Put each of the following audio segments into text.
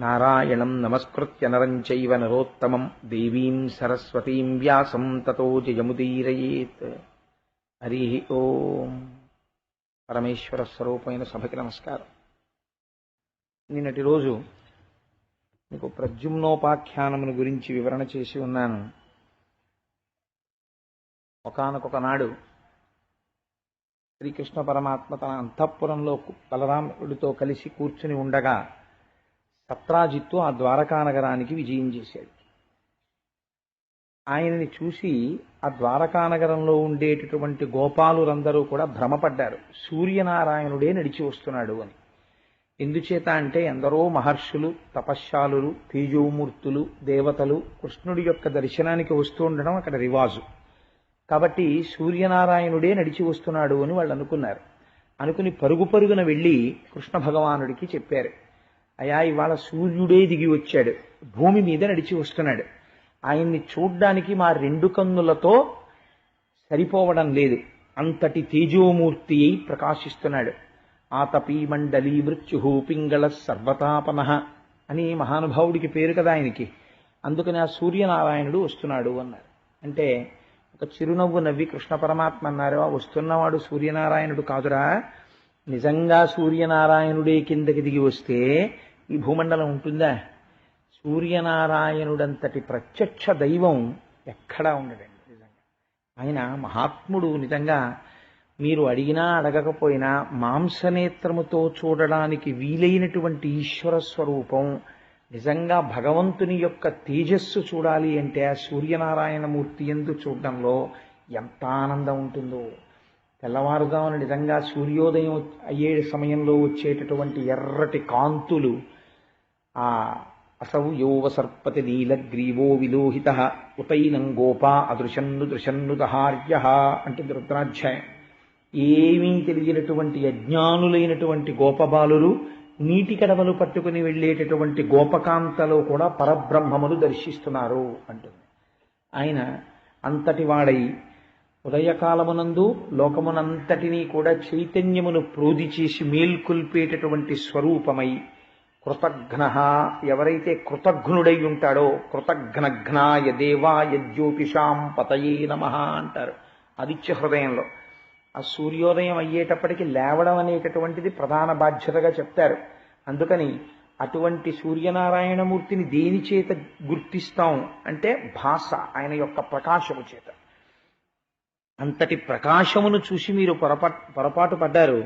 నారాయణం నమస్కృత్య నరం చైవ నరోత్తమం దేవీం సరస్వతీం వ్యాసం తతో జయముదీరయేత్. హరి ఓం. పరమేశ్వర స్వరూపమైన సభకి నమస్కారం. నిన్నటి రోజు మీకు ప్రద్యుమ్నోపాఖ్యానమును గురించి వివరణ చేసి ఉన్నాను. ఒకానొకనాడు శ్రీకృష్ణ పరమాత్మ తన అంతఃపురంలో బలరాముడితో కలిసి కూర్చుని ఉండగా సత్రాజిత్తు ఆ ద్వారకా నగరానికి విజయం చేశాడు. ఆయనని చూసి ఆ ద్వారకా నగరంలో ఉండేటటువంటి గోపాలురందరూ కూడా భ్రమపడ్డారు, సూర్యనారాయణుడే నడిచి వస్తున్నాడు అని. ఎందుచేత అంటే ఎందరో మహర్షులు, తపశ్శాలులు, తేజోమూర్తులు, దేవతలు కృష్ణుడి యొక్క దర్శనానికి వస్తూ ఉండడం అక్కడ రివాజు. కాబట్టి సూర్యనారాయణుడే నడిచి వస్తున్నాడు అని వాళ్ళు అనుకున్నారు. అనుకుని పరుగు పరుగున వెళ్ళి కృష్ణ భగవానుడికి చెప్పారు, అయా ఇవాళ సూర్యుడే దిగి వచ్చాడు, భూమి మీద నడిచి వస్తున్నాడు. ఆయన్ని చూడ్డానికి మా రెండు కన్నులతో సరిపోవడం లేదు, అంతటి తేజోమూర్తి అయి ప్రకాశిస్తున్నాడు. ఆతపీ మండలీ మృత్యు పింగళ సర్వతాపన అని మహానుభావుడికి పేరు కదా ఆయనకి. అందుకని ఆ సూర్యనారాయణుడు వస్తున్నాడు అన్నారు. అంటే ఒక చిరునవ్వు నవ్వి కృష్ణ పరమాత్మ అన్నారు, ఆ వస్తున్నవాడు సూర్యనారాయణుడు కాదురా, నిజంగా సూర్యనారాయణుడే కిందకి దిగి వస్తే ఈ భూమండలం ఉంటుందా? సూర్యనారాయణుడంతటి ప్రత్యక్ష దైవం ఎక్కడా ఉండడండి. నిజంగా ఆయన మహాత్ముడు. నిజంగా మీరు అడిగినా అడగకపోయినా మాంసనేత్రముతో చూడడానికి వీలైనటువంటి ఈశ్వర స్వరూపం. నిజంగా భగవంతుని యొక్క తేజస్సు చూడాలి అంటే ఆ సూర్యనారాయణమూర్తి యందు చూడడంలో ఎంత ఆనందం ఉంటుందో. తెల్లవారుగాను నిజంగా సూర్యోదయం అయ్యే సమయంలో వచ్చేటటువంటి ఎర్రటి కాంతులు, ఆ అసౌ యోవ సర్పతి నీలగ్రీవో విలోహిత ఉతైనం గోపా అదృశన్ను దృశన్ను దహార్య అంటుంది రుద్రాధ్యాయం. ఏమీ తెలియనటువంటి అజ్ఞానులైనటువంటి గోపబాలురు నీటి కడవలు పట్టుకుని వెళ్ళేటటువంటి గోపకాంతలో కూడా పరబ్రహ్మమును దర్శిస్తున్నారు అంటుంది. ఆయన అంతటి వాడై ఉదయకాలమునందు లోకమునంతటినీ కూడా చైతన్యమును ప్రోది చేసి మేల్కొల్పేటటువంటి స్వరూపమై కృతఘ్న, ఎవరైతే కృతఘ్నుడై ఉంటాడో కృతఘ్నఘ్నాయ దేవాయ జ్యోతిషాం పతయే నమః అంటారు ఆదిత్య హృదయంలో. ఆ సూర్యోదయం అయ్యేటప్పటికి లేవడం అనేటటువంటిది ప్రధాన బాధ్యతగా చెప్తారు. అందుకని అటువంటి సూర్యనారాయణమూర్తిని దేని చేత గుర్తిస్తాం అంటే భాష, ఆయన యొక్క ప్రకాశము చేత. అంతటి ప్రకాశమును చూసి మీరు పొరపాటు పడ్డారు.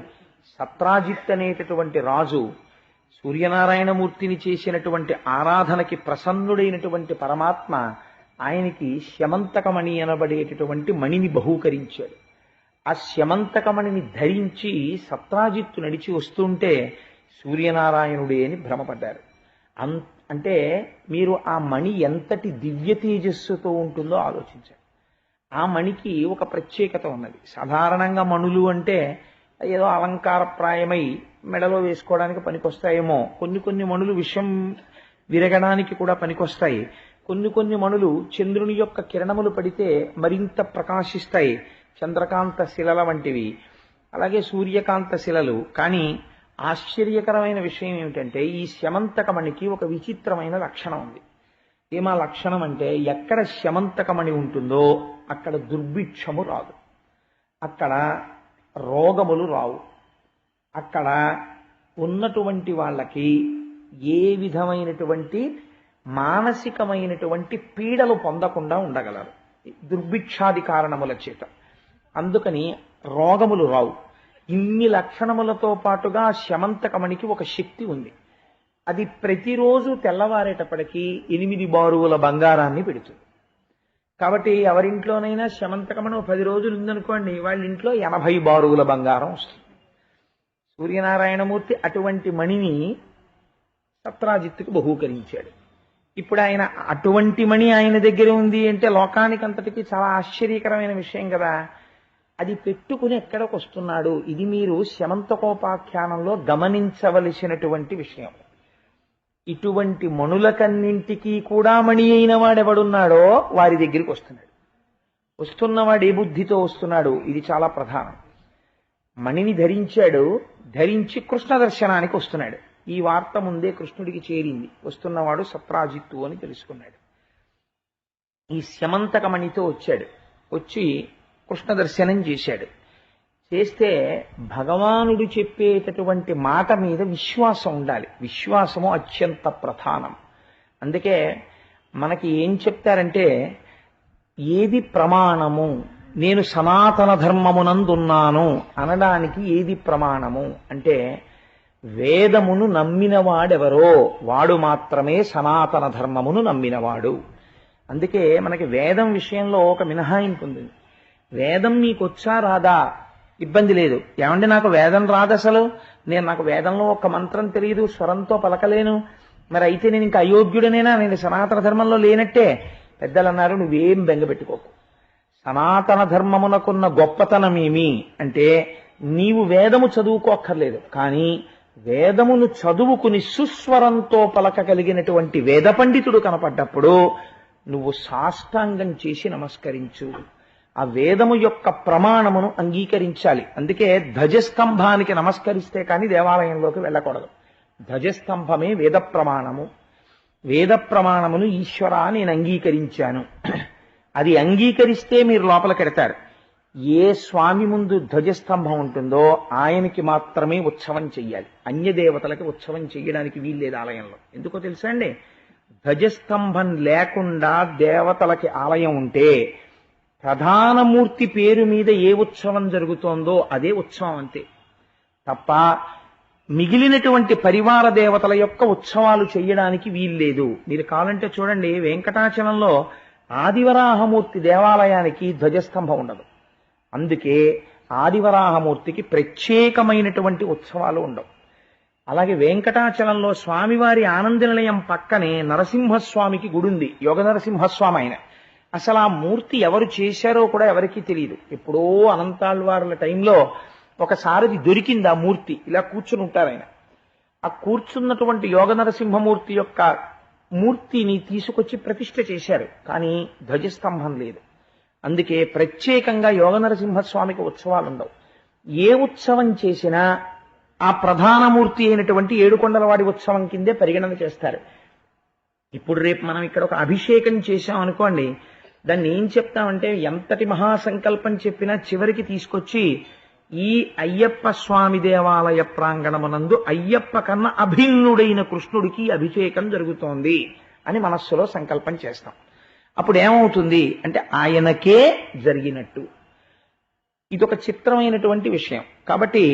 సత్రాజిత్ అనేటటువంటి రాజు సూర్యనారాయణమూర్తిని చేసినటువంటి ఆరాధనకి ప్రసన్నుడైనటువంటి పరమాత్మ ఆయనకి శమంతకమణి అనబడేటటువంటి మణిని బహూకరించాడు. ఆ శమంతకమణిని ధరించి సత్రాజిత్తు నడిచి వస్తుంటే సూర్యనారాయణుడే అని భ్రమపడ్డారు. అంటే మీరు ఆ మణి ఎంతటి దివ్య తేజస్సుతో ఉంటుందో ఆలోచించండి. ఆ మణికి ఒక ప్రత్యేకత ఉన్నది. సాధారణంగా మణులు అంటే ఏదో అలంకారప్రాయమై మెడలో వేసుకోవడానికి పనికొస్తాయేమో. కొన్ని మణులు విషం విరగడానికి కూడా పనికొస్తాయి. కొన్ని మణులు చంద్రుని యొక్క కిరణములు పడితే మరింత ప్రకాశిస్తాయి, చంద్రకాంత శిలల వంటివి, అలాగే సూర్యకాంత శిలలు. కానీ ఆశ్చర్యకరమైన విషయం ఏమిటంటే ఈ శమంతకమణికి ఒక విచిత్రమైన లక్షణం ఉంది. ఏమా లక్షణం అంటే ఎక్కడ శమంతకమణి ఉంటుందో అక్కడ దుర్భిక్షము రాదు, అక్కడ రోగములు రావు, అక్కడ ఉన్నటువంటి వాళ్ళకి ఏ విధమైనటువంటి మానసికమైనటువంటి పీడలు పొందకుండా ఉండగలరు దుర్భిక్షాది కారణముల చేత. అందుకని రోగములు రావు. ఇన్ని లక్షణములతో పాటుగా శమంతకమణికి ఒక శక్తి ఉంది. అది ప్రతిరోజు తెల్లవారేటప్పటికీ 8 బారువుల బంగారాన్ని పెడుతుంది. కాబట్టి ఎవరింట్లోనైనా శమంతకమణి 10 రోజులు ఉందనుకోండి, వాళ్ళ ఇంట్లో 80 బారువుల బంగారం వస్తుంది. సూర్యనారాయణమూర్తి అటువంటి మణిని సత్రాజిత్తుకు బహూకరించాడు. ఇప్పుడు ఆయన అటువంటి మణి ఆయన దగ్గర ఉంది అంటే లోకానికి అంతటికీ చాలా ఆశ్చర్యకరమైన విషయం కదా. అది పెట్టుకుని ఎక్కడికి వస్తున్నాడు, ఇది మీరు శమంతకోపాఖ్యానంలో గమనించవలసినటువంటి విషయం. ఇటువంటి మణులకన్నింటికీ కూడా మణి అయిన వాడెవడున్నాడో వారి దగ్గరికి వస్తున్నాడు. వస్తున్నవాడు ఏ బుద్ధితో వస్తున్నాడు, ఇది చాలా ప్రధానం. మణిని ధరించాడు, ధరించి కృష్ణ దర్శనానికి వస్తున్నాడు. ఈ వార్త ముందే కృష్ణుడికి చేరింది. వస్తున్నవాడు సత్రాజిత్తు అని తెలుసుకున్నాడు. ఈ స్యమంతకమణితో వచ్చాడు. వచ్చి కృష్ణ దర్శనం చేశాడు. చేస్తే భగవానుడు చెప్పేటటువంటి మాట మీద విశ్వాసం ఉండాలి. విశ్వాసము అత్యంత ప్రధానం. అందుకే మనకి ఏం చెప్తారంటే, ఏది ప్రమాణము, నేను సనాతన ధర్మమునందున్నాను అనడానికి ఏది ప్రమాణము అంటే, వేదమును నమ్మినవాడెవరో వాడు మాత్రమే సనాతన ధర్మమును నమ్మినవాడు. అందుకే మనకి వేదం విషయంలో ఒక మినహాయింపు ఉంది. వేదం నీకొచ్చా రాదా ఇబ్బంది లేదు. ఏమంటే నాకు వేదం రాదు, అసలు నాకు వేదంలో ఒక మంత్రం తెలియదు, స్వరంతో పలకలేను, మరి అయితే నేను ఇంకా అయోగ్యుడనేనా, నేను సనాతన ధర్మంలో లేనట్టే. పెద్దలు అన్నారు, నువ్వేం బెంగపెట్టుకోకు. సనాతన ధర్మమునకున్న గొప్పతనం ఏమి అంటే, నీవు వేదము చదువుకోక్కర్లేదు, కానీ వేదమును చదువుకుని సుస్వరంతో పలకగలిగినటువంటి వేద పండితుడు కనపడ్డప్పుడు నువ్వు సాష్టాంగం చేసి నమస్కరించు. ఆ వేదము యొక్క ప్రమాణమును అంగీకరించాలి. అందుకే ధ్వజస్తంభానికి నమస్కరిస్తే కానీ దేవాలయంలోకి వెళ్ళకూడదు. ధ్వజస్తంభమే వేద ప్రమాణము. వేద ప్రమాణమును ఈశ్వరా నేను అంగీకరించాను, అది అంగీకరిస్తే మీరు లోపలికెడతారు. ఏ స్వామి ముందు ధ్వజస్తంభం ఉంటుందో ఆయనకి మాత్రమే ఉత్సవం చెయ్యాలి. అన్య దేవతలకి ఉత్సవం చెయ్యడానికి వీల్లేదు ఆలయంలో. ఎందుకో తెలుసా అండి, ధ్వజస్తంభం లేకుండా దేవతలకి ఆలయం ఉంటే ప్రధానమూర్తి పేరు మీద ఏ ఉత్సవం జరుగుతోందో అదే ఉత్సవం అంతే తప్ప మిగిలినటువంటి పరివార దేవతల యొక్క ఉత్సవాలు చేయడానికి వీల్లేదు. మీరు కావాలంటే చూడండి, వెంకటాచలంలో ఆదివరాహమూర్తి దేవాలయానికి ధ్వజస్తంభం ఉండదు. అందుకే ఆదివరాహమూర్తికి ప్రత్యేకమైనటువంటి ఉత్సవాలు ఉండవు. అలాగే వెంకటాచలంలో స్వామివారి ఆనంద నిలయం పక్కనే నరసింహస్వామికి గుడి ఉంది, యోగ నరసింహస్వామి ఆయన. అసలు ఆ మూర్తి ఎవరు చేశారో కూడా ఎవరికీ తెలియదు. ఎప్పుడో అనంతాళ్వార్ల టైంలో ఒకసారి దొరికింది ఆ మూర్తి. ఇలా కూర్చుని ఉంటారు ఆయన. ఆ కూర్చున్నటువంటి యోగ నరసింహమూర్తి యొక్క మూర్తిని తీసుకొచ్చి ప్రతిష్ఠ చేశారు, కానీ ధ్వజస్తంభం లేదు. అందుకే ప్రత్యేకంగా యోగ నరసింహస్వామికి ఉత్సవాలు ఉండవు. ఏ ఉత్సవం చేసినా ఆ ప్రధానమూర్తి అయినటువంటి ఏడుకొండలవాడి ఉత్సవం కిందే పరిగణన చేస్తారు. ఇప్పుడు రేపు మనం ఇక్కడ ఒక అభిషేకం చేశాం అనుకోండి, దాన్ని ఏం చెప్తామంటే, ఎంతటి మహాసంకల్పం చెప్పినా చివరికి తీసుకొచ్చి ఈ అయ్యప్ప స్వామి దేవాలయ ప్రాంగణమునందు అయ్యప్ప కన్నా అభిన్నుడైన కృష్ణుడికి అభిషేకం జరుగుతోంది అని మనస్సులో సంకల్పం చేస్తాం. అప్పుడు ఏమవుతుంది అంటే ఆయనకే జరిగినట్టు. ఇదొక చిత్రమైనటువంటి విషయం. కాబట్టి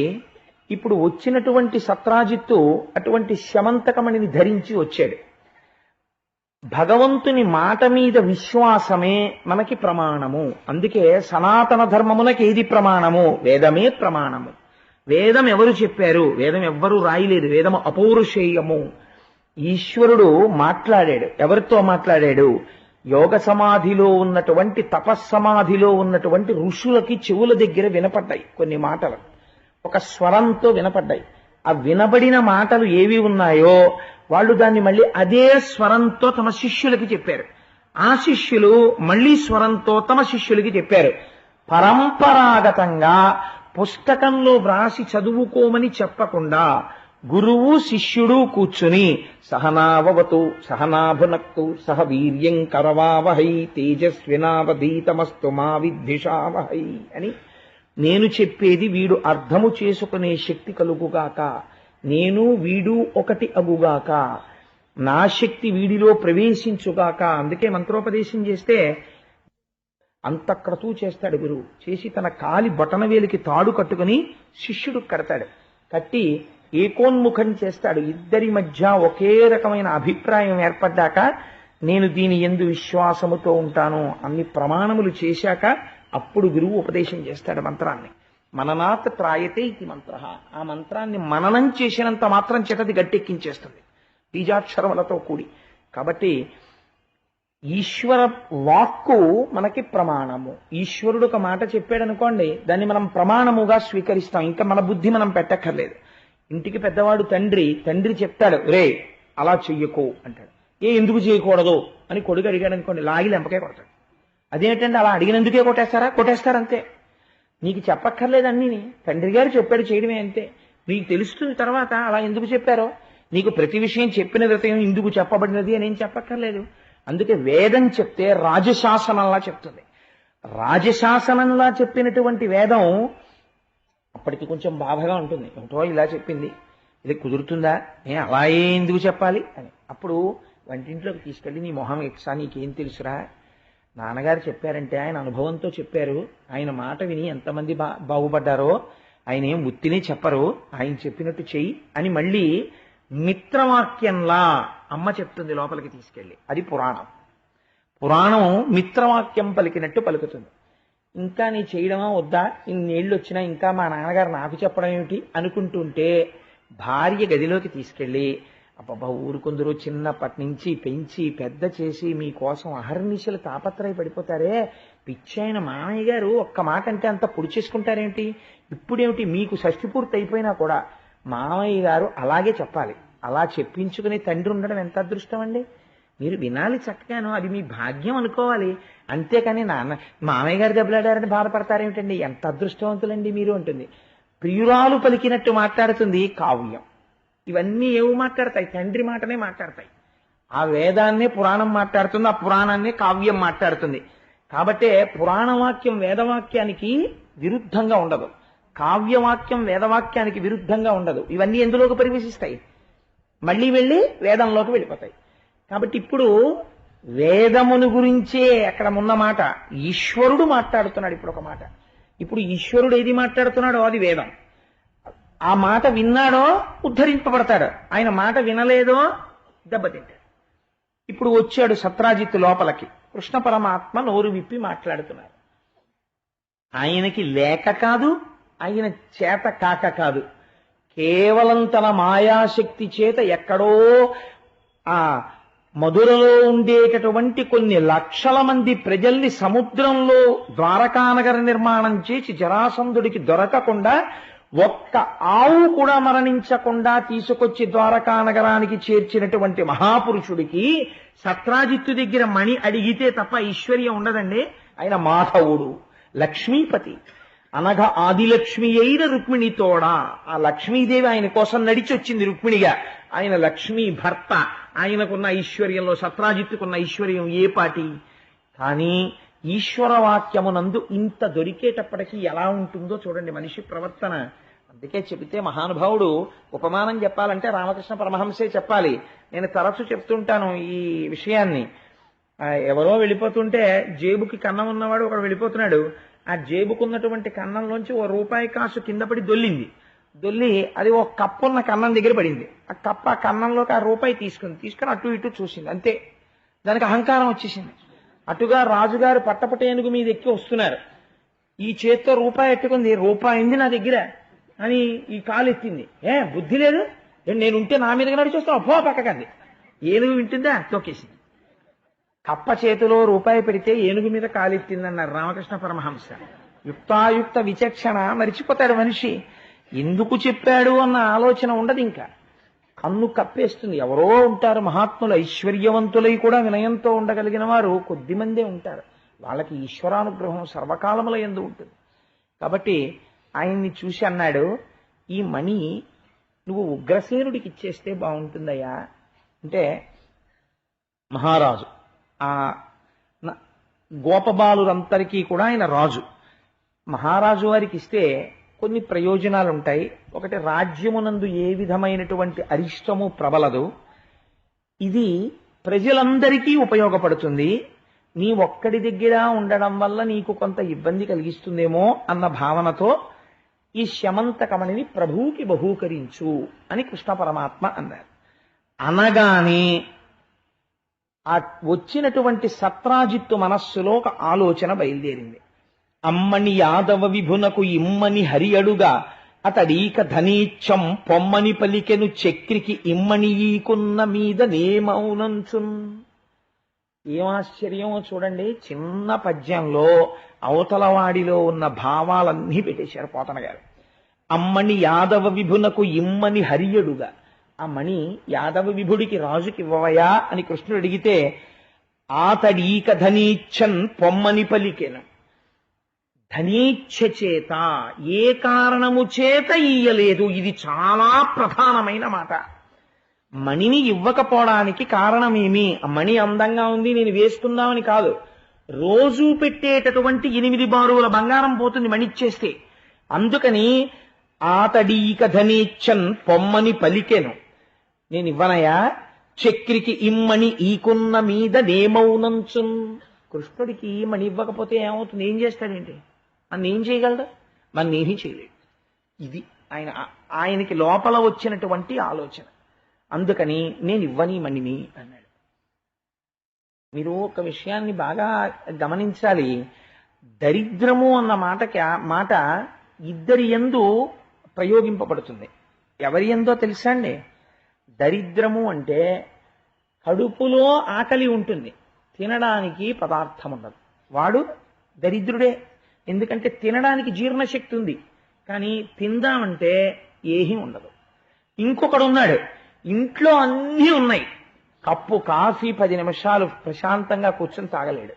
ఇప్పుడు వచ్చినటువంటి సత్రాజిత్తు అటువంటి శమంతకమణిని ధరించి వచ్చాడు. భగవంతుని మాట మీద విశ్వాసమే మనకి ప్రమాణము. అందుకే సనాతన ధర్మమునకి ఏది ప్రమాణము? వేదమే ప్రమాణము. వేదం ఎవరు చెప్పారు? వేదం ఎవ్వరూ రాయలేదు. వేదము అపౌరుషేయము. ఈశ్వరుడు మాట్లాడాడు. ఎవరితో మాట్లాడాడు? యోగ సమాధిలో ఉన్నటువంటి తపస్సమాధిలో ఉన్నటువంటి ఋషులకి చెవుల దగ్గర వినపడ్డాయి కొన్ని మాటలు, ఒక స్వరంతో వినపడ్డాయి. ఆ వినబడిన మాటలు ఏవి ఉన్నాయో వాళ్ళు దాన్ని మళ్ళీ అదే స్వరంతో తమ శిష్యులకి చెప్పారు. ఆ శిష్యులు మళ్ళీ స్వరంతో తమ శిష్యులకి చెప్పారు. పరంపరాగతంగా పుస్తకంలో వ్రాసి చదువుకోమని చెప్పకుండా గురువు శిష్యుడు కూర్చుని సహనావవతు సహనాభునక్తు సహ వీర్యం కరవావహై తేజస్వినావధీతమస్తు మా విద్విషావహై అని, నేను చెప్పేది వీడు అర్థము చేసుకునే శక్తి కలుగుగాక, నేను వీడు ఒకటి అగుగాక, నా శక్తి వీడిలో ప్రవేశించుగాక. అందుకే మంత్రోపదేశం చేస్తే అంతక్రతూ చేస్తాడు గురువు. చేసి తన కాలి బొటనవేలికి తాడు కట్టుకుని శిష్యుడు కడతాడు. కట్టి ఏకోన్ముఖం చేస్తాడు. ఇద్దరి మధ్య ఒకే రకమైన అభిప్రాయం ఏర్పడ్డాక నేను దీని యందు విశ్వాసముతో ఉంటాను అన్ని ప్రమాణములు చేశాక అప్పుడు గురువు ఉపదేశం చేస్తాడు మంత్రాన్ని. మననాత్ త్రాయతే ఇది మంత్ర. ఆ మంత్రాన్ని మననం చేసినంత మాత్రం చేతది గట్టెక్కించేస్తుంది బీజాక్షరములతో కూడి. కాబట్టి ఈశ్వర వాక్కు మనకి ప్రమాణము. ఈశ్వరుడు ఒక మాట చెప్పాడనుకోండి, దాన్ని మనం ప్రమాణముగా స్వీకరిస్తాం. ఇంకా మన బుద్ధి మనం పెట్టక్కర్లేదు. ఇంటికి పెద్దవాడు తండ్రి చెప్తాడు, రే అలా చెయ్యకు అంటాడు. ఎందుకు చేయకూడదు అని కొడుకు అడిగాడు అనుకోండి, లాగి లెంపకే కొడతాడు. అదేంటంటే అలా అడిగినందుకే కొట్టేస్తారంతే. నీకు చెప్పక్కర్లేదన్నీ, తండ్రి గారు చెప్పాడు చేయడమే అంతే. నీకు తెలుస్తుంది తర్వాత అలా ఎందుకు చెప్పారో. నీకు ప్రతి విషయం చెప్పిన విషయం ఇందుకు చెప్పబడినది అని ఏం చెప్పక్కర్లేదు. అందుకే వేదం చెప్తే రాజశాసనంలా చెప్తుంది. రాజశాసనంలా చెప్పినటువంటి వేదం అప్పటికి కొంచెం బాధగా ఉంటుంది. ఏమిటో ఇలా చెప్పింది, ఇది కుదురుతుందా, అలా ఎందుకు చెప్పాలి అని. అప్పుడు వంటింట్లోకి తీసుకెళ్ళి, నీ మొహం ఎక్సా, నీకేం తెలుసురా, నాన్నగారు చెప్పారంటే ఆయన అనుభవంతో చెప్పారు, ఆయన మాట విని ఎంతమంది బాగుపడ్డారో, ఆయన ఏం ఉత్తినే చెప్పరు, ఆయన చెప్పినట్టు చెయ్యి అని మళ్ళీ మిత్రవాక్యంలా అమ్మ చెప్తుంది లోపలికి తీసుకెళ్ళి. అది పురాణం. పురాణం మిత్రవాక్యం పలికినట్టు పలుకుతుంది. ఇంకా నీ చేయడమా వద్దా, ఇన్నేళ్ళు వచ్చినా ఇంకా మా నాన్నగారు నాకు చెప్పడం ఏమిటి అనుకుంటుంటే భార్య గదిలోకి తీసుకెళ్ళి, అబ్బబ్బా ఊరుకుందరూ చిన్నప్పటి నుంచి పెంచి పెద్ద చేసి మీకోసం అహర్నిశలు తాపత్రయపడిపోతారే, పిచ్చైన మామయ్య గారు ఒక్క మాట అంటే అంత పొడి చేసుకుంటారేమిటి, ఇప్పుడేమిటి మీకు షష్ఠి పూర్తి అయిపోయినా కూడా మామయ్య గారు అలాగే చెప్పాలి, అలా చెప్పించుకుని తండ్రి ఉండడం ఎంత అదృష్టం అండి, మీరు వినాలి చక్కగాను, అది మీ భాగ్యం అనుకోవాలి. అంతేకాని నాన్న మామయ్య గారు దెబ్బలాడారని బాధపడతారేమిటండి, ఎంత అదృష్టవంతులండి మీరు అంటుంది. ప్రియురాలు పలికినట్టు మాట్లాడుతుంది కావ్యం. ఇవన్నీ ఏవి మాట్లాడతాయి, తండ్రి మాటనే మాట్లాడతాయి. ఆ వేదాన్నే పురాణం మాట్లాడుతుంది, ఆ పురాణాన్నే కావ్యం మాట్లాడుతుంది. కాబట్టే పురాణవాక్యం వేదవాక్యానికి విరుద్ధంగా ఉండదు, కావ్యవాక్యం వేదవాక్యానికి విరుద్ధంగా ఉండదు. ఇవన్నీ ఎందులోకి ప్రవేశిస్తాయి, మళ్ళీ వెళ్ళి వేదంలోకి వెళ్ళిపోతాయి. కాబట్టి ఇప్పుడు వేదమును గురించే అక్కడ ఉన్న మాట, ఈశ్వరుడు మాట్లాడుతున్నాడు ఇప్పుడు ఒక మాట. ఇప్పుడు ఈశ్వరుడు ఏది మాట్లాడుతున్నాడో అది వేదం. ఆ మాట విన్నాడో ఉద్ధరింపబడతాడు, ఆయన మాట వినలేదో దెబ్బతింటాడు. ఇప్పుడు వచ్చాడు సత్రాజిత్తు లోపలికి, కృష్ణ పరమాత్మ నోరు విప్పి మాట్లాడుతున్నారు. ఆయనకి లేక కాదు, ఆయన చేత కాక కాదు, కేవలం తన మాయాశక్తి చేత ఎక్కడో ఆ మధురలో ఉండేటటువంటి కొన్ని లక్షల మంది ప్రజల్ని సముద్రంలో ద్వారకానగర నిర్మాణం చేసి జరాసంధుడికి దొరకకుండా ఒక్క ఆవు కూడా మరణించకుండా తీసుకొచ్చి ద్వారకానగరానికి చేర్చినటువంటి మహాపురుషుడికి సత్రాజిత్తు దగ్గర మణి అడిగితే తప్ప ఐశ్వర్యం ఉండదండి. ఆయన మాధవుడు, లక్ష్మీపతి, అనగా ఆదిలక్ష్మి అయిన రుక్మిణితోడా. ఆ లక్ష్మీదేవి ఆయన కోసం నడిచి వచ్చింది రుక్మిణిగా. ఆయన లక్ష్మీ భర్త. ఆయనకున్న ఐశ్వర్యంలో సత్రాజిత్తుకున్న ఐశ్వర్యం ఏ పాటి. కానీ ఈశ్వర వాక్యమునందు ఇంత దొరికేటప్పటికీ ఎలా ఉంటుందో చూడండి మనిషి ప్రవర్తన. అందుకే చెబితే మహానుభావుడు ఉపమానం చెప్పాలంటే రామకృష్ణ పరమహంసే చెప్పాలి. నేను తరచు చెప్తుంటాను ఈ విషయాన్ని. ఎవరో వెళ్ళిపోతుంటే జేబుకి కన్నం ఉన్నవాడు ఒకడు వెళ్ళిపోతున్నాడు. ఆ జేబుకున్నటువంటి కన్నంలోంచి ఓ రూపాయి కాసు కింద పడి దొల్లింది. దొల్లి అది ఒక కప్పు ఉన్న కన్నం దగ్గర పడింది. ఆ కప్పు ఆ కన్నంలోకి ఆ రూపాయి తీసుకుని అటు ఇటు చూసింది. అంతే, దానికి అహంకారం వచ్చేసింది. అటుగా రాజుగారు పట్టపట ఏనుగు మీద ఎక్కి వస్తున్నారు. ఈ చేత్తో రూపాయి ఎట్టుకుంది, రూపాయి ఉంది నా దగ్గర అని ఈ కాలు ఎత్తింది. బుద్ధి లేదు, నేనుంటే నా మీదగా నడిచొస్తాను, పో పక్కకంది. ఏనుగు వింటుందా, తొక్కేసింది. కప్ప చేతిలో రూపాయి పెడితే ఏనుగు మీద కాలెత్తిందన్నారు రామకృష్ణ పరమహంస. యుక్తాయుక్త విచక్షణ మరిచిపోతాడు మనిషి. ఎందుకు చెప్పాడు అన్న ఆలోచన ఉండదు. ఇంకా కన్ను కప్పేస్తుంది. ఎవరో ఉంటారు మహాత్ములు, ఐశ్వర్యవంతులై కూడా వినయంతో ఉండగలిగిన వారు కొద్దిమందే ఉంటారు. వాళ్ళకి ఈశ్వరానుగ్రహం సర్వకాలముల యందు ఉంటుంది. కాబట్టి ఆయన్ని చూసి అన్నాడు, ఈ మణి నువ్వు ఉగ్రసేనుడికి ఇచ్చేస్తే బాగుంటుందయ్యా అంటే, మహారాజు ఆ గోపబాలురందరికీ కూడా ఆయన రాజు. మహారాజు వారికి ఇస్తే కొన్ని ప్రయోజనాలు ఉంటాయి. ఒకటి, రాజ్యమునందు ఏ విధమైనటువంటి అరిష్టము ప్రబలదు. ఇది ప్రజలందరికీ ఉపయోగపడుతుంది. నీ ఒక్కడి దగ్గర ఉండడం వల్ల నీకు కొంత ఇబ్బంది కలిగిస్తుందేమో అన్న భావనతో ఈ శమంతకమణిని ప్రభువుకి బహూకరించు అని కృష్ణ పరమాత్మ అన్నారు. అనగానే ఆ వచ్చినటువంటి సత్రాజిత్తు మనస్సులో ఒక ఆలోచన బయలుదేరింది. అమ్మని యాదవ విభునకు ఇమ్మని హరి అడుగా అతడీక ధనీచ్చం పొమ్మని పలికెను చక్రికి ఇమ్మని ఈకున్న మీద నేమౌనంచున్. ఏమాశ్చర్యమో చూడండి. చిన్న పద్యంలో అవతలవాడిలో ఉన్న భావాలన్నీ పెట్టేశారు పోతన గారు. అమ్మని యాదవ విభునకు ఇమ్మని హరియడుగా, ఆ మణి యాదవ విభుడికి రాజుకి ఇవ్వవయా అని కృష్ణుడు అడిగితే, ఆతడీక ధనీచ్చన్ పొమ్మని పలికెను. ధనీచ్ఛ చేత, ఏ కారణము చేత ఇయ్యలేదు. ఇది చాలా ప్రధానమైన మాట. మణిని ఇవ్వకపోవడానికి కారణమేమి? ఆ మణి అందంగా ఉంది నేను వేసుకుందామని కాదు. రోజు పెట్టేటటువంటి 8 బారుల బంగారం పోతుంది మణిచ్చేస్తే. అందుకని ఆతడీక ధనేచ్చన్ పొమ్మని పలికెను. నేను ఇవ్వనయా, చక్రికి ఇమ్మని ఈకున్న మీద నేమౌనంచున్. కృష్ణుడికి మణి ఇవ్వకపోతే ఏమవుతుంది? ఏం చేస్తాడేంటి? మన ఏం చేయగలడు? మన ఏమీ చేయలేడు. ఇది ఆయనకి లోపల వచ్చినటువంటి ఆలోచన. అందుకని నేను ఇవ్వని మణిని అన్నాడు. మీరు ఒక విషయాన్ని బాగా గమనించాలి. దరిద్రము అన్న మాట ఇద్దరి యందు ప్రయోగింపబడుతుంది. ఎవరి యందో తెలుసా అండి? దరిద్రము అంటే కడుపులో ఆకలి ఉంటుంది, తినడానికి పదార్థం ఉండదు, వాడు దరిద్రుడే. ఎందుకంటే తినడానికి జీర్ణశక్తి ఉంది, కానీ తిందామంటే ఏమీ ఉండదు. ఇంకొకడు ఉన్నాడు, ఇంట్లో అన్నీ ఉన్నాయి, కప్పు కాఫీ 10 నిమిషాలు ప్రశాంతంగా కూర్చొని తాగలేడు.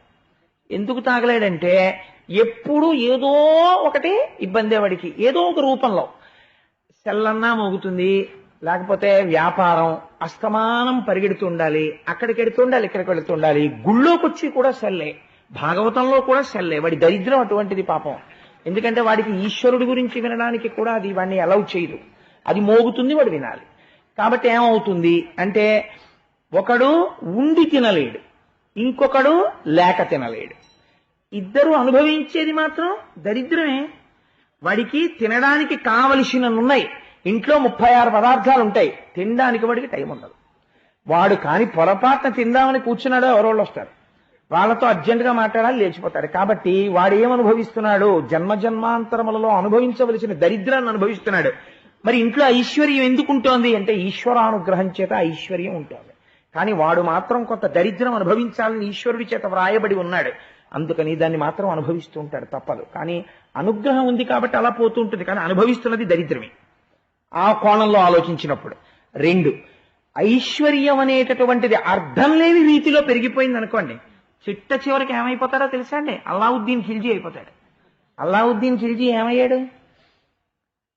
ఎందుకు తాగలేడంటే ఎప్పుడు ఏదో ఒకటి ఇబ్బంది వాడికి, ఏదో ఒక రూపంలో. సెల్లన్నా మోగుతుంది, లేకపోతే వ్యాపారం, అస్తమానం పరిగెడుతుండాలి, అక్కడికి వెడుతుండాలి, ఇక్కడికి వెళుతుండాలి, గుళ్ళోకి వచ్చి కూడా సెల్లే, భాగవతంలో కూడా సెల్లే. వాడి దరిద్రం అటువంటిది పాపం. ఎందుకంటే వాడికి ఈశ్వరుడి గురించి వినడానికి కూడా అది వాడిని అలౌ చేయదు. అది మోగుతుంది, వాడు వినాలి. కాబట్టి ఏమవుతుంది అంటే ఒకడు ఉండి తినలేడు, ఇంకొకడు లేక తినలేడు. ఇద్దరు అనుభవించేది మాత్రం దరిద్రమే. వాడికి తినడానికి కావలసినవి ఇంట్లో 36 పదార్థాలు ఉంటాయి, తినడానికి వాడికి టైం ఉండదు. వాడు కాని పొరపాటున తిందామని కూర్చున్నాడో ఎవరోళ్ళు వస్తారు, వాళ్ళతో అర్జెంటుగా మాట్లాడాలి, లేచిపోతాడు. కాబట్టి వాడు ఏమనుభవిస్తున్నాడు? జన్మజన్మాంతరములలో అనుభవించవలసిన దరిద్రాన్ని అనుభవిస్తున్నాడు. మరి ఇంట్లో ఐశ్వర్యం ఎందుకుంటోంది అంటే ఈశ్వరానుగ్రహం చేత ఐశ్వర్యం ఉంటుంది. కానీ వాడు మాత్రం కొంత దరిద్రం అనుభవించాలని ఈశ్వరుడి చేత వ్రాయబడి ఉన్నాడు. అందుకని దాన్ని మాత్రం అనుభవిస్తూ ఉంటాడు, తప్పదు. కానీ అనుగ్రహం ఉంది కాబట్టి అలా పోతూ ఉంటుంది, కానీ అనుభవిస్తున్నది దరిద్రమే. ఆ కోణంలో ఆలోచించినప్పుడు 2, ఐశ్వర్యం అనేటటువంటిది అర్థం లేని రీతిలో పెరిగిపోయింది అనుకోండి, చిట్ట చివరికి ఏమైపోతాడో తెలుసా అండి? అల్లావుద్దీన్ ఖిల్జీ అయిపోతాడు. అల్లావుద్దీన్ ఖిల్జీ ఏమయ్యాడు?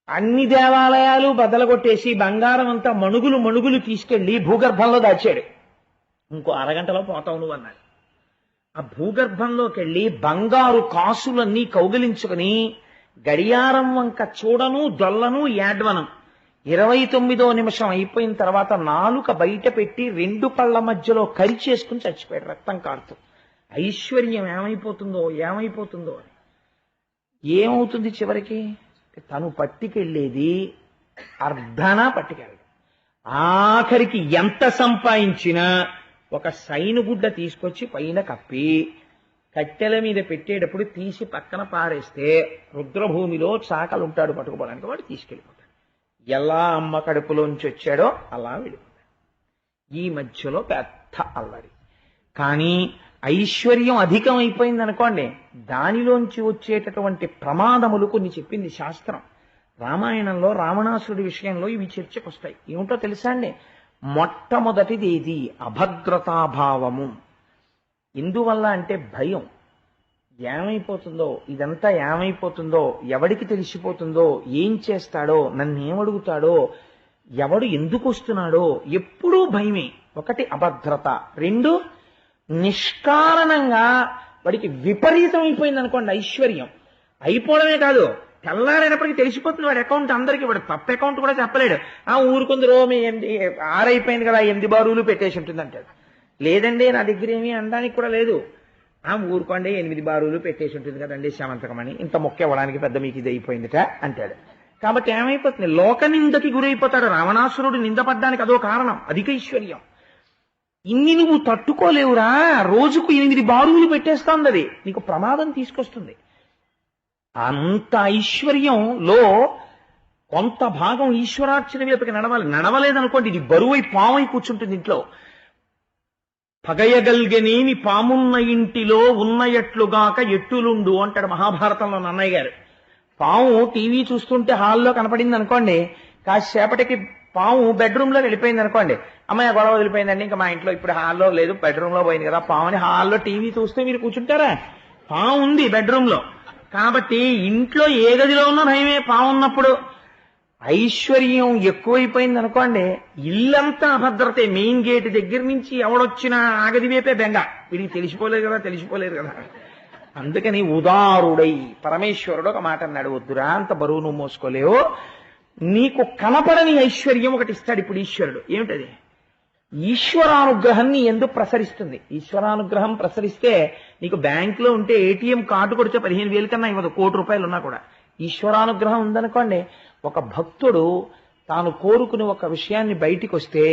అన్ని దేవాలయాలు బద్దలగొట్టేసి బంగారం అంతా మణుగులు తీసుకెళ్లి భూగర్భంలో దాచాడు. ఇంకో అరగంటలో పోతావు నువ్వు అన్నాడు. ఆ భూగర్భంలోకి వెళ్ళి బంగారు కాసులన్నీ కౌగిలించుకుని గడియారం వంక చూడను, దొల్లను, ఏడ్వను. 29వ నిమిషం అయిపోయిన తర్వాత నాలుక బయట పెట్టి 2 పళ్ల మధ్యలో కరిచేసుకుని చచ్చిపోయాడు, రక్తం కారుతూ. ఐశ్వర్యం ఏమైపోతుందో అని. ఏమవుతుంది చివరికి? తను పట్టుకెళ్ళేది అర్ధనా పట్టుకెళ్ళదు. ఆఖరికి ఎంత సంపాదించినా ఒక సైనుగుడ్డ తీసుకొచ్చి పైన కప్పి కట్టెల మీద పెట్టేటప్పుడు తీసి పక్కన పారేస్తే రుద్రభూమిలో చాకలుంటాడు పట్టుకోవడానికి, వాడు తీసుకెళ్ళిపోతాడు. ఎలా అమ్మ కడుపులోంచి వచ్చాడో అలా వెళ్ళిపోతాడు. ఈ మధ్యలో పెద్ద అల్లరి. కానీ ఐశ్వర్యం అధికం అయిపోయింది అనుకోండి, దానిలోంచి వచ్చేటటువంటి ప్రమాదములు కొన్ని చెప్పింది శాస్త్రం. రామాయణంలో రావణాసురుడి విషయంలో ఇవి చర్చకు వస్తాయి. ఏమిటో తెలుసా అండి? మొట్టమొదటిది ఏది? అభద్రతాభావము. ఎందువల్ల అంటే భయం. ఏమైపోతుందో, ఇదంతా ఏమైపోతుందో, ఎవడికి తెలిసిపోతుందో, ఏం చేస్తాడో, నన్ను ఏమడుగుతాడో, ఎవడు ఎందుకు వస్తున్నాడో, ఎప్పుడూ భయమే. 1 అభద్రత, 2 నిష్కారణంగా వాడికి విపరీతం అయిపోయింది అనుకోండి ఐశ్వర్యం. అయిపోవడమే కాదు, తెల్లారైనప్పటికీ తెలిసిపోతుంది వాడి అకౌంట్ అందరికీ. వాడు తప్ప అకౌంట్ కూడా చెప్పలేడు. ఊరుకుందరో మీ 6 అయిపోయింది కదా, 8 బారులు పెట్టేసి ఉంటుంది అంటాడు. లేదండి నా దగ్గర ఏమీ అనడానికి కూడా లేదు. ఊరుకోండి 8 బారులు పెట్టేసి ఉంటుంది కదండి శమంతకమని, ఇంత మొక్క ఇవ్వడానికి పెద్ద మీకు ఇది అయిపోయిందిట అంటాడు. కాబట్టి ఏమైపోతుంది? లోక నిందకి గురైపోతాడు. రావణాసురుడు నిందపడ్డానికి అదో కారణం, అధిక ఐశ్వర్యం. ఇన్ని నువ్వు తట్టుకోలేవురా, రోజుకు 8 బారులు పెట్టేస్తాంది, అది నీకు ప్రమాదం తీసుకొస్తుంది. అంత ఐశ్వర్యంలో కొంత భాగం ఈశ్వరార్చన వైపుకి నడవలేదనుకోండి, ఇది బరువై పామై కూర్చుంటుంది ఇంట్లో. పగయగల్గనేమి పామున్న ఇంటిలో ఉన్నయట్లుగాక ఎట్టులుండు అంటాడు మహాభారతంలో నన్నయ్య గారు. పాము టీవీ చూస్తుంటే హాల్లో కనపడింది అనుకోండి, కాసేపటికి పాము బెడ్రూమ్ లో వెళ్ళిపోయింది అనుకోండి, అమ్మాయి గొడవ వదిలిపోయిందండి, ఇంకా మా ఇంట్లో ఇప్పుడు హాల్లో లేదు, బెడ్రూమ్ లో పోయింది కదా పాము అని హాల్లో టీవీ చూస్తే మీరు కూర్చుంటారా? పాము ఉంది బెడ్రూమ్ లో. కాబట్టి ఇంట్లో ఏ గదిలో ఉన్నా భయమే పాము ఉన్నప్పుడు. ఐశ్వర్యం ఎక్కువైపోయింది అనుకోండి, ఇల్లంతా అభద్రతే. మెయిన్ గేట్ దగ్గర నుంచి ఎవడొచ్చినా ఆగది వేపే బెంగ. వీడికి తెలిసిపోలేదు కదా. అందుకని ఉదారుడై పరమేశ్వరుడు ఒక మాట అన్నాడు, వద్దురా అంత బరువు నువ్వు మోసుకోలేవు, నీకు కనపడని ఐశ్వర్యం ఒకటి ఇస్తాడు ఇప్పుడు ఈశ్వరుడు. ఏమిటది? ఈశ్వరానుగ్రహం నీ ఎందుకు ప్రసరిస్తుంది. ఈశ్వరానుగ్రహం ప్రసరిస్తే నీకు బ్యాంకులో ఉంటే ఏటీఎం కార్డు కొడితే 15,000 కన్నా ఇవ్వదు, ₹1,00,00,000 ఉన్నా కూడా. ఈశ్వరానుగ్రహం ఉందనుకోండి, ఒక భక్తుడు తాను కోరుకుని ఒక విషయాన్ని బయటికి వస్తే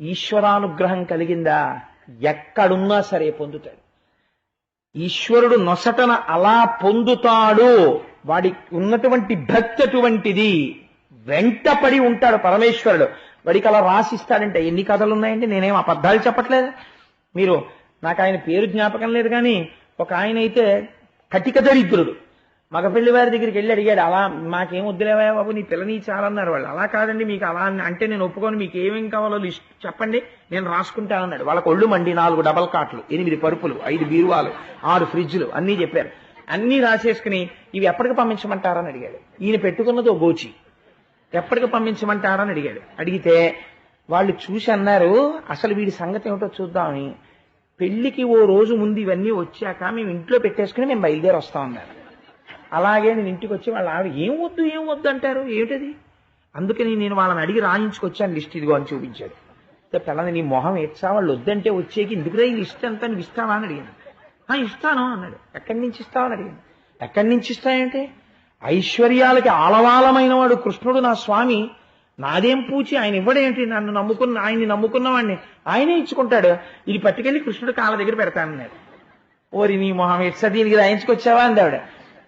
ఈశ్వరానుగ్రహం కలిగిందా ఎక్కడున్నా సరే పొందుతాడు. ఈశ్వరుడు నొసటన అలా పొందుతాడు. వాడికి ఉన్నటువంటి భక్తి అటువంటిది. వెంటపడి ఉంటాడు పరమేశ్వరుడు. వాడికి అలా రాసిస్తాడంటే ఎన్ని కథలు ఉన్నాయండి. నేనేం అబద్ధాలు చెప్పట్లేదు. మీరు నాకు ఆయన పేరు జ్ఞాపకం లేదు కానీ ఒక ఆయన అయితే కటిక దరిద్రుడు. మగపిల్లి వారి దగ్గరికి వెళ్ళి అడిగాడు, అలా మాకేం వద్దులేవా బాబు, నీ పిల్లని చాలన్నారు వాళ్ళు. అలా కాదండి, మీకు అలా అంటే నేను ఒప్పుకొని, మీకు ఏమేం కావాలో లిస్ట్ చెప్పండి నేను రాసుకుంటానన్నాడు. వాళ్ళకి ఒళ్ళు మండి 4 డబల్ కాట్లు, 8 పరుపులు, 5 బీరువాలు, 6 ఫ్రిడ్జ్లు అన్నీ చెప్పారు. అన్నీ రాసేసుకుని ఇవి ఎప్పటికి పంపించమంటారని అడిగాడు. ఈయన పెట్టుకున్నది ఓ గోచి. ఎప్పటికి పంపించమంటారని అడిగాడు. అడిగితే వాళ్ళు చూసి అన్నారు, అసలు వీడి సంగతి ఏమిటో చూద్దామని. పెళ్లికి ఓ రోజు ముందు ఇవన్నీ వచ్చాక మేము ఇంట్లో పెట్టేసుకుని మేము బయలుదేరి వస్తామన్నారు. అలాగే నేను ఇంటికి వచ్చి వాళ్ళ ఆవిడ ఏం వద్దు అంటారు, ఏమిటది? అందుకని నేను వాళ్ళని అడిగి రాయించుకొచ్చాను లిస్ట్, ఇదిగో అని చూపించాడు. పిల్లల్ని నీ మొహం ఎచ్చా, వాళ్ళు వద్దంటే వచ్చేకి ఎందుకురా ఈ లిస్ట్ అంతా నువ్వు ఇస్తావా అని అడిగాను. ఇస్తాను అన్నాడు. ఎక్కడి నుంచి ఇస్తావని అడిగాను. ఎక్కడి నుంచి ఇస్తాయంటే, ఐశ్వర్యాలకి ఆలవాలమైన వాడు కృష్ణుడు నా స్వామి, నాదేం పూచి, ఆయన ఇవ్వడేంటి, ఆయన్ని నమ్ముకున్నవాడిని ఆయనే ఇచ్చుకుంటాడు, ఇది పట్టుకెళ్ళి కృష్ణుడు కాళ్ళ దగ్గర పెడతానన్నాడు. ఓరి నీ మొహం ఎట్సా దీనికి రాయించుకొచ్చావా అందావిడ.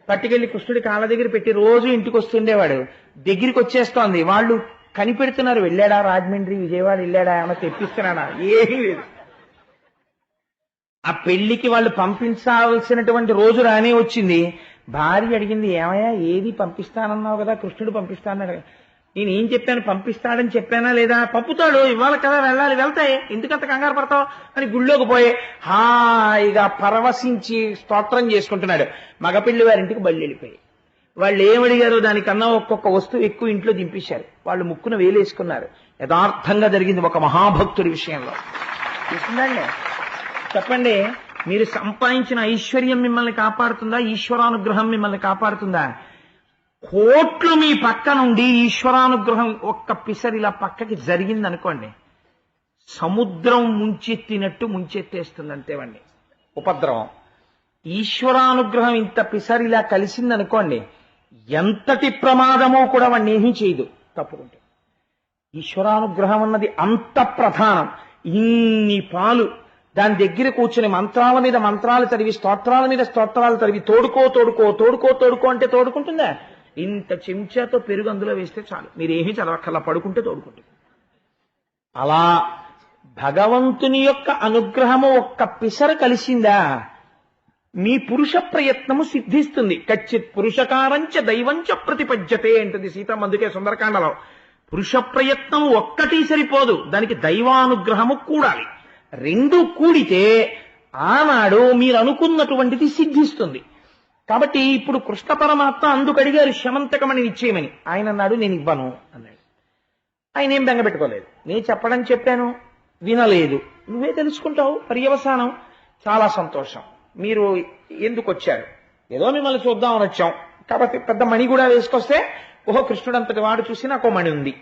పట్టుకెళ్ళి కృష్ణుడి కాళ్ళ దగ్గర పెట్టి రోజు ఇంటికి వస్తుండేవాడు. దగ్గరికి వచ్చేస్తోంది, వాళ్ళు కనిపెడుతున్నారు, వెళ్ళాడా రాజమండ్రి విజయవాడ వెళ్ళాడా, ఏమన్నా తెప్పిస్తున్నాడా, ఏమీ లేదు. ఆ పెళ్లికి వాళ్ళు పంపించాల్సినటువంటి రోజు రానే వచ్చింది. భార్య అడిగింది, ఏమయ్యా ఏది పంపిస్తానన్నావు కదా, కృష్ణుడు పంపిస్తానన్నాడు. నేను ఏం చెప్పాను, పంపిస్తాడని చెప్పానా లేదా? పంపుతాడు, ఇవాళ కదా వెళ్ళాలి, వెళ్తాయి, ఎందుకంత కంగారు పడతావు అని గుళ్ళోకి పోయి హాయిగా పరవశించి స్తోత్రం చేసుకుంటున్నాడు. మగపిల్లి వారింటికి బళ్ళు వెళ్ళిపోయి వాళ్ళు ఏమడిగారో దానికన్నా ఒక్కొక్క వస్తువు ఎక్కువ ఇంట్లో దింపేశారు. వాళ్ళు ముక్కున వేలేసుకున్నారు. యథార్థంగా జరిగింది ఒక మహాభక్తుడి విషయంలో. చూసిందండి, చెప్పండి, మీరు సంపాదించిన ఐశ్వర్యం మిమ్మల్ని కాపాడుతుందా, ఈశ్వరానుగ్రహం మిమ్మల్ని కాపాడుతుందా? కోట్లు మీ పక్క నుండి ఈశ్వరానుగ్రహం ఒక్క పిసరిలా పక్కకి జరిగిందనుకోండి, సముద్రం ముంచెత్తినట్టు ముంచెత్తేస్తుంది అంతేవండి ఉపద్రవం. ఈశ్వరానుగ్రహం ఇంత పిసరిలా కలిసిందనుకోండి, ఎంతటి ప్రమాదమో కూడా వాడిని ఏమీ చేయదు తప్పుకుంటే. ఈశ్వరానుగ్రహం అన్నది అంత ప్రధానం. ఇన్ని పాలు దాని దగ్గర కూర్చుని మంత్రాల మీద మంత్రాలు చదివి, స్తోత్రాల మీద స్తోత్రాలు చదివి, తోడుకో అంటే తోడుకుంటుందా? ఇంత చెంచాతో పెరుగు అందులో వేస్తే చాలు, మీరేమీ చదవక్కర్లా, పడుకుంటే తోడుకుంటుంది. అలా భగవంతుని యొక్క అనుగ్రహము ఒక్క పిసర కలిసిందా, మీ పురుష ప్రయత్నము సిద్ధిస్తుంది. కచ్చిత్ పురుషకారంచ దైవంచ ప్రతిపద్యతే అంటుంది సీతమ్మ. అందుకే సుందరకాండలో పురుష ప్రయత్నం ఒక్కటి సరిపోదు, దానికి దైవానుగ్రహము కూడాలి. రెండు కూడితే ఆనాడు మీరు అనుకున్నటువంటిది సిద్ధిస్తుంది. కాబట్టి ఇప్పుడు కృష్ణ పరమాత్మ అందుకు అడిగారు శమంతకమని ఇచ్చేయమని. ఆయన అన్నాడు, నేను ఇవ్వను అన్నాడు. ఆయన ఏం బెంగపెట్టుకోలేదు. నేను చెప్పాను, వినలేదు, నువ్వే తెలుసుకుంటావు పర్యవసానం. చాలా సంతోషం, మీరు ఎందుకు వచ్చారు? ఏదో మిమ్మల్ని చూద్దామని వచ్చాం, కాబట్టి పెద్ద మణి కూడా వేసుకొస్తే, ఓహో కృష్ణుడు అంతటి వాడు చూసి నాకు మణి ఉంది.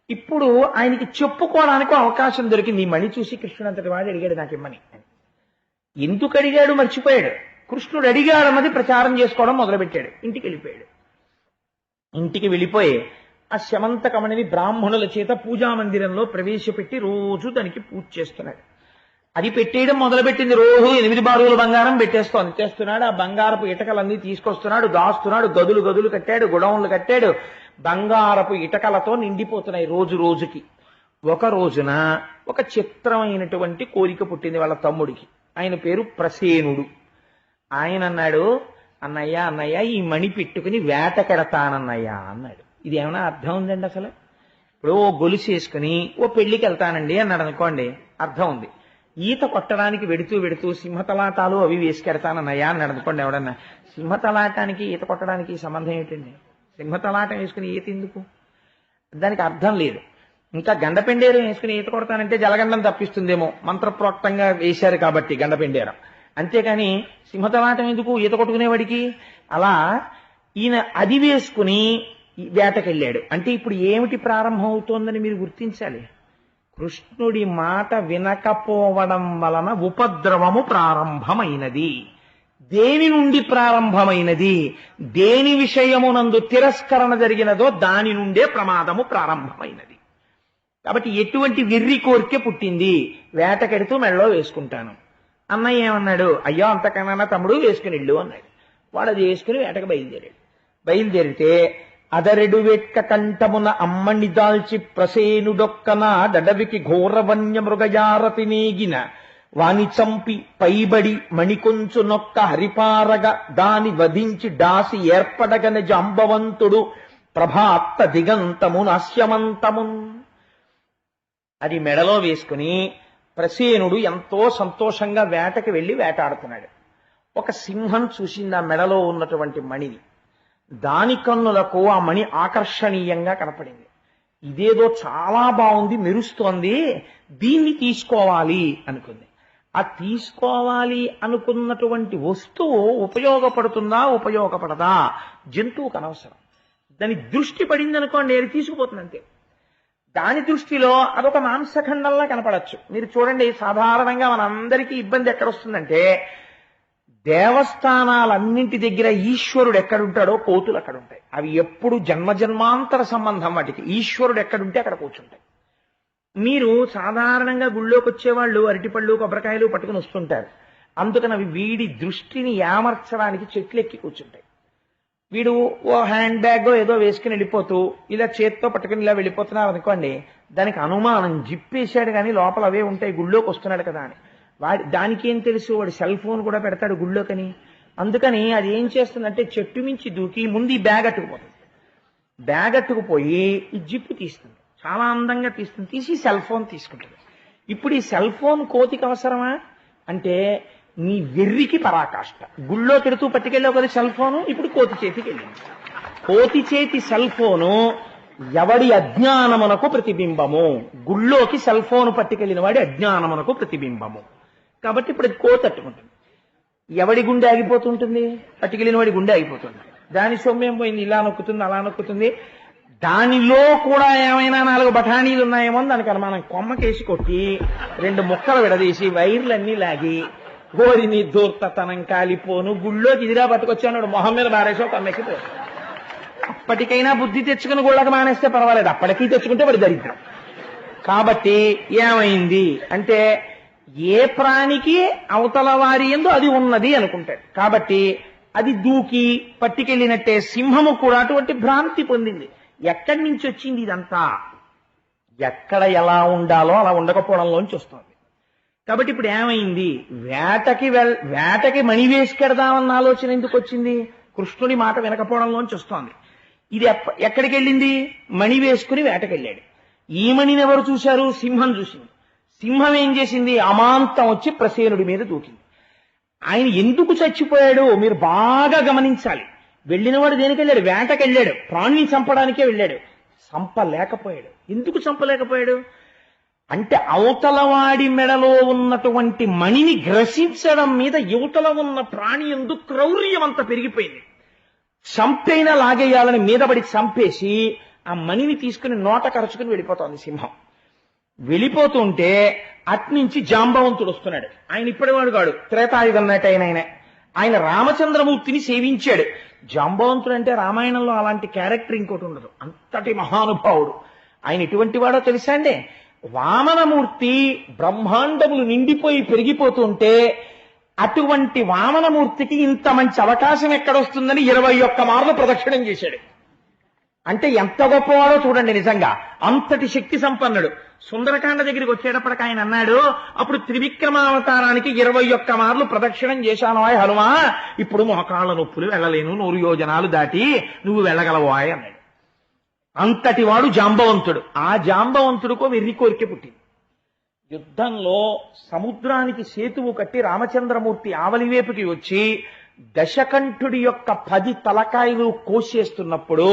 ఇప్పుడు ఆయనకి చెప్పుకోవడానికి అవకాశం దొరికింది. ఈ మణి చూసి కృష్ణుడు అంతటి వాడు అడిగాడు నాకు ఇమ్మని. ఎందుకు అడిగాడు మర్చిపోయాడు. కృష్ణుడు అడిగాడన్నది ప్రచారం చేసుకోవడం మొదలుపెట్టాడు. ఇంటికి వెళ్ళిపోయాడు. ఇంటికి వెళ్ళిపోయి ఆ శమంతకమణిని బ్రాహ్మణుల చేత పూజా మందిరంలో ప్రవేశపెట్టి రోజు దానికి పూజ చేస్తున్నాడు. అది పెట్టేయడం మొదలుపెట్టింది. రోజు 8 బారుల బంగారం తెస్తున్నాడు. ఆ బంగారపు ఇటకలన్నీ తీసుకొస్తున్నాడు, దాస్తున్నాడు. గదులు కట్టాడు, గొడౌన్లు కట్టాడు. బంగారపు ఇటకలతో నిండిపోతున్నాయి రోజు రోజుకి. ఒక రోజున ఒక చిత్రమైనటువంటి కోరిక పుట్టింది వాళ్ళ తమ్ముడికి. ఆయన పేరు ప్రసేనుడు. ఆయన అన్నాడు, అన్నయ్య ఈ మణి పెట్టుకుని వేట కెడతానన్నయ్యా అన్నాడు. ఇది ఏమైనా అర్థం ఉందండి అసలు? ఇప్పుడు ఓ గొలుసు వేసుకుని ఓ పెళ్లికి వెళ్తానండి అన్నాడు అనుకోండి, అర్థం ఉంది. ఈత కొట్టడానికి వెడుతూ సింహతలాటాలు అవి వేసుకెడతానన్నయ్యా అన్నాడు అనుకోండి ఎవడన్నా. సింహతలాటానికి ఈత కొట్టడానికి సంబంధం ఏంటండి? సింహతలాటం వేసుకుని ఈత ఎందుకు? దానికి అర్థం లేదు. ఇంకా గండపెండేరం వేసుకుని ఈత కొడతానంటే జలగండం తప్పిస్తుందేమో, మంత్రప్రోక్తంగా వేశారు కాబట్టి గండపెండేరం. అంతేకాని సింహతలాటం ఎందుకు ఈత కొట్టుకునేవాడికి? అలా ఈయన అది వేసుకుని వేటకెళ్ళాడు. అంటే ఇప్పుడు ఏమిటి ప్రారంభం అవుతోందని మీరు గుర్తించాలి. కృష్ణుడి మాట వినకపోవడం వలన ఉపద్రవము ప్రారంభమైనది. దేని నుండి ప్రారంభమైనది? దేని విషయమునందు తిరస్కరణ జరిగినదో దాని నుండే ప్రమాదము ప్రారంభమైనది. కాబట్టి ఎటువంటి వెర్రి కోరిక పుట్టింది? వేటకెడుతూ మెడలో వేసుకుంటాను. అన్నయ్య ఏమన్నాడు? అయ్యో అంతకన్నా తమ్ముడు వేసుకుని వెళ్ళు అన్నాడు. వాడు అది వేసుకుని వేటకు బయలుదేరాడు. బయలుదేరితే అదరెడు వెట్క కంఠమున అమ్మని దాల్చి ప్రసేనుడొక్కన డడవికి ఘోరవన్య మృగయారతి నేగిన వాని చంపి పైబడి మణికొంచు నొక్క హరిపారగ దాని వధించి డాసి ఏర్పడగన జాంబవంతుడు ప్రభాత్త దిగంతము నాస్యమంతమున్. అది మెడలో వేసుకుని ప్రసేనుడు ఎంతో సంతోషంగా వేటకి వెళ్లి వేటాడుతున్నాడు. ఒక సింహం చూసింది ఆ మెడలో ఉన్నటువంటి మణిని. దాని కన్నులకు ఆ మణి ఆకర్షణీయంగా కనపడింది. ఇదేదో చాలా బాగుంది, మెరుస్తోంది, దీన్ని తీసుకోవాలి అనుకుంది. ఆ తీసుకోవాలి అనుకున్నటువంటి వస్తువు ఉపయోగపడుతుందా ఉపయోగపడదా జంతువుకు అనవసరం. దాని దృష్టి పడింది అనుకోండి, అది తీసుకుపోతుంది అంతే. దాని దృష్టిలో అదొక మాంసఖండంలా కనపడచ్చు. మీరు చూడండి, సాధారణంగా మనందరికీ ఇబ్బంది ఎక్కడొస్తుందంటే, దేవస్థానాలన్నింటి దగ్గర ఈశ్వరుడు ఎక్కడుంటాడో కోతులు అక్కడ ఉంటాయి. అవి ఎప్పుడు జన్మజన్మాంతర సంబంధం వాటికి. ఈశ్వరుడు ఎక్కడుంటే అక్కడ కూర్చుంటాయి. మీరు సాధారణంగా గుళ్ళోకి వచ్చేవాళ్ళు అరటిపళ్ళు కొబ్బరికాయలు పట్టుకుని వస్తుంటారు. అందుకని అవి వీడి దృష్టిని ఏమర్చడానికి చెట్లు ఎక్కి కూర్చుంటాయి. వీడు ఓ హ్యాండ్ బ్యాగ్ ఏదో వేసుకుని వెళ్ళిపోతూ ఇలా చేత్తో పట్టుకుని ఇలా వెళ్ళిపోతున్నారు అనుకోండి, దానికి అనుమానం జిప్పేశాడు కానీ లోపల అవే ఉంటాయి, గుళ్ళోకి వస్తున్నాడు కదా అని. దానికి ఏం తెలుసు, వాడు సెల్ ఫోన్ కూడా పెడతాడు గుళ్ళోకని. అందుకని అది ఏం చేస్తుందంటే చెట్టు మించి దూకి ముందు ఈ బ్యాగ్ అట్టుకుపోతుంది. బ్యాగ్ అట్టుకుపోయి ఈ జిప్పు తీస్తుంది, చాలా అందంగా తీస్తుంది, తీసి సెల్ ఫోన్ తీసుకుంటుంది. ఇప్పుడు ఈ సెల్ ఫోన్ కోతికి అవసరమా అంటే నీ వెర్రికి పరాకాష్ట. గుళ్ళో పెడుతూ పట్టుకెళ్ళావు కదా సెల్ ఫోను, ఇప్పుడు కోతి చేతికి వెళ్ళింది. కోతి చేతి సెల్ ఫోను ఎవడి అజ్ఞానమునకు ప్రతిబింబము. గుళ్ళోకి సెల్ ఫోన్ పట్టుకెళ్ళిన వాడి అజ్ఞానమునకు ప్రతిబింబము. కాబట్టి ఇప్పుడు అది కోతి అట్టుకుంటుంది. ఎవడి గుండె ఆగిపోతుంటుంది? పట్టుకెళ్ళిన వాడి గుండె ఆగిపోతుంది. దాని సొమ్మేం పోయింది, ఇలా నొక్కుతుంది అలా నొక్కుతుంది. దానిలో కూడా ఏమైనా 4 బఠానీలు ఉన్నాయేమో దానికి అనుమానం. కొమ్మకేసి కొట్టి 2 ముక్కలు విడదీసి వైర్లన్నీ లాగి గోరిని దూర్తతనం కాలిపోను గుళ్ళోకి ఇదిరా పట్టుకొచ్చాడు, మొహం మీద బారేసో కమ్మెక్కి పోదు. అప్పటికైనా బుద్ధి తెచ్చుకుని గుళ్ళకి మానేస్తే పర్వాలేదు, అప్పటికీ తెచ్చుకుంటే వాడి దరిద్రం. కాబట్టి ఏమైంది అంటే ఏ ప్రాణికి అవతల వారి యందు అది ఉన్నది అనుకుంటాడు. కాబట్టి అది దూకి పట్టుకెళ్ళినట్టే సింహము కూడా అటువంటి భ్రాంతి పొందింది. ఎక్కడి నుంచి వచ్చింది ఇదంతా? ఎక్కడ ఎలా ఉండాలో అలా ఉండకపోవడంలోంచి వస్తుంది. కాబట్టి ఇప్పుడు ఏమైంది? వేటకి మణి వేసుకెడదామన్న ఆలోచన ఎందుకు వచ్చింది? కృష్ణుడి మాట వినకపోవడంలోంచి వస్తోంది. ఇది ఎక్కడికి వెళ్ళింది? మణి వేసుకుని వేటకెళ్ళాడు. ఈ మణిని ఎవరు చూశారు? సింహం చూసింది. సింహం ఏం చేసింది? అమాంతం వచ్చి ప్రసేనుడి మీద దూకింది. ఆయన ఎందుకు చచ్చిపోయాడు మీరు బాగా గమనించాలి. వెళ్ళినవాడు దేనికి వెళ్ళాడు? వేటకెళ్ళాడు, ప్రాణిని చంపడానికే వెళ్ళాడు. చంపలేకపోయాడు. ఎందుకు చంపలేకపోయాడు అంటే అవతలవాడి మెడలో ఉన్నటువంటి మణిని గ్రసించడం మీద యువతల ఉన్న ప్రాణి యందు క్రౌర్యం అంతా పెరిగిపోయింది. చంపైనా లాగేయాలని మీదపడి చంపేసి ఆ మణిని తీసుకుని నోట కరుచుకుని వెళ్ళిపోతోంది సింహం. వెళ్ళిపోతుంటే అట్నుంచి జాంబవంతుడు వస్తున్నాడు. ఆయన ఇప్పటివాడు కాడు, త్రేతాయుగం నాటి ఆయన రామచంద్రమూర్తిని సేవించాడు. జాంబవంతుడు అంటే రామాయణంలో అలాంటి క్యారెక్టర్ ఇంకోటి ఉండదు, అంతటి మహానుభావుడు. ఆయన ఎటువంటి వాడో తెలుసా అండి? వామనమూర్తి బ్రహ్మాండములు నిండిపోయి పెరిగిపోతుంటే అటువంటి వామనమూర్తికి ఇంత మంచి అవకాశం ఎక్కడొస్తుందని 21 మార్లు ప్రదక్షిణం చేశాడు. అంటే ఎంత గొప్పవాడో చూడండి. నిజంగా అంతటి శక్తి సంపన్నుడు. సుందరకాండ దగ్గరికి వచ్చేటప్పటికి ఆయన అన్నాడు, అప్పుడు త్రివిక్రమావతారానికి 21 మార్లు ప్రదక్షిణం చేశాను ఆయ్ హనుమా, ఇప్పుడు మోకాళ్ళ నొప్పులు వెళ్ళలేను, 100 యోజనాలు దాటి నువ్వు వెళ్ళగలవాయ్ అన్నాడు. అంతటి వాడు జాంబవంతుడు. ఆ జాంబవంతుడికో వెర్రి కోరిక పుట్టింది. యుద్ధంలో సముద్రానికి సేతువు కట్టి రామచంద్రమూర్తి ఆవలివేపుకి వచ్చి దశకంఠుడి యొక్క 10 తలకాయలు కోసేస్తున్నప్పుడు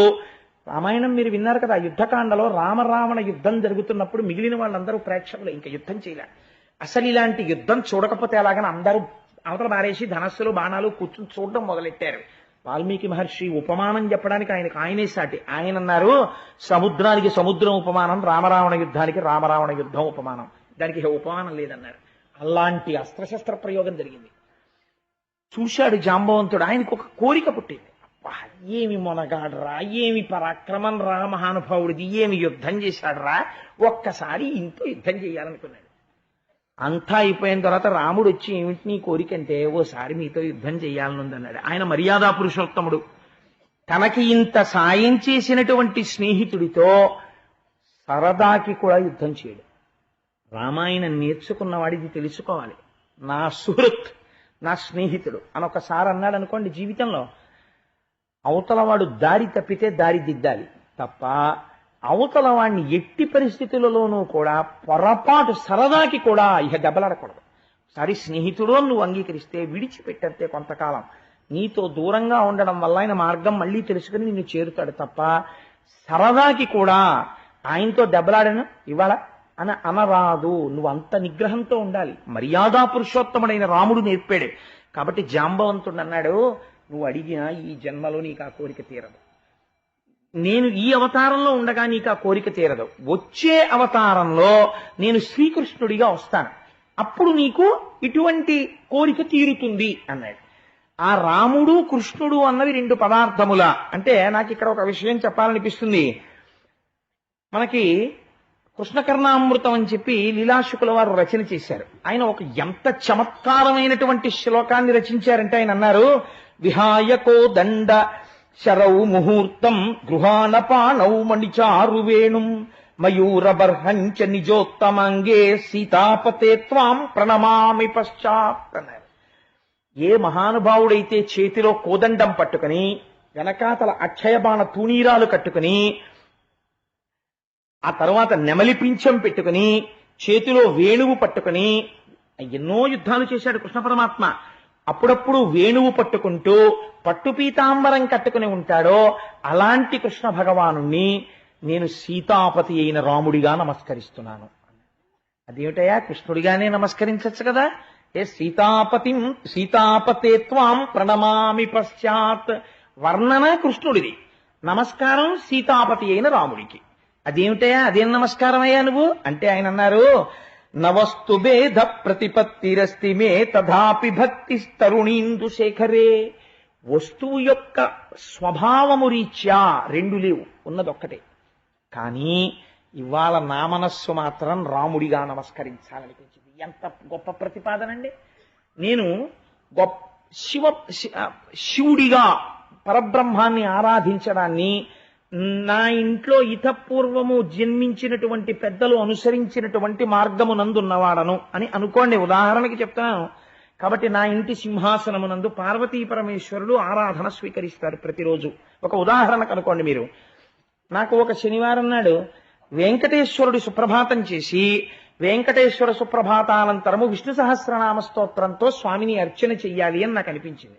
రామాయణం మీరు విన్నారు కదా, యుద్ధకాండలో రామరావణ యుద్ధం జరుగుతున్నప్పుడు మిగిలిన వాళ్ళందరూ ప్రేక్షకులు, ఇంకా యుద్ధం చేయలే. అసలు ఇలాంటి యుద్ధం చూడకపోతే ఎలాగని అందరూ అవతల బారేసి ధనస్సులు బాణాలు కూర్చుని చూడడం మొదలెట్టారు. వాల్మీకి మహర్షి ఉపమానం చెప్పడానికి ఆయనే సాటి. ఆయన అన్నారు, సముద్రానికి సముద్రం ఉపమానం, రామరావణ యుద్ధానికి రామరావణ యుద్ధం ఉపమానం, దానికి ఉపమానం లేదన్నారు. అలాంటి అస్త్రశస్త్ర ప్రయోగం జరిగింది. చూశాడు జాంబవంతుడు, ఆయనకు ఒక కోరిక పుట్టింది. అబ్బా, ఏమి మొనగాడరా, ఏమి పరాక్రమం రా మహానుభావుడిది, ఏమి యుద్ధం చేశాడరా, ఒక్కసారి ఇంట్లో యుద్ధం చేయాలనుకున్నాడు. అంతా అయిపోయిన తర్వాత రాముడు వచ్చి, ఏమిటి నీ కోరిక అంటే, ఓసారి మీతో యుద్ధం చేయాలనుందన్నాడు. ఆయన మర్యాదా పురుషోత్తముడు, తనకి ఇంత సాయం చేసినటువంటి స్నేహితుడితో సరదాకి కూడా యుద్ధం చేయడు. రామాయణం నేర్చుకున్నవాడిది తెలుసుకోవాలి. నా సుహృత్, నా స్నేహితుడు అని ఒకసారి అన్నాడు అనుకోండి, జీవితంలో అవతల వాడు దారి తప్పితే దారి దిద్దాలి తప్ప అవతల వాడిని ఎట్టి పరిస్థితులలోనూ కూడా పొరపాటు సరదాకి కూడా ఇక దెబ్బలాడకూడదు. ఒకసారి స్నేహితుడు నువ్వు అంగీకరిస్తే విడిచిపెట్టంతే కొంతకాలం. నీతో దూరంగా ఉండడం వల్ల ఆయన మార్గం మళ్ళీ తెలుసుకుని నిన్ను చేరుతాడు తప్ప సరదాకి కూడా ఆయనతో దెబ్బలాడను ఇవాళ అని అనరాదు. నువ్వు అంత నిగ్రహంతో ఉండాలి. మర్యాదా పురుషోత్తముడైన రాముడు నేర్పాడు. కాబట్టి జాంబవంతుడు అన్నాడు, నువ్వు అడిగినా ఈ జన్మలో నీకు ఆ కోరిక తీరదు. నేను ఈ అవతారంలో ఉండగా నీకు ఆ కోరిక తీరదు. వచ్చే అవతారంలో నేను శ్రీకృష్ణుడిగా వస్తాను, అప్పుడు నీకు ఇటువంటి కోరిక తీరుతుంది అన్నాడు. ఆ రాముడు కృష్ణుడు అన్నవి రెండు పదార్థముల అంటే నాకు ఇక్కడ ఒక విషయం చెప్పాలనిపిస్తుంది. మనకి కృష్ణకర్ణామృతం అని చెప్పి లీలాశుకుల వారు రచన చేశారు. ఆయన ఒక ఎంత చమత్కారమైనటువంటి శ్లోకాన్ని రచించారంటే ఆయన అన్నారు, విహాయకో దండ శరౌ ముహూర్తం గృహానపాణౌ మణిచారు వేణుం మయూరబర్హంచ నిజోత్తమంగే సీతాపతే త్వాం ప్రణమామి పశ్చాత్ అన్నారు. ఏ మహానుభావుడైతే చేతిలో కోదండం పట్టుకుని వెనకాతల అక్షయబాణ తూణీరాలు కట్టుకుని ఆ తర్వాత నెమలి పింఛం పెట్టుకుని చేతిలో వేణువు పట్టుకుని ఎన్నో యుద్ధాలు చేశాడు కృష్ణ పరమాత్మ. అప్పుడప్పుడు వేణువు పట్టుకుంటూ పట్టు పీతాంబరం కట్టుకుని ఉంటాడో అలాంటి కృష్ణ భగవానుణ్ణి నేను సీతాపతి అయిన రాముడిగా నమస్కరిస్తున్నాను. అదేమిటయా, కృష్ణుడిగానే నమస్కరించచ్చు కదా. ఏ సీతాపతే త్వాం ప్రణమామి పశ్చాత్, వర్ణన కృష్ణుడిది, నమస్కారం సీతాపతి అయిన రాముడికి. అదేమిటయా, అదేం నమస్కారం అయ్యా నువ్వు అంటే ఆయన అన్నారు, నవస్తు భేద ప్రతిపత్తిరస్తి మే తథాపి భక్తి తరుణీందు శేఖరే. వస్తువు యొక్క స్వభావము రీత్యా రెండు లేవు, ఉన్నదొక్కటే. కానీ ఇవాళ నా మనస్సు మాత్రం రాముడిగా నమస్కరించాలనిపించింది. ఎంత గొప్ప ప్రతిపాదనండి. నేను శివుడిగా పరబ్రహ్మాన్ని ఆరాధించడాన్ని నా ఇంట్లో ఇతపూర్వము జన్మించినటువంటి పెద్దలు అనుసరించినటువంటి మార్గము నందున్నవాడను అని అనుకోండి. ఉదాహరణకి చెప్తున్నాను. కాబట్టి నా ఇంటి సింహాసనమునందు పార్వతీ పరమేశ్వరుడు ఆరాధన స్వీకరిస్తారు ప్రతిరోజు. ఒక ఉదాహరణకు అనుకోండి, మీరు నాకు ఒక శనివారం నాడు వెంకటేశ్వరుడి సుప్రభాతం చేసి వెంకటేశ్వర సుప్రభాతానంతరము విష్ణు సహస్రనామ స్తోత్రంతో స్వామిని అర్చన చెయ్యాలి అని నాకు అనిపించింది.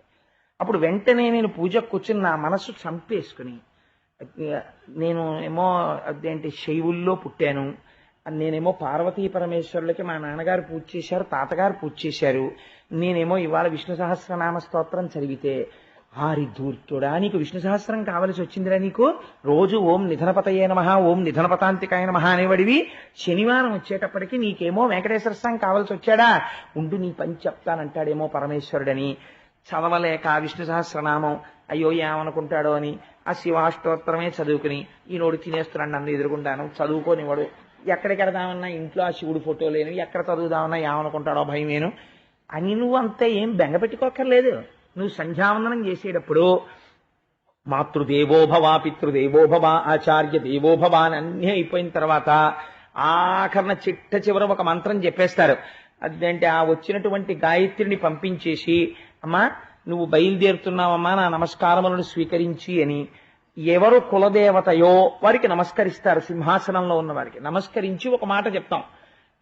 అప్పుడు వెంటనే నేను పూజకు కూర్చుని నా మనస్సు చంపేసుకుని, నేను ఏమో అదేంటి శైవుల్లో పుట్టాను, నేనేమో పార్వతీ పరమేశ్వరులకి మా నాన్నగారు పూజ చేశారు, తాతగారు పూజ చేశారు, నేనేమో ఇవాళ విష్ణు సహస్రనామ స్తోత్రం చదివితే, ఆరి ధూర్తుడా నీకు విష్ణు సహస్రం కావలసి వచ్చిందిరా, నీకు రోజు ఓం నిధనపతయే నమః ఓం నిధనపతాంతికాయ నమః అనేవాడివి, శనివారం వచ్చేటప్పటికి నీకేమో వెంకటేశ్వర స్వామి కావలసి వచ్చాడా, ఉండు నీ పని చెప్తానంటాడేమో పరమేశ్వరుడని చదవలేక విష్ణు సహస్రనామం అయ్యో ఏమనుకుంటాడో అని ఆ శివాష్టోత్తరమే చదువుకుని ఈనోడు తినేస్తున్నాడు నన్ను ఎదురుకుంటాను, చదువుకోనివాడు, ఎక్కడికి వెడదామన్నా ఇంట్లో ఆ శివుడు ఫోటో లేను, ఎక్కడ చదువుదామన్నా ఏమనుకుంటాడో భయమేను అని నువ్వు అంతే ఏం బెంగ పెట్టుకోక్కర్లేదు. నువ్వు సంధ్యావందనం చేసేటప్పుడు మాతృదేవోభవ పితృదేవోభవ ఆచార్య దేవోభవ అని అన్నీ అయిపోయిన తర్వాత ఆఖరణ చిట్ట చివర ఒక మంత్రం చెప్పేస్తారు. అదేంటే ఆ వచ్చినటువంటి గాయత్రిని పంపించేసి, అమ్మా నువ్వు బయలుదేరుతున్నావమ్మా నా నమస్కారములను స్వీకరించి అని ఎవరు కులదేవతయో వారికి నమస్కరిస్తారు. సింహాసనంలో ఉన్న వారికి నమస్కరించి ఒక మాట చెప్తాం,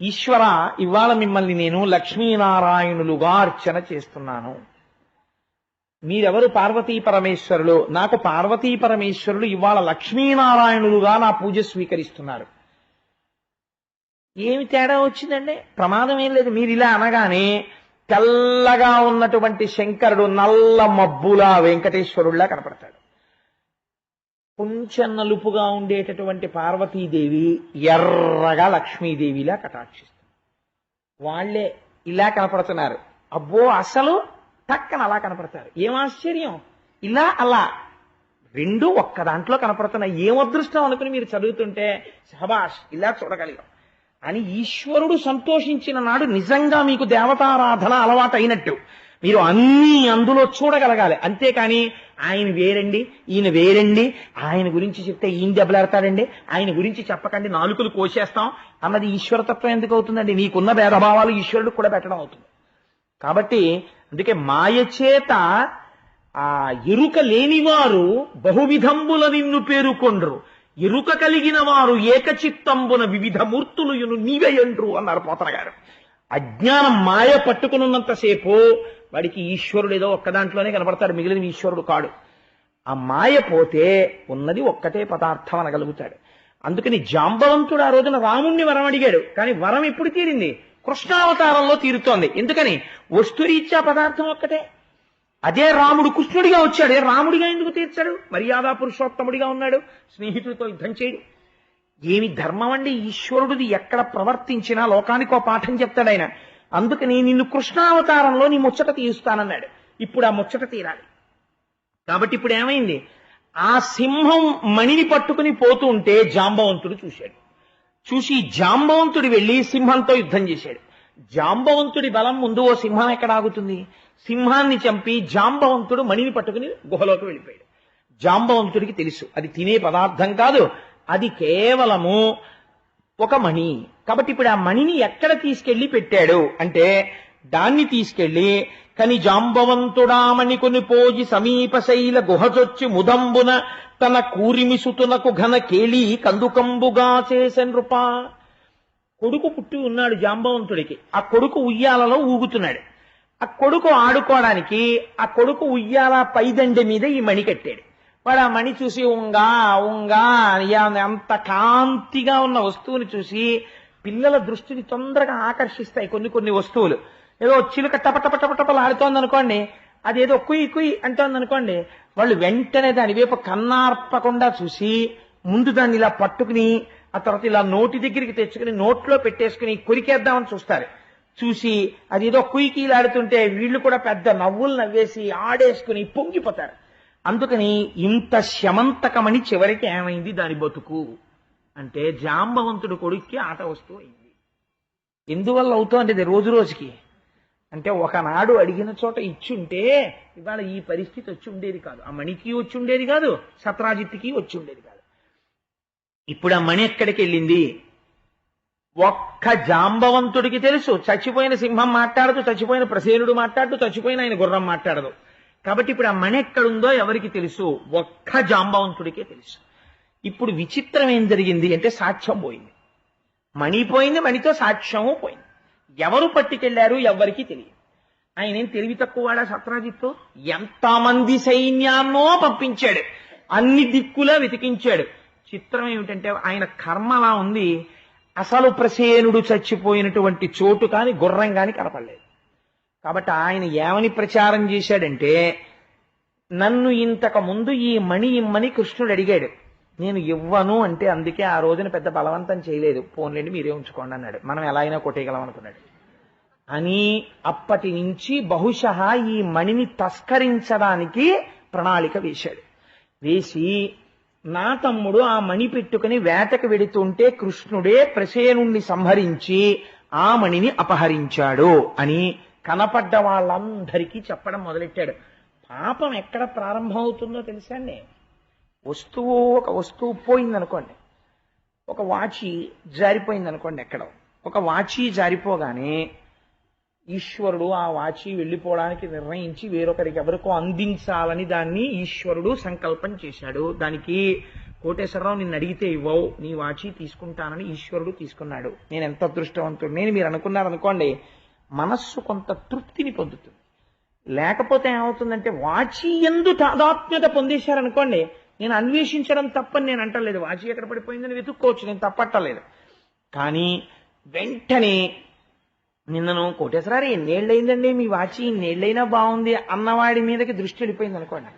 ఈశ్వర ఇవాళ మిమ్మల్ని నేను లక్ష్మీనారాయణులుగా అర్చన చేస్తున్నాను. మీరెవరు పార్వతీ పరమేశ్వరులు? నాకు పార్వతీ పరమేశ్వరులు ఇవాళ లక్ష్మీనారాయణులుగా నా పూజ స్వీకరిస్తున్నారు. ఏమి తేడా వచ్చిందండి? ప్రమాదం ఏం లేదు. మీరు ఇలా అనగానే తెల్లగా ఉన్నటువంటి శంకరుడు నల్ల మబ్బులా వెంకటేశ్వరుడిలా కనపడతాడు. కొంచెం నలుపుగా ఉండేటటువంటి పార్వతీదేవి ఎర్రగా లక్ష్మీదేవిలా కటాక్షిస్తుంది. వాళ్లే ఇలా కనపడుతున్నారు. అబ్బో అసలు టక్కన అలా కనపడతారు. ఏం ఆశ్చర్యం! ఇలా అలా రెండు ఒక్క దాంట్లో కనపడుతున్నాయి. ఏం అదృష్టం అనుకుని మీరు చదువుతుంటే శభాష్ ఇలా చూడగలిగాం అని ఈశ్వరుడు సంతోషించిన నాడు నిజంగా మీకు దేవతారాధన అలవాటు అయినట్టు. మీరు అన్నీ అందులో చూడగలగాలి. అంతేకాని ఆయన వేరండి, ఈయన వేరండి, ఆయన గురించి చెప్తే ఈయన దెబ్బలాడతాడండి, ఆయన గురించి చెప్పకండి నాలుకలు కోసేస్తాం అన్నది ఈశ్వరతత్వం ఎందుకు అవుతుందండి? నీకున్న భేదభావాలు ఈశ్వరుడు కూడా పెట్టడం అవుతుంది. కాబట్టి అందుకే మాయ చేత ఆ ఎరుక లేనివారు బహువిధంబుల నిన్ను పేరుకొండ్రు, ఎరుక కలిగిన వారు ఏకచిత్తంబున వివిధ మూర్తులు నీవేయండ్రు అన్నారు పోతన గారు. అజ్ఞానం మాయ పట్టుకున్నంతసేపు వాడికి ఈశ్వరుడు ఏదో ఒక్కదాంట్లోనే కనపడతాడు, మిగిలిన ఈశ్వరుడు కాడు. ఆ మాయ పోతే ఉన్నది ఒక్కటే పదార్థం అనగలుగుతాడు. అందుకని జాంబవంతుడు ఆ రోజున రాముణ్ణి వరం అడిగాడు. కానీ వరం ఎప్పుడు తీరింది? కృష్ణావతారంలో తీరుతోంది. ఎందుకని? వస్తురీత్యా పదార్థం ఒక్కటే. అదే రాముడు కృష్ణుడిగా వచ్చాడు. రాముడిగా ఎందుకు తీర్చాడు? మర్యాదా పురుషోత్తముడిగా ఉన్నాడు, స్నేహితుడితో యుద్ధం చేయడు. ఏమి ధర్మం అండి ఈశ్వరుడిది! ఎక్కడ ప్రవర్తించినా లోకానికో పాఠం చెప్తాడు ఆయన. అందుకని నిన్ను కృష్ణావతారంలో నీ ముచ్చట తీరుస్తానన్నాడు. ఇప్పుడు ఆ ముచ్చట తీరాలి. కాబట్టి ఇప్పుడు ఏమైంది? ఆ సింహం మణిని పట్టుకుని పోతూ ఉంటే జాంబవంతుడు చూశాడు. చూసి జాంబవంతుడు వెళ్లి సింహంతో యుద్ధం చేశాడు. జాంబవంతుడి బలం ముందు ఓ సింహం ఎక్కడ ఆగుతుంది? సింహాన్ని చంపి జాంబవంతుడు మణిని పట్టుకుని గుహలోకి వెళ్ళిపోయాడు. జాంబవంతుడికి తెలుసు అది తినే పదార్థం కాదు, అది కేవలము ఒక మణి. కాబట్టి ఇప్పుడు ఆ మణిని ఎక్కడ తీసుకెళ్లి పెట్టాడు అంటే దాన్ని తీసుకెళ్లి కని జాంబవంతుడామణి కొని పోజి సమీప శైల గుహజొచ్చి ముదంబున తన కూరిమిసుతునకు ఘన కేళి కందుకంబుగా చేసె నృప. కొడుకు పుట్టి ఉన్నాడు జాంబవంతుడికి. ఆ కొడుకు ఉయ్యాలలో ఊగుతున్నాడు. ఆ కొడుకు ఆడుకోవడానికి ఆ కొడుకు ఉయ్యాల పైదండె మీద ఈ మణి కట్టాడు. వాడు ఆ మణి చూసి ఉంగా ఉంగా అంత కాంతిగా ఉన్న వస్తువుని చూసి పిల్లల దృష్టిని తొందరగా ఆకర్షిస్తాయి కొన్ని వస్తువులు. ఏదో చిలుక టపటపటపటపలు ఆడుతోంది అనుకోండి, అదేదో కుయ్ కుయ్ అంటోంది అనుకోండి, వాళ్ళు వెంటనే దాని వైపు కన్నార్పకుండా చూసి ముందు దాన్ని ఇలా పట్టుకుని ఆ తర్వాత ఇలా నోటి దగ్గరికి తెచ్చుకుని నోట్లో పెట్టేసుకుని కొరికేద్దామని చూస్తారు. చూసి అదేదో కుయ్కీలాడుతుంటే వీళ్ళు కూడా పెద్ద నవ్వులు నవ్వేసి ఆడేసుకుని పొంగిపోతారు. అందుకని ఇంత శమంతకమని చివరికి ఏమైంది దాని బతుకు అంటే జాంబవంతుడు కొడుక్కి ఆట వస్తువు అయింది. ఎందువల్ల అవుతోంది ఇది రోజు రోజుకి అంటే ఒకనాడు అడిగిన చోట ఇచ్చుంటే ఇవాళ ఈ పరిస్థితి వచ్చి ఉండేది కాదు. ఆ మణికి వచ్చి ఉండేది కాదు, సత్రాజిత్తుకి వచ్చి ఉండేది కాదు. ఇప్పుడు ఆ మణి ఎక్కడికి వెళ్ళింది? ఒక్క జాంబవంతుడికి తెలుసు. చచ్చిపోయిన సింహం మాట్లాడదు, చచ్చిపోయిన ప్రసేనుడు మాట్లాడదు, చచ్చిపోయిన ఆయన గుర్రం మాట్లాడదు. కాబట్టి ఇప్పుడు ఆ మణి ఎక్కడుందో ఎవరికి తెలుసు? ఒక్క జాంబవంతుడికే తెలుసు. ఇప్పుడు విచిత్రం ఏం జరిగింది అంటే సాక్ష్యం పోయింది. మణి పోయింది, మణితో సాక్ష్యము పోయింది. ఎవరు పట్టుకెళ్లారు ఎవరికి తెలియదు. ఆయన ఏం తెలివి తక్కువవాడా సత్రాజిత్తు? ఎంతమంది సైన్యాన్నో పంపించాడు, అన్ని దిక్కులా వెతికించాడు. చిత్రం ఏమిటంటే ఆయన కర్మ అలా ఉంది. అసలు ప్రసేనుడు చచ్చిపోయినటువంటి చోటు కాని గుర్రం కాని కనపడలేదు. కాబట్టి ఆయన ఏమని ప్రచారం చేశాడంటే నన్ను ఇంతకు ముందు ఈ మణి ఇమ్మని కృష్ణుడు అడిగాడు, నేను ఇవ్వను అంటే అందుకే ఆ రోజున పెద్ద బలవంతం చేయలేదు, పోన్లేండి మీరే ఉంచుకోండి అన్నాడు. మనం ఎలా అయినా కొట్టేయగలం అనుకున్నాడు. అని అప్పటి నుంచి బహుశः ఈ మణిని తస్కరించడానికి ప్రణాళిక వేశాడు. వేసి నా తమ్ముడు ఆ మణి పెట్టుకుని వేటకు వెడుతుంటే కృష్ణుడే ప్రసేనుణ్ణి సంహరించి ఆ మణిని అపహరించాడు అని కనపడ్డ వాళ్ళందరికీ చెప్పడం మొదలెట్టాడు. పాపం ఎక్కడ ప్రారంభం అవుతుందో తెలుసా అండి? ఒక వస్తువు పోయిందనుకోండి, ఒక వాచి జారిపోయిందనుకోండి, ఎక్కడ ఒక వాచి జారిపోగానే ఈశ్వరుడు ఆ వాచి వెళ్ళిపోవడానికి నిర్ణయించి వేరొకరికి ఎవరికో అందించాలని దాన్ని ఈశ్వరుడు సంకల్పం చేశాడు. దానికి కోటేశ్వరరావు నిన్ను అడిగితే ఇవ్వవు, నీ వాచి తీసుకుంటానని ఈశ్వరుడు తీసుకున్నాడు. నేను ఎంత అదృష్టవంతుడు. నేను మీరు అనుకున్నారనుకోండి, మనస్సు కొంత తృప్తిని పొందుతుంది. లేకపోతే ఏమవుతుందంటే వాచి యందు తాదాత్మ్యత పొందేశారనుకోండి, నేను అన్వేషించడం తప్పని నేను అంటలేదు, వాచి ఎక్కడ పడిపోయిందని వెతుక్కోవచ్చు, నేను తప్పట్టలేదు. కానీ వెంటనే నిన్నను కోటేశ్వరారు ఎన్నేళ్ళయిందండి మీ వాచి, ఇన్నేళ్ళైనా బాగుంది అన్నవాడి మీదకి దృష్టి వెళ్ళిపోయింది అనుకోండి,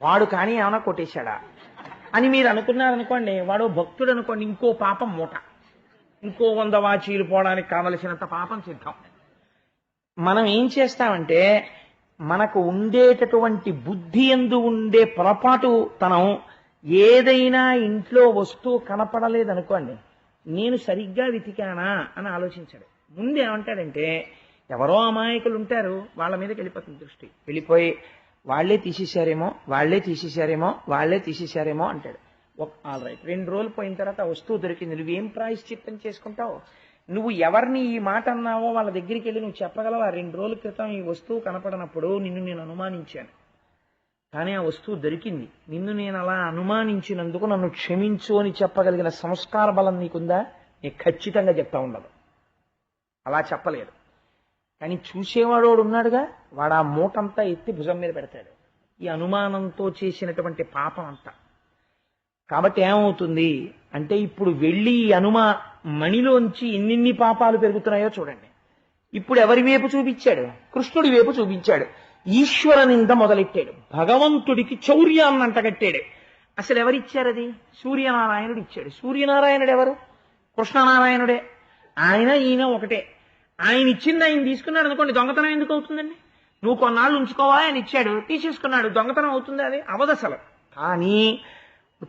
వాడు కానీ ఏమైనా కొట్టేశాడా అని మీరు అనుకున్నారనుకోండి, వాడు భక్తుడు అనుకోండి, ఇంకో పాపం మూట, ఇంకో 100 వాచీలు పోవడానికి కావలసినంత పాపం సిద్ధం. మనం ఏం చేస్తామంటే మనకు ఉండేటటువంటి బుద్ధి యందు ఉండే పొరపాటు తనం, ఏదైనా ఇంట్లో వస్తువు కనపడలేదనుకోండి, నేను సరిగ్గా వెతికానా అని ఆలోచించాడు. ముందు ఏమంటాడంటే ఎవరో అమాయకులు ఉంటారు, వాళ్ళ మీదకి వెళ్ళిపోతుంది దృష్టి, వెళ్ళిపోయి వాళ్లే తీసేశారేమో అంటాడు. ఆల్ రైట్, 2 రోజులు పోయిన తర్వాత ఆ వస్తువు దొరికింది, నువ్వేం ప్రాయశ్చిత్తం చేసుకుంటావు? నువ్వు ఎవరిని ఈ మాట అన్నావో వాళ్ళ దగ్గరికి వెళ్ళి నువ్వు చెప్పగలవా, 2 రోజుల క్రితం ఈ వస్తువు కనపడనప్పుడు నిన్ను నేను అనుమానించాను, కానీ ఆ వస్తువు దొరికింది, నిన్ను నేను అలా అనుమానించినందుకు నన్ను క్షమించు అని చెప్పగలిగిన సంస్కార బలం నీకుందా? నీకు ఖచ్చితంగా చెప్తా ఉండదు. అలా చెప్పలేదు. కానీ చూసేవాడు ఉన్నాడుగా, వాడు ఆ మూటంతా ఎత్తి భుజం మీద పెడతాడు, ఈ అనుమానంతో చేసినటువంటి పాపం అంతా. కాబట్టి ఏమవుతుంది అంటే ఇప్పుడు వెళ్ళి ఈ మణిలోంచి ఎన్నిన్ని పాపాలు పెరుగుతున్నాయో చూడండి. ఇప్పుడు ఎవరి వైపు చూపించాడు? కృష్ణుడి వైపు చూపించాడు. ఈశ్వర నింద మొదలెట్టాడు, భగవంతుడికి చౌర్యాన్ని అంటగట్టాడు. అసలు ఎవరిచ్చారు అది? సూర్యనారాయణుడు ఇచ్చాడు. సూర్యనారాయణుడు ఎవరు? కృష్ణనారాయణుడే. ఆయన ఈయన ఒకటే. ఆయన ఇచ్చింది ఆయన తీసుకున్నాడు అనుకోండి, దొంగతనం ఎందుకు అవుతుందండి? నువ్వు కొన్నాళ్ళు ఉంచుకోవా ఆయన ఇచ్చాడు, తీసేసుకున్నాడు, దొంగతనం అవుతుంది? అది అవదసలు. కానీ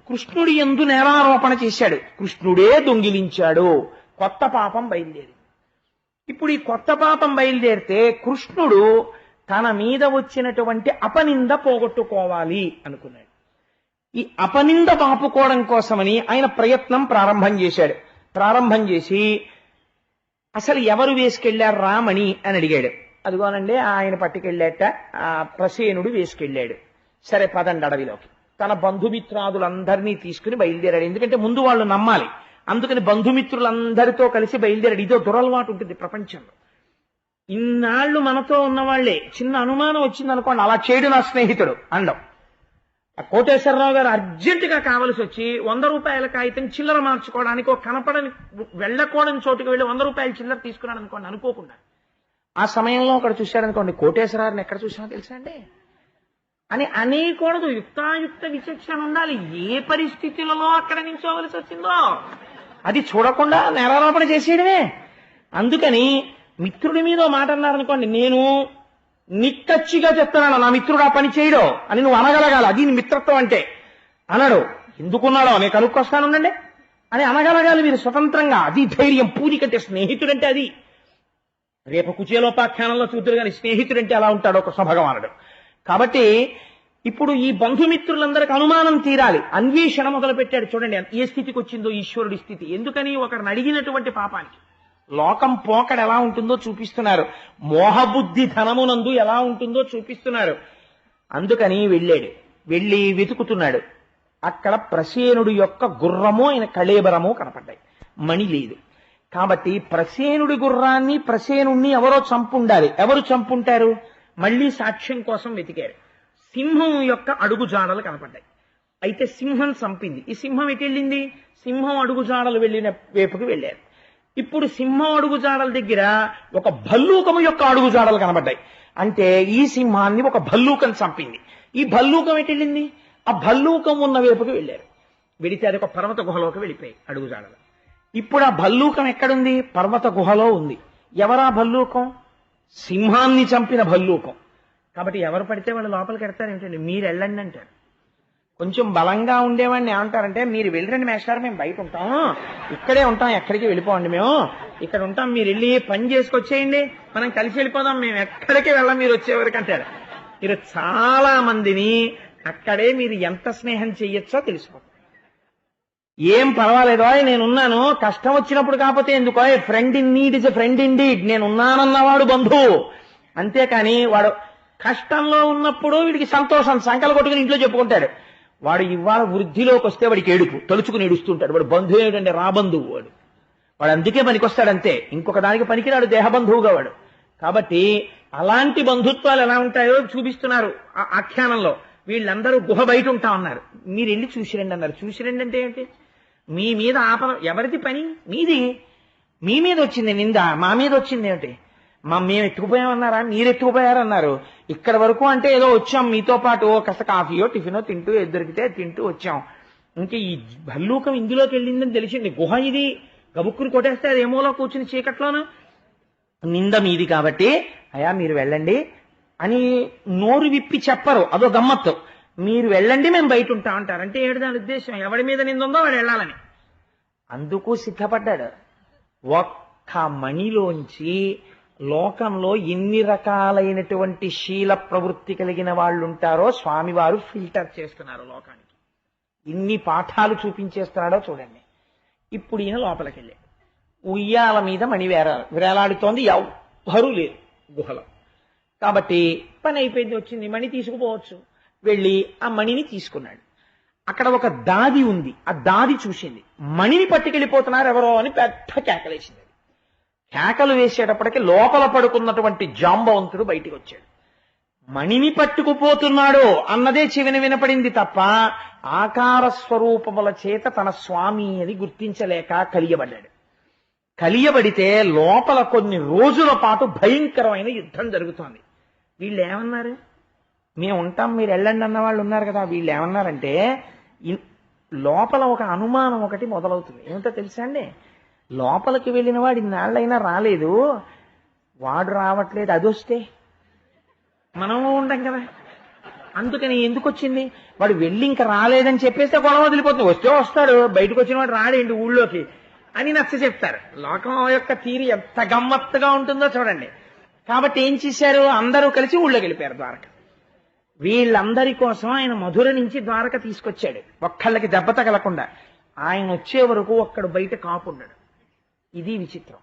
కృష్ణుడి యందు నేరారోపణ చేశాడు, కృష్ణుడే దొంగిలించాడు, కొత్త పాపం బయలుదేరి. ఇప్పుడు ఈ కొత్త పాపం బయలుదేరితే కృష్ణుడు తన మీద వచ్చినటువంటి అపనింద పోగొట్టుకోవాలి అనుకున్నాడు. ఈ అపనింద పాపుకోవడం కోసమని ఆయన ప్రయత్నం ప్రారంభం చేశాడు. ప్రారంభం చేసి అసలు ఎవరు వేసుకెళ్లారు రామని అని అడిగాడు. అదిగోనండి ఆయన పట్టుకెళ్ళాట, ఆ ప్రసేనుడు వేసుకెళ్ళాడు. సరే పదండి అడవిలోకి. తన బంధుమిత్రాదులందరినీ తీసుకుని బయలుదేరాడు. ఎందుకంటే ముందు వాళ్ళు నమ్మాలి, అందుకని బంధుమిత్రులందరితో కలిసి బయలుదేరాడు. ఇదో దురలవాటు ఉంటుంది ప్రపంచంలో. ఇన్నాళ్ళు మనతో ఉన్నవాళ్లే చిన్న అనుమానం వచ్చింది అనుకోండి, అలా చేయడు నా స్నేహితుడు అండం. ఆ కోటేశ్వరరావు గారు అర్జెంటుగా కావలసి వచ్చి 100 రూపాయల కాగితం చిల్లర మార్చుకోవడానికి ఒక కనపడని వెళ్ళకూడని చోటుకు వెళ్ళి 100 రూపాయల చిల్లర తీసుకున్నాడు అనుకోండి అనుకోకుండా. ఆ సమయంలో ఒకడు చూశాడనుకోండి, కోటేశ్వరరావుని ఎక్కడ చూసినా తెలుసా అండి అని అనేకూడదు. యుక్తాయుక్త విచక్షణ ఉండాలి. ఏ పరిస్థితులలో అక్కడ నిల్చోవలసి వచ్చిందో అది చూడకుండా నేరారోపణ చేసేయడమే. అందుకని మిత్రుడి మీద మాట అన్నారనుకోండి, నేను నిక్కచ్చిగా చెప్తున్నాను నా మిత్రుడు ఆ పని చేయడో అని నువ్వు అనగలగాలి. అది మిత్రత్వం అంటే. అనడు, ఎందుకున్నాడో నేను కనుక్కొస్తానుండండి అని అనగలగాలి మీరు స్వతంత్రంగా. అది ధైర్యం. పూరికంటే స్నేహితుడంటే అది. రేపు కుచేలోపాఖ్యానంలో చూద్దరు కానీ స్నేహితుడంటే అలా ఉంటాడు కృష్ణ భగవానుడు. కాబట్టి ఇప్పుడు ఈ బంధుమిత్రులందరికీ అనుమానం తీరాలి, అన్వేషణ మొదలు పెట్టాడు. చూడండి ఏ స్థితికి వచ్చిందో ఈశ్వరుడి స్థితి. ఎందుకని? ఒకరిని అడిగినటువంటి పాపానికి. లోకం పోకడ ఎలా ఉంటుందో చూపిస్తున్నారు, మోహబుద్ధి ధనమునందు ఎలా ఉంటుందో చూపిస్తున్నారు. అందుకని వెళ్ళాడు. వెళ్ళి వెతుకుతున్నాడు. అక్కడ ప్రసేనుడి యొక్క గుర్రము ఆయన కళేబరము కనపడ్డాయి, మణి లేదు. కాబట్టి ప్రసేనుడి గుర్రాన్ని ప్రసేనుణ్ణి ఎవరో చంపుండాలి. ఎవరు చంపుంటారు? మళ్లీ సాక్ష్యం కోసం వెతికారు. సింహం యొక్క అడుగుజాడలు కనపడ్డాయి. అయితే సింహం చంపింది. ఈ సింహం ఎటు వెళ్ళింది? సింహం అడుగుజాడలు వెళ్ళిన వైపుకి వెళ్ళారు. ఇప్పుడు సింహం అడుగుజాడల దగ్గర ఒక భల్లూకము యొక్క అడుగుజాడలు కనబడ్డాయి. అంటే ఈ సింహాన్ని ఒక భల్లూకం చంపింది. ఈ భల్లూకం ఎటు వెళ్ళింది? ఆ భల్లూకం ఉన్న వైపుకి వెళ్ళారు. వెళితే అది ఒక పర్వత గుహలోకి వెళ్ళిపోయి అడుగుజాడలు. ఇప్పుడు ఆ భల్లూకం ఎక్కడుంది? పర్వత గుహలో ఉంది. ఎవరా భల్లూకం? సింహాన్ని చంపిన భల్లూకం. కాబట్టి ఎవరు పడితే వాళ్ళు లోపలికి వెడతారు ఏమిటండి? మీరు వెళ్ళండి అంటారు. కొంచెం బలంగా ఉండేవాడిని ఏమంటారంటే, మీరు వెళ్ళండి మేస్టారు, మేము బయట ఉంటాం, ఇక్కడే ఉంటాం, ఎక్కడికి వెళ్ళిపోండి, మేము ఇక్కడ ఉంటాం, మీరు వెళ్ళి పని చేసుకొచ్చేయండి, మనం కలిసి వెళ్ళిపోదాం, మేము ఎక్కడికి వెళ్ళాం మీరు వచ్చేవరకు అంటారు. మీరు చాలా మందిని అక్కడే మీరు ఎంత స్నేహం చెయ్యొచ్చో తెలిసిపోతుంది. ఏం పర్వాలేదో నేనున్నాను, కష్టం వచ్చినప్పుడు కాకపోతే ఎందుకో, friend in need is a friend in deed, నేనున్నానన్నవాడు బంధువు. అంతేకాని వాడు కష్టంలో ఉన్నప్పుడు వీడికి సంతోషం సంకలు కొట్టుకుని ఇంట్లో చెప్పుకుంటాడు. వాడు ఇవాళ వృద్ధిలోకి వస్తే వాడికి ఏడుపు, తలుచుకుని ఏడుస్తుంటాడు. వాడు బంధువు ఏమిటంటే రాబంధువు. వాడు అందుకే పనికొస్తాడంతే, ఇంకొక దానికి పనికిరాడు దేహబంధువుగా వాడు. కాబట్టి అలాంటి బంధుత్వాలు ఎలా ఉంటాయో చూపిస్తున్నారు ఆ ఆఖ్యానంలో. వీళ్ళందరూ గుహ బయట ఉంటా ఉన్నారు. మీరు వెళ్ళి చూసిరండి అన్నారు. చూసిరండి అంటే ఏంటి? మీ మీద ఆపద ఎవరిది పని? మీది. మీ మీద వచ్చింది నింద, మా మీద వచ్చింది ఏమిటి? మేము ఎత్తుకుపోయామన్నారా? మీరు ఎత్తుకుపోయారన్నారు. ఇక్కడ వరకు అంటే ఏదో వచ్చాం మీతో పాటు, కాస్త కాఫీయో టిఫినో తింటూ దొరికితే తింటూ వచ్చాం. ఇంకా ఈ భల్లూకం ఇందులోకి వెళ్ళిందని తెలిసింది. గుహ ఇది, గబుక్కుని కొట్టేస్తే అది ఏమోలో కూర్చుని చీకట్లోను. నింద మీది కాబట్టి అయ్యా మీరు వెళ్ళండి అని నోరు విప్పి చెప్పరు. అదో గమ్మత్తు. మీరు వెళ్ళండి మేము బయట ఉంటామంటారు. అంటే ఏడు దాని ఉద్దేశం, ఎవడి మీద నింద ఉందో వాడు వెళ్ళాలని. అందుకు సిద్ధపడ్డాడు. ఒక్క మణిలోంచి లోకంలో ఎన్ని రకాలైనటువంటి శీల ప్రవృత్తి కలిగిన వాళ్ళు ఉంటారో స్వామివారు ఫిల్టర్ చేస్తున్నారు లోకానికి. ఇన్ని పాఠాలు చూపించేస్తున్నాడో చూడండి. ఇప్పుడు ఈయన లోపలికి వెళ్ళాడు. ఉయ్యాల మీద మణి వేలాడుతోంది. ఎవ్వరూ లేరు గుహలో. కాబట్టి పని అయిపోయింది, వచ్చింది, మణి తీసుకుపోవచ్చు. వెళ్ళి ఆ మణిని తీసుకున్నాడు. అక్కడ ఒక దాది ఉంది. ఆ దాది చూసింది. మణిని పట్టుకెళ్ళిపోతున్నారు ఎవరో అని పెద్ద కేకలేసింది. కేకలు వేసేటప్పటికి లోపల పడుకున్నటువంటి జాంబవంతుడు బయటికి వచ్చాడు. మణిని పట్టుకుపోతున్నాడు అన్నదే చెవిన వినపడింది తప్ప ఆకార స్వరూపముల చేత తన స్వామి అని గుర్తించలేక కలియబడ్డాడు. కలియబడితే లోపల కొన్ని రోజుల పాటు భయంకరమైన యుద్ధం జరుగుతోంది. వీళ్ళు ఏమన్నారు? మేము ఉంటాం మీరు వెళ్ళండి అన్న వాళ్ళు ఉన్నారు కదా. వీళ్ళు ఏమన్నారంటే లోపల ఒక అనుమానం ఒకటి మొదలవుతుంది. ఏమిటో తెలుసా అండి? లోపలికి వెళ్ళిన వాడు ఇన్నాళ్ళైనా రాలేదు, వాడు రావట్లేదు, అది వస్తే మనము ఉంటాం కదా. అందుకని ఎందుకు వచ్చింది? వాడు వెళ్ళి ఇంకా రాలేదని చెప్పేస్తే గొడవ వదిలిపోతుంది. వస్తే వస్తాడు, బయటకు వచ్చిన వాడు రాడేంటి ఊళ్ళోకి అని నచ్చ చెప్తారు. లోకం యొక్క తీరు ఎంత గమ్మత్తుగా ఉంటుందో చూడండి. కాబట్టి ఏం చేశారు? అందరూ కలిసి ఊళ్ళోకి వెళ్ళిపోయారు ద్వారక. వీళ్ళందరి కోసం ఆయన మధుర నుంచి ద్వారక తీసుకొచ్చాడు, ఒక్కళ్ళకి దెబ్బ తగలకుండా. ఆయన వచ్చే వరకు ఒక్కడు బయట కాపున్నాడు. ఇది విచిత్రం.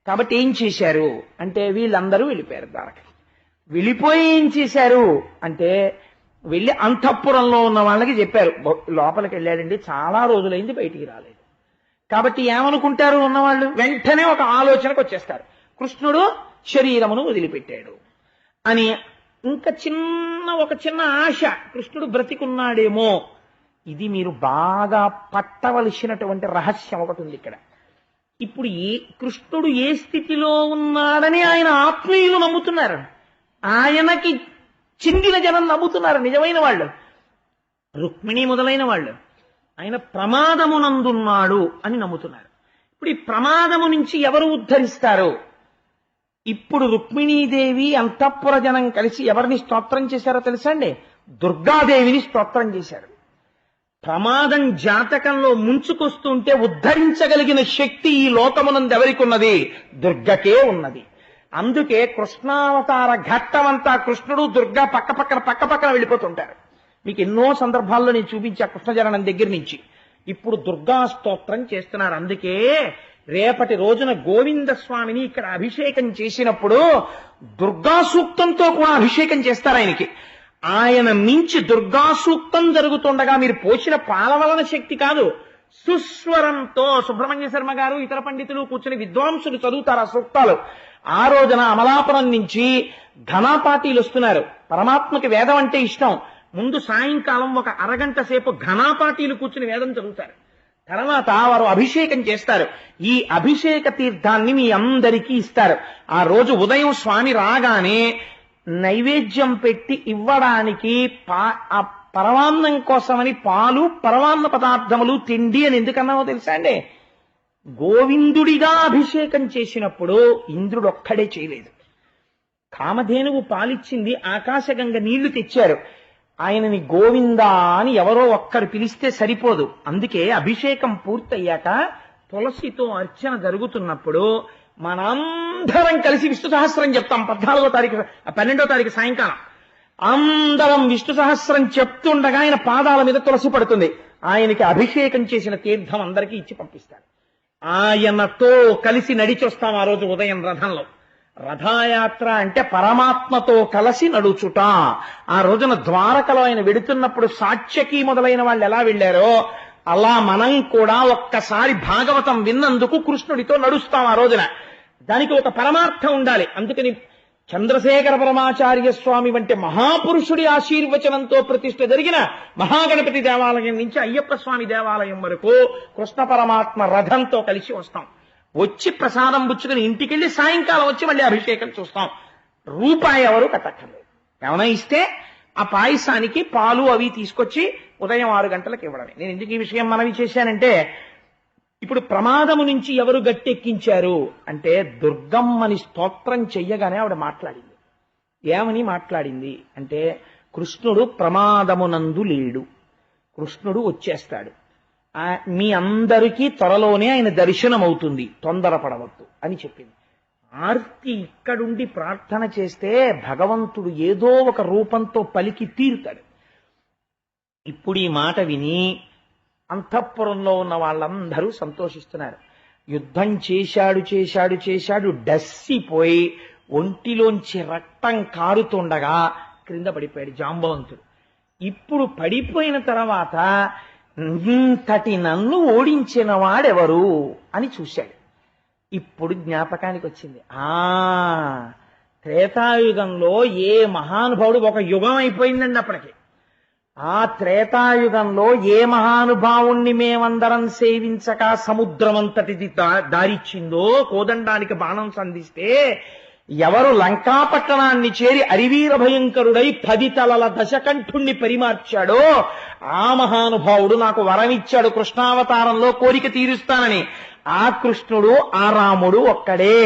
కాబట్టి ఏం చేశారు అంటే వీళ్ళందరూ వెళ్ళిపోయారు ద్వారక. వెళ్ళిపోయి ఏం చేశారు అంటే వెళ్ళి అంతఃపురంలో ఉన్న వాళ్ళకి చెప్పారు, లోపలికి వెళ్ళాడండి, చాలా రోజులైంది బయటికి రాలేదు. కాబట్టి ఏమనుకుంటారు ఉన్నవాళ్ళు? వెంటనే ఒక ఆలోచనకు వచ్చేస్తారు, కృష్ణుడు శరీరమును వదిలిపెట్టాడు అని. ఇంకా ఒక చిన్న ఆశ, కృష్ణుడు బ్రతికున్నాడేమో. ఇది మీరు బాగా పట్టవలసినటువంటి రహస్యం ఒకటి ఉంది ఇక్కడ. ఇప్పుడు కృష్ణుడు ఏ స్థితిలో ఉన్నాడని ఆయన ఆత్మీయులు నమ్ముతున్నారు, ఆయనకి చెందిన జనం నమ్ముతున్నారు, నిజమైన వాళ్ళు, రుక్మిణి మొదలైన వాళ్ళు. ఆయన ప్రమాదమునందున్నాడు అని నమ్ముతున్నారు. ఇప్పుడు ఈ ప్రమాదము నుంచి ఎవరు ఉద్ధరిస్తారు? ఇప్పుడు రుక్మిణీదేవి అంతఃపుర జనం కలిసి ఎవరిని స్తోత్రం చేశారో తెలుసా అండి? దుర్గాదేవిని స్తోత్రం చేశారు. ప్రమాదం జాతకంలో ముంచుకొస్తుంటే ఉద్ధరించగలిగిన శక్తి ఈ లోకమునందు ఎవరికి ఉన్నది? దుర్గకే ఉన్నది. అందుకే కృష్ణావతార ఘట్టమంతా కృష్ణుడు దుర్గా పక్కపక్కన వెళ్ళిపోతుంటారు. మీకు ఎన్నో సందర్భాల్లో నేను చూపించా కృష్ణ జననం దగ్గర నుంచి. ఇప్పుడు దుర్గా స్తోత్రం చేస్తున్నారు. అందుకే రేపటి రోజున గోవింద స్వామిని ఇక్కడ అభిషేకం చేసినప్పుడు దుర్గా సూక్తంతో కూడా అభిషేకం చేస్తారు ఆయనకి. ఆయన మించి దుర్గా సూక్తం జరుగుతుండగా మీరు పోసిన పాల వలన శక్తి కాదు, సుస్వరంతో సుబ్రహ్మణ్య శర్మ గారు ఇతర పండితులు కూర్చుని విద్వాంసులు చదువుతారు ఆ సూక్తాలు. ఆ రోజున అమలాపురం నుంచి ఘనాపాటీలు వస్తున్నారు. పరమాత్మకి వేదం అంటే ఇష్టం. ముందు సాయంకాలం ఒక అరగంట సేపు ఘనాపాటీలు కూర్చుని వేదం చదువుతారు. తర్వాత వారు అభిషేకం చేస్తారు. ఈ అభిషేక తీర్థాన్ని మీ అందరికీ ఇస్తారు. ఆ రోజు ఉదయం స్వామి రాగానే నైవేద్యం పెట్టి ఇవ్వడానికి పరమాన్నం కోసమని పాలు, పరమాన్న పదార్థములు, తిండి అని ఎందుకన్నావో తెలుసా అండి? గోవిందుడిగా అభిషేకం చేసినప్పుడు ఇంద్రుడు ఒక్కడే చేయలేదు. కామధేనువు పాలిచ్చింది, ఆకాశగంగ నీళ్లు తెచ్చారు. ఆయనని గోవిందా అని ఎవరో ఒక్కరు పిలిస్తే సరిపోదు. అందుకే అభిషేకం పూర్తయ్యాక తులసితో అర్చన జరుగుతున్నప్పుడు మనందరం కలిసి విష్ణు సహస్రం చెప్తాం. 12వ తారీఖు సాయంకాలం అందరం విష్ణు సహస్రం చెప్తుండగా ఆయన పాదాల మీద తులసి పడుతుంది. ఆయనకి అభిషేకం చేసిన తీర్థం అందరికీ ఇచ్చి పంపిస్తారు. ఆయనతో కలిసి నడిచొస్తాం ఆ రోజు ఉదయం రథంలో. రథయాత్ర అంటే పరమాత్మతో కలిసి నడుచుట. ఆ రోజున ద్వారకలో ఆయన వెడుతున్నప్పుడు సాత్యకి మొదలైన వాళ్ళు ఎలా వెళ్ళారో అలా మనం కూడా ఒక్కసారి భాగవతం విన్నందుకు కృష్ణుడితో నడుస్తాం ఆ రోజున. దానికి ఒక పరమార్థం ఉండాలి. అందుకని చంద్రశేఖర పరమాచార్య స్వామి వంటి మహాపురుషుడి ఆశీర్వచనంతో ప్రతిష్ఠ జరిగిన మహాగణపతి దేవాలయం నుంచి అయ్యప్ప స్వామి దేవాలయం వరకు కృష్ణ పరమాత్మ రథంతో కలిసి వస్తాం. వచ్చి ప్రసాదం పుచ్చుకుని ఇంటికెళ్ళి సాయంకాలం వచ్చి మళ్ళీ అభిషేకం చూస్తాం. రూపాయి ఎవరు కట్టక్కర్లేదు. ఏమైనా ఇస్తే ఆ పాయసానికి పాలు అవి తీసుకొచ్చి ఉదయం 6 గంటలకు ఇవ్వడమే. నేను ఎందుకు ఈ విషయం మనవి చేశానంటే, ఇప్పుడు ప్రమాదము నుంచి ఎవరు గట్టెక్కించారు అంటే దుర్గమ్మని స్తోత్రం చెయ్యగానే ఆవిడ మాట్లాడింది. ఏమని మాట్లాడింది అంటే, కృష్ణుడు ప్రమాదమునందు లేడు, కృష్ణుడు వచ్చేస్తాడు, మీ అందరికీ త్వరలోనే ఆయన దర్శనం అవుతుంది, తొందరపడవద్దు అని చెప్పింది. ఆర్తి ఇక్కడుండి ప్రార్థన చేస్తే భగవంతుడు ఏదో ఒక రూపంతో పలికి తీరుతాడు. ఇప్పుడు ఈ మాట విని అంతఃపురంలో ఉన్న వాళ్ళందరూ సంతోషిస్తున్నారు. యుద్ధం చేశాడు డస్సిపోయి ఒంటిలోంచి రక్తం కారుతుండగా క్రింద పడిపోయాడు జాంబవంతుడు. ఇప్పుడు పడిపోయిన తర్వాత ఇంతటి నన్ను ఓడించిన వాడెవరు అని చూశాడు. ఇప్పుడు జ్ఞాపకానికి వచ్చింది, త్రేతాయుగంలో ఏ మహానుభావుడు, ఒక యుగం అయిపోయిందండి అప్పటికి, ఆ త్రేతాయుగంలో ఏ మహానుభావుణ్ణి మేమందరం సేవించక సముద్రమంతటిది దారిచ్చిందో, కోదండానికి బాణం సంధిస్తే ఎవరు లంకాపట్టణాన్ని చేరి అరివీర భయంకరుడై 10 తలల దశకంఠుణ్ణి పరిమార్చాడో ఆ మహానుభావుడు నాకు వరమిచ్చాడు కృష్ణావతారంలో కోరిక తీరుస్తానని. ఆ కృష్ణుడు ఆ రాముడు ఒక్కడే.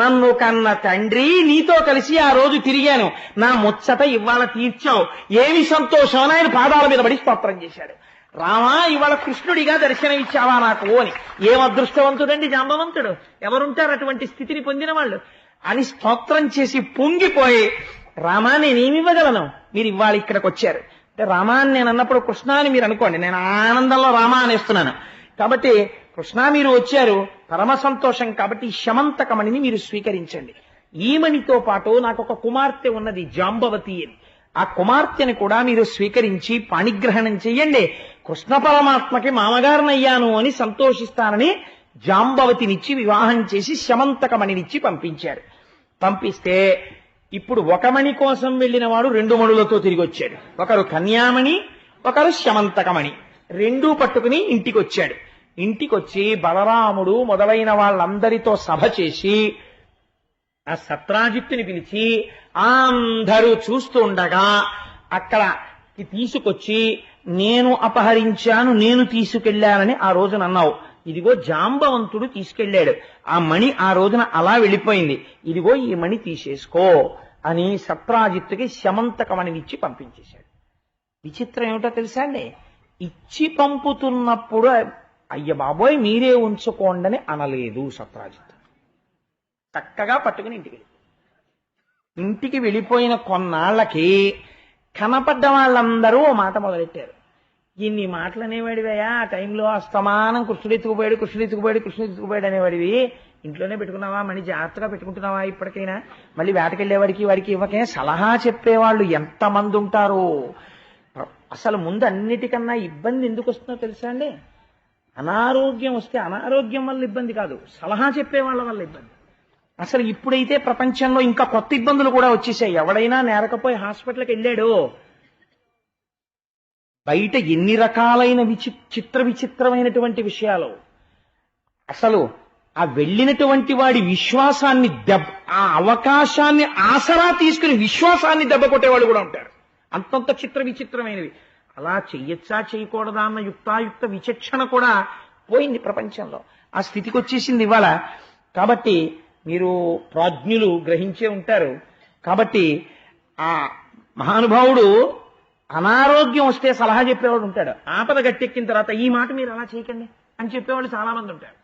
నన్ను కన్న తండ్రి, నీతో కలిసి ఆ రోజు తిరిగాను, నా ముచ్చట ఇవాళ తీర్చావు, ఏమి సంతోషం అని ఆయన పాదాల మీద పడి స్తోత్రం చేశాడు. రామా, ఇవాళ కృష్ణుడిగా దర్శనమిచ్చావా నాకు అని. ఏం అదృష్టవంతుడండి జాంబవంతుడు, ఎవరుంటారు అటువంటి స్థితిని పొందిన వాళ్ళు అని స్తోత్రం చేసి పొంగిపోయి, రామా నేనేమివ్వగలను, మీరు ఇవాళ ఇక్కడికి వచ్చారు అంటే, రామా అని నేను అన్నప్పుడు కృష్ణ అని మీరు అనుకోండి, నేను ఆనందంలో రామా అనేస్తున్నాను కాబట్టి కృష్ణ మీరు వచ్చారు, పరమ సంతోషం, కాబట్టి ఈ శమంతకమణిని మీరు స్వీకరించండి. ఈ మణితో పాటు నాకు ఒక కుమార్తె ఉన్నది జాంబవతి అని, ఆ కుమార్తెని కూడా మీరు స్వీకరించి పాణిగ్రహణం చెయ్యండి, కృష్ణ పరమాత్మకి మామగారినయ్యాను అని సంతోషిస్తానని జాంబవతినిచ్చి వివాహం చేసి శమంతకమణినిచ్చి పంపించారు. పంపిస్తే ఇప్పుడు ఒక మణి కోసం వెళ్ళిన వాడు 2 మణులతో తిరిగి వచ్చాడు. ఒకరు కన్యామణి, ఒకరు శమంతకమణి, రెండూ పట్టుకుని ఇంటికి వచ్చాడు. ఇంటికొచ్చి బలరాముడు మొదలైన వాళ్ళందరితో సభ చేసి ఆ సత్రాజిత్తుని పిలిచి అందరూ చూస్తూ ఉండగా అక్కడికి తీసుకొచ్చి, నేను అపహరించాను, నేను తీసుకెళ్లానని ఆ రోజున అన్నావు, ఇదిగో జాంబవంతుడు తీసుకెళ్లాడు, ఆ మణి ఆ రోజున అలా వెళ్ళిపోయింది, ఇదిగో ఈ మణి తీసేసుకో అని సత్రాజిత్తుకి శమంతకమణినిచ్చి పంపించేశాడు. విచిత్రం ఏమిటో తెలుసా అండి, ఇచ్చి పంపుతున్నప్పుడు అయ్య బాబోయ్ మీరే ఉంచుకోండని అనలేదు సత్రాజిత్తు. చక్కగా పట్టుకుని ఇంటికి వెళ్ళిపోయిన కొన్నాళ్లకి కనపడ్డ వాళ్ళందరూ ఓ మాట మొదలెట్టారు. ఇన్ని మాటలు అనేవాడివయ్యా, ఆ టైంలో అస్తమానం కృష్ణుడు ఎత్తుకుపోయాడు అనేవాడివి, ఇంట్లోనే పెట్టుకున్నావా, మళ్ళీ జాగ్రత్తగా పెట్టుకుంటున్నావా, ఇప్పటికైనా మళ్ళీ వేటకెళ్లేవాడికి వాడికి ఇవ్వకే సలహా చెప్పేవాళ్ళు ఎంతమంది ఉంటారు. అసలు ముందు అన్నిటికన్నా ఇబ్బంది ఎందుకు వస్తుందో తెలుసా అండి, అనారోగ్యం వస్తే అనారోగ్యం వల్ల ఇబ్బంది కాదు, సలహా చెప్పేవాళ్ళ వల్ల ఇబ్బంది. అసలు ఇప్పుడైతే ప్రపంచంలో ఇంకా కొత్త ఇబ్బందులు కూడా వచ్చేసాయి. ఎవడైనా నేరకపోయి హాస్పిటల్కి వెళ్ళాడు, బయట ఎన్ని రకాలైన విచిత్రమైనటువంటి విషయాలు. అసలు ఆ వెళ్ళినటువంటి వాడి విశ్వాసాన్ని ఆ అవకాశాన్ని ఆసరా తీసుకుని విశ్వాసాన్ని దెబ్బ కొట్టేవాళ్ళు కూడా ఉంటారు. అంతంత విచిత్రమైనవి. అలా చెయ్యొచ్చా చేయకూడదా అన్న యుక్తాయుక్త విచక్షణ కూడా పోయింది ప్రపంచంలో, ఆ స్థితికి వచ్చేసింది ఇవాళ. కాబట్టి మీరు ప్రాజ్ఞులు గ్రహించే ఉంటారు. కాబట్టి ఆ మహానుభావుడు అనారోగ్యం వస్తే సలహా చెప్పేవాడు ఉంటాడు, ఆపద గట్టెక్కిన తర్వాత ఈ మాట మీరు అలా చేయకండి అని చెప్పేవాళ్ళు చాలా మంది ఉంటారు,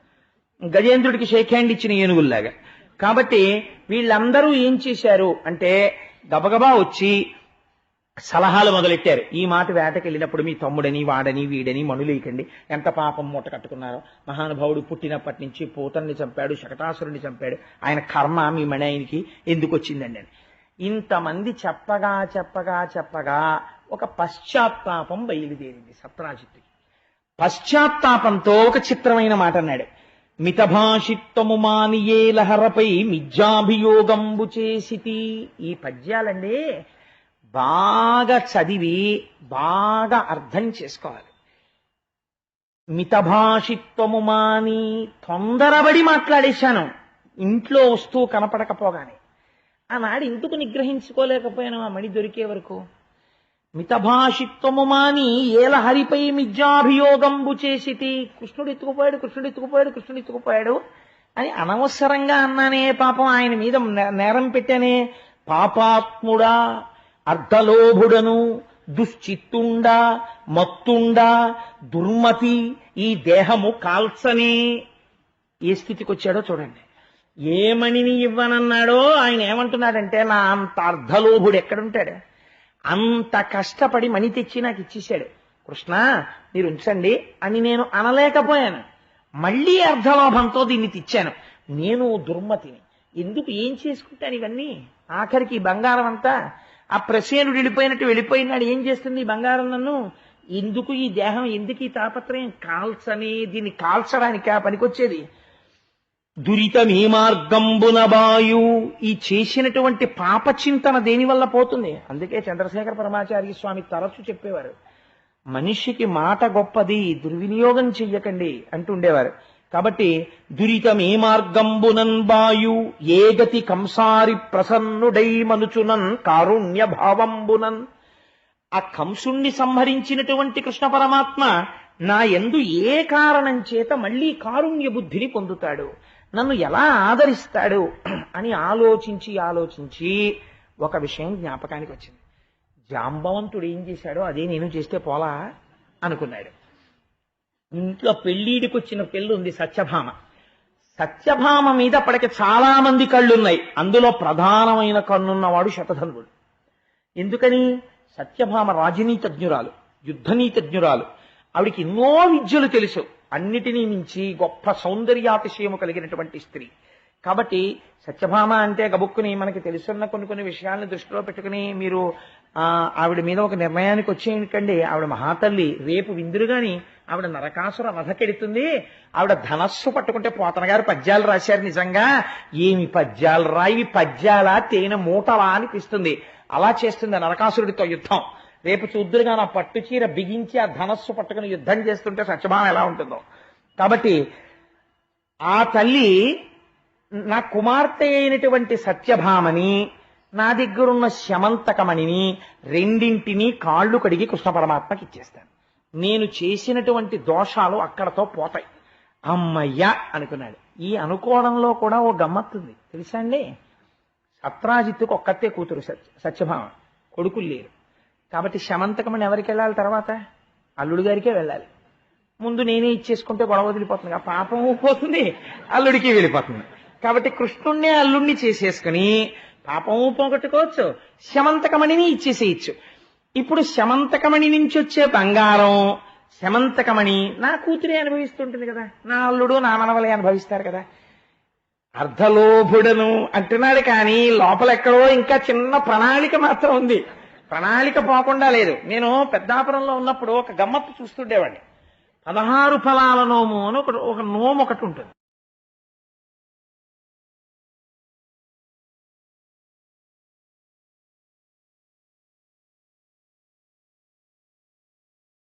గజేంద్రుడికి షేక్ హ్యాండ్ ఇచ్చిన ఏనుగుల్లాగా. కాబట్టి వీళ్ళందరూ ఏం చేశారు అంటే గబగబా వచ్చి సలహాలు మొదలెట్టారు. ఈ మాట వేటకెళ్ళినప్పుడు మీ తమ్ముడని వాడని వీడని మణులేకండి, ఎంత పాపం మూట కట్టుకున్నారో, మహానుభావుడు పుట్టినప్పటి నుంచి పూతన్ని చంపాడు, శకటాసురుని చంపాడు, ఆయన కర్మ మీ మణి ఆయనకి ఎందుకు వచ్చిందండి అని ఇంతమంది చెప్పగా ఒక పశ్చాత్తాపం బయలుదేరింది సత్రాజిత్తుకి. పశ్చాత్తాపంతో ఒక చిత్రమైన మాట అన్నాడు, మితభాషిత్వము మానియే లహరపై మిథ్యాభియోగంబు చేసితి. ఈ పద్యాలండి బాగా చదివి బాగా అర్థం చేసుకోవాలి. మితభాషిత్వము మాని, తొందరబడి మాట్లాడేశాను ఇంట్లో వస్తూ కనపడకపోగానే. ఆనాడు ఎందుకు నిగ్రహించుకోలేకపోయాను ఆ మణి దొరికే వరకు? మితభాషిత్వము మాని ఏల హరిపై మిథ్యాభియోగంబు చేసితి. కృష్ణుడు ఎత్తుకుపోయాడు అని అనవసరంగా అన్నానే, పాపం ఆయన మీద నేరం పెట్టానే. పాపాత్ముడా, అర్ధలోభుడను, దుశ్చిత్తుండా, మత్తుండా, దుర్మతి, ఈ దేహము కాల్చనే. ఏ స్థితికి వచ్చాడో చూడండి. ఏ మణిని ఇవ్వనన్నాడో ఆయన ఏమంటున్నాడంటే, నా అంత అర్ధలోభుడు ఎక్కడుంటాడు? అంత కష్టపడి మణి తెచ్చి నాకు ఇచ్చేశాడు. కృష్ణ మీరు ఉంచండి అని నేను అనలేకపోయాను. మళ్ళీ అర్ధలోభంతో దీన్ని తెచ్చాను. నేను దుర్మతిని, ఎందుకు ఏం చేసుకుంటాను ఇవన్నీ? ఆఖరికి ఈ బంగారం అంతా ఆ ప్రసేనుడు వెళ్ళిపోయినాడు. ఏం చేస్తుంది ఈ బంగారం నన్ను? ఎందుకు ఈ దేహం, ఎందుకు ఈ తాపత్రయం? కాల్చని, దీన్ని కాల్చడానికి ఆ పనికొచ్చేది. దురితమీ మార్గంబున బాయు, ఈ చేసినటువంటి పాప చింతన దేనివల్ల పోతుంది? అందుకే చంద్రశేఖర పరమాచార్య స్వామి తరచు చెప్పేవారు, మనిషికి మాట గొప్పది, దుర్వినియోగం చెయ్యకండి అంటుండేవారు. కాబట్టి దురితమీ మార్గంబునన్ బాయు, ఏ గతి కంసారి ప్రసన్నుడై మనుచునన్ కారుణ్య భావంబునన్. ఆ కంసుణ్ణి సంహరించినటువంటి కృష్ణ పరమాత్మ నా యందు ఏ కారణం చేత మళ్ళీ కారుణ్య బుద్ధిని పొందుతాడు, నన్ను ఎలా ఆదరిస్తాడు అని ఆలోచించి ఒక విషయం జ్ఞాపకానికి వచ్చింది. జాంబవంతుడు ఏం చేశాడో అదే నేను చేస్తే పోలా అనుకున్నాడు. ఇంట్లో పెళ్లిడికి వచ్చిన పెళ్లి ఉంది, సత్యభామ. సత్యభామ మీద అప్పటికి చాలా మంది కళ్ళున్నాయి. అందులో ప్రధానమైన కన్నున్నవాడు శతధన్వుడు. ఎందుకని? సత్యభామ రాజనీతజ్ఞురాలు, యుద్ధనీతజ్ఞురాలు. ఆవిడికి ఎన్నో విద్యలు తెలుసు. అన్నిటినీ మించి గొప్ప సౌందర్యాతిశయము కలిగినటువంటి స్త్రీ. కాబట్టి సత్యభామ అంటే గబుక్కుని మనకి తెలుసున్న కొన్ని విషయాలను దృష్టిలో పెట్టుకుని మీరు ఆవిడ మీద ఒక నిర్ణయానికి వచ్చేయండి. ఆవిడ మహాతల్లి, రేపు విందురుగాని ఆవిడ నరకాసుర వధకెడుతుంది. ఆవిడ ధనస్సు పట్టుకుంటే పోతన గారు పద్యాలు రాశారు. నిజంగా ఏమి పద్యాలు రాయి, పద్యాల తేనె మూటలా అనిపిస్తుంది. అలా చేస్తుంది నరకాసురుడితో యుద్ధం. రేపు చూద్దురుగా నా పట్టు చీర బిగించి ఆ ధనస్సు పట్టుకుని యుద్ధం చేస్తుంటే సత్యభామ ఎలా ఉంటుందో. కాబట్టి ఆ తల్లి నా కుమార్తె అయినటువంటి సత్యభామని, నా దగ్గరున్న శమంతకమణిని రెండింటినీ కాళ్ళు కడిగి కృష్ణ పరమాత్మకి ఇచ్చేస్తాను. నేను చేసినటువంటి దోషాలు అక్కడతో పోతాయి. అమ్మయ్యా అనుకున్నాడు. ఈ అనుకోవడంలో కూడా ఓ గమ్మత్తుంది తెలుసా అండి. సత్రాజిత్తుకు ఒక్కతే కూతురు సత్యభామ, కొడుకులు లేరు. కాబట్టి శమంతకమణి ఎవరికి వెళ్ళాలి? తర్వాత అల్లుడి గారికే వెళ్ళాలి. ముందు నేనే ఇచ్చేసుకుంటే గొడవ వదిలిపోతుంది, పాపం పోతుంది, అల్లుడికి వెళ్ళిపోతుంది. కాబట్టి కృష్ణుణ్ణే అల్లుడిని చేసేసుకుని పాపము పోగొట్టుకోవచ్చు, శమంతకమణిని ఇచ్చేసేయచ్చు. ఇప్పుడు శమంతకమణి నుంచి వచ్చే బంగారం, శమంతకమణి నా కూతురే అనుభవిస్తుంటుంది కదా, నా అల్లుడు నా మనవలే అనుభవిస్తారు కదా. అర్ధలోభుడను అంటున్నాడు కానీ లోపల ఎక్కడో ఇంకా చిన్న ప్రణాళిక మాత్రం ఉంది. ప్రణాళిక పోకుండా లేదు. నేను పెద్దాపురంలో ఉన్నప్పుడు ఒక గమ్మత్తు చూస్తుండేవాడిని. 16 ఫలాల నోము అని ఒక నోము ఒకటి ఉంటుంది.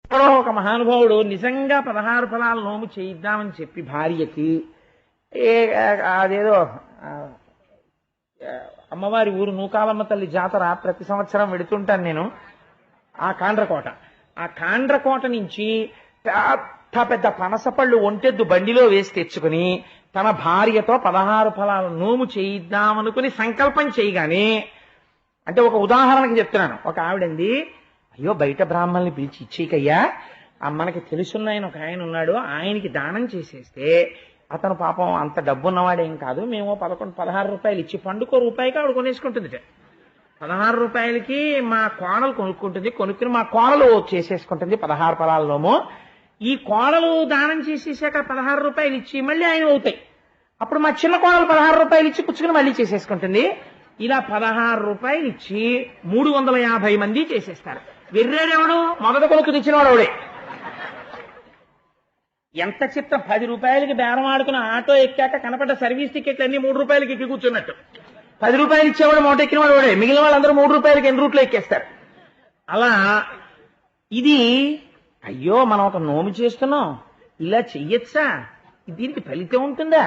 ఎక్కడో ఒక మహానుభావుడు నిజంగా 16 ఫలాల నోము చేయిద్దామని చెప్పి భార్యకి అదేదో అమ్మవారి ఊరు నూకాలమ్మ తల్లి జాతర ప్రతి సంవత్సరం వెడుతుంటాను నేను. ఆ కాండ్రకోట నుంచి పెద్ద పనసపళ్ళు ఒంటెద్దు బండిలో వేసి తెచ్చుకుని తన భార్యతో 16 ఫలాల నోము చేయిద్దామనుకుని సంకల్పం చేయగానే, అంటే ఒక ఉదాహరణకి చెప్తున్నాను, ఒక ఆవిడంది, అయ్యో బయట బ్రాహ్మణుల్ని పిలిచి ఇచ్చేకయ్యా, మనకి తెలుసున్న ఆయన ఒక ఆయన ఉన్నాడు, ఆయనకి దానం చేసేస్తే అతను పాపం అంత డబ్బున్నవాడేం కాదు, మేము 16 రూపాయలు ఇచ్చి పండుకో రూపాయికి ఆవిడ కొనేసుకుంటుంది. 16 రూపాయలకి మా కోడలు కొనుక్కుంటుంది, కొనుక్కుని మా కోడలు చేసేసుకుంటుంది 16 ఫలాల్లోమో. ఈ కోడలు దానం చేసేసాక 16 రూపాయలు ఇచ్చి మళ్ళీ ఆయన అవుతాయి. అప్పుడు మా చిన్న కోడలు 16 రూపాయలు ఇచ్చి పుచ్చుకుని మళ్ళీ చేసేసుకుంటుంది. ఇలా 16 రూపాయలు ఇచ్చి 350 మంది చేసేస్తారు. వెర్రేడెవడు? మొదటి కొడుకు తెచ్చినవాడు అవడే. ఎంత చిత్తం, 10 రూపాయలకి బేరం ఆడుకున్న ఆటో ఎక్కాక కనపడ్డ సర్వీస్ టికెట్లు అన్ని 3 రూపాయలకి ఎక్కి కూర్చున్నట్టు. 10 రూపాయలు ఇచ్చేవాడు మూట ఎక్కిన వాడు వాడే, మిగిలిన వాళ్ళందరూ 3 రూపాయలకి ఎన్ని రూట్లో ఎక్కేస్తారు. అలా ఇది అయ్యో మనం ఒక నోము చేస్తున్నాం, ఇలా చెయ్యొచ్చా, దీనికి ఫలితం ఉంటుందా,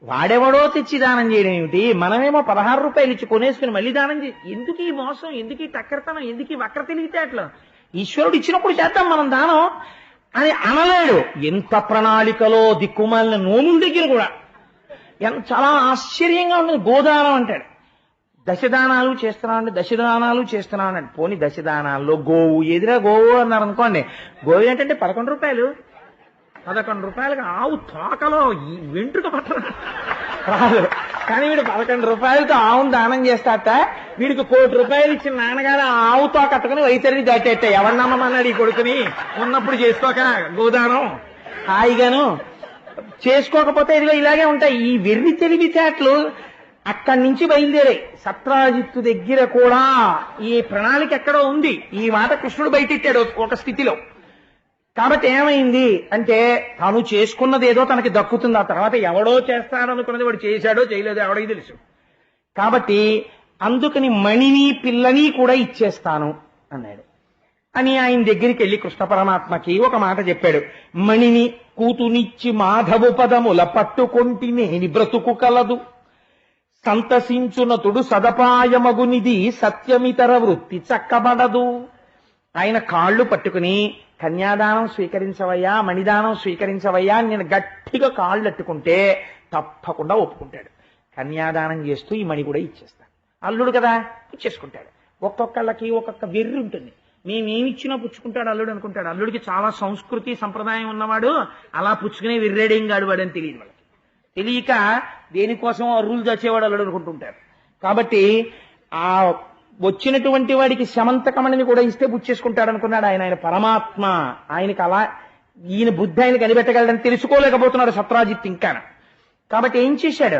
వాడెవడో తెచ్చి దానం చేయడం ఏమిటి, మనమేమో 16 రూపాయలు ఇచ్చి కొనేసుకుని మళ్ళీ దానం ఎందుకు ఈ మోసం, ఎందుకు ఈ టక్కరతనం, ఎందుకు ఈ వక్ర తెలివితేటలు, ఈశ్వరుడు ఇచ్చినప్పుడు చేద్దాం మనం దానం అని అనలేడు. ఎంత ప్రణాళికలో దిక్కుమాలిన నోముల దగ్గర కూడా చాలా ఆశ్చర్యంగా ఉంటుంది. గోదానం అంటాడు, దశదానాలు చేస్తున్నాను అంటే దశదానాలు చేస్తున్నాను అంటే, పోనీ దశదానాల్లో గోవు ఎదురా గోవు అన్నారు అనుకోండి, గోవు ఏంటంటే 11 రూపాయలు, 11 రూపాయలకు ఆవు తోకలో వెంట్రుక పట్టడం రాదు, కానీ వీడు 11 రూపాయలతో ఆవును దానం చేస్తాట. వీడికి 1 కోటి రూపాయలు ఇచ్చిన నాన్నగారు ఆ ఆవుతో కట్టుకుని వైతరిని దాటేట. ఎవరు నమ్మమన్నాడు ఈ కొడుకుని, ఉన్నప్పుడు చేసుకోక గోదానం హాయిగాను, చేసుకోకపోతే ఇదిగో ఇలాగే ఉంటాయి ఈ వెర్రి తెలివితేటలు. అక్కడి నుంచి బయలుదేరాయి. సత్రాజిత్తు దగ్గర కూడా ఈ ప్రణాళిక ఎక్కడో ఉంది. ఈ మాట కృష్ణుడు బయటెట్టాడు ఒక స్థితిలో. కాబట్టి ఏమైంది అంటే, తాను చేసుకున్నది ఏదో తనకి దక్కుతుంది, ఆ తర్వాత ఎవడో చేస్తాడనుకున్నది వాడు చేశాడో చేయలేదో ఎవడికి తెలుసు. కాబట్టి అందుకని మణిని పిల్లని కూడా ఇచ్చేస్తాను అన్నాడు. అని ఆయన దగ్గరికి వెళ్ళి కృష్ణ పరమాత్మకి ఒక మాట చెప్పాడు. మణిని కూతునిచ్చి మాధవు పదముల పట్టుకొంటి నేని బ్రతుకు కలదు, సంతసించునతుడు సదపాయమగునిది సత్యమితర వృత్తి చక్కబడదు. ఆయన కాళ్ళు పట్టుకుని కన్యాదానం స్వీకరించవయ్యా, మణిదానం స్వీకరించవయ్యా అని నేను గట్టిగా కాళ్ళు అట్టుకుంటే తప్పకుండా ఒప్పుకుంటాడు. కన్యాదానం చేస్తూ ఈ మణి కూడా ఇచ్చేస్తాను. అల్లుడు కదా ఇచ్చేసుకుంటాడు. ఒక్కొక్కళ్ళకి ఒక్కొక్క వెర్రి ఉంటుంది. మేమేమిచ్చినా పుచ్చుకుంటాడు అల్లుడు అనుకుంటాడు. అల్లుడికి చాలా సంస్కృతి సంప్రదాయం ఉన్నవాడు, అలా పుచ్చుకునే వెర్రేడేం గాడు వాడని తెలియదు వాళ్ళకి. తెలియక దేనికోసం అర్రులు చచ్చేవాడు అల్లుడు అనుకుంటుంటారు. కాబట్టి ఆ వచ్చినటువంటి వాడికి శమంతకమణిని కూడా ఇస్తే పుచ్చేసుకుంటాడు అనుకున్నాడు ఆయన. ఆయన పరమాత్మ, ఆయనకి అలా ఈయన బుద్ధి ఆయన కనిపెట్టగలడని తెలుసుకోలేకపోతున్నాడు సత్రాజిత్ ఇంకా. కాబట్టి ఏం చేశాడు,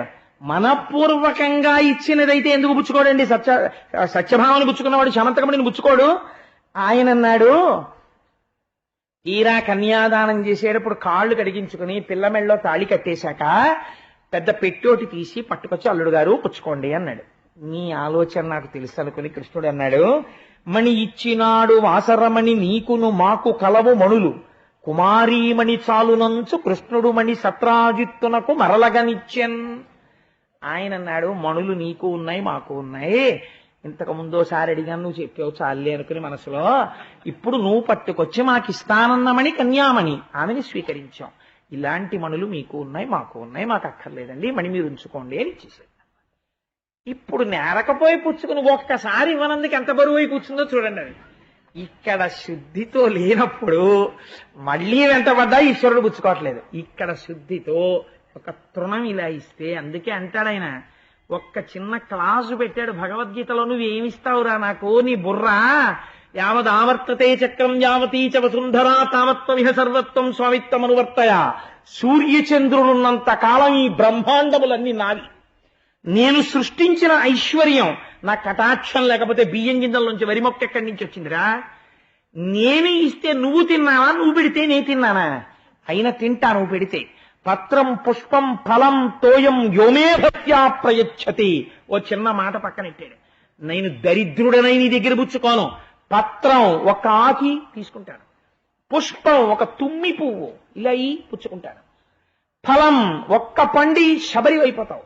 మనపూర్వకంగా ఇచ్చినదైతే ఎందుకు పుచ్చుకోడండి, సత్యభావని పుచ్చుకున్నవాడు శమంతకమణిని పుచ్చుకోడు. ఆయన అన్నాడు, తీరా కన్యాదానం చేసేటప్పుడు కాళ్ళు కడిగించుకుని పిల్లమెళ్ళలో తాళి కట్టేశాక పెద్ద పెట్టోటి తీసి పట్టుకొచ్చి అల్లుడు గారు పుచ్చుకోండి అన్నాడు. నీ ఆలోచన నాకు తెలుసు అనుకుని కృష్ణుడు అన్నాడు, మణి ఇచ్చినాడు వాసరమణి నీకును మాకు కలవు మణులు, కుమారీమణి చాలునంచు కృష్ణుడు మణి సత్రాజిత్తునకు మరలగనిచ్చెన్. ఆయన అన్నాడు, మణులు నీకు ఉన్నాయి మాకు ఉన్నాయి, ఇంతకు ముందోసారి అడిగాను నువ్వు చెప్పావు చాలే అనుకుని మనసులో, ఇప్పుడు నువ్వు పట్టుకొచ్చి మాకు ఇస్తానన్నమణి కన్యామణి ఆమెని స్వీకరించాం. ఇలాంటి మణులు మీకు ఉన్నాయి మాకు ఉన్నాయి, మాకు అక్కర్లేదండి, మణి మీరు ఉంచుకోండి అని ఇచ్చేసాడు. ఇప్పుడు నేరకపోయి పుచ్చుకుని ఒక్కసారి ఇవ్వనందుకు ఎంత బరువు అయి కూర్చుందో చూడండి. అది ఇక్కడ శుద్ధితో లేనప్పుడు మళ్ళీ వెంటబడ్డా ఈశ్వరుడు పుచ్చుకోవట్లేదు. ఇక్కడ శుద్ధితో ఒక తృణం ఇలా ఇస్తే, అందుకే అంటాడు ఆయన, ఒక్క చిన్న క్లాసు పెట్టాడు భగవద్గీతలో, నువ్వేమిస్తావురా నాకు, నీ బుర్రా యావదావర్తతే చక్రం యావతీచ వసుంధరా తావత్వమిహ సర్వత్వం స్వామిత్వం అనువర్తయ. సూర్యచంద్రులున్నంత కాలం ఈ బ్రహ్మాండములన్నీ నావి. నేను సృష్టించిన ఐశ్వర్యం నా కటాక్షం లేకపోతే బియ్యం గింజల్లోంచి వరి మొక్క ఎక్కడి నుంచి వచ్చిందిరా. నేను ఇస్తే నువ్వు తిన్నావా, నువ్వు పెడితే నేను తిన్నానా? అయినా తింటా నువ్వు పెడితే. పత్రం పుష్పం ఫలం తోయం యోమే భక్త్యా ప్రయచ్చతి. ఓ చిన్న మాట పక్కనెట్టాడు. నేను దరిద్రుడనై నీ దగ్గర పుచ్చుకోను. పత్రం ఒక ఆకి తీసుకుంటాను, పుష్పం ఒక తుమ్మి పువ్వు ఇలా పుచ్చుకుంటాను, ఫలం ఒక్క పండి శబరి అయిపోతావు,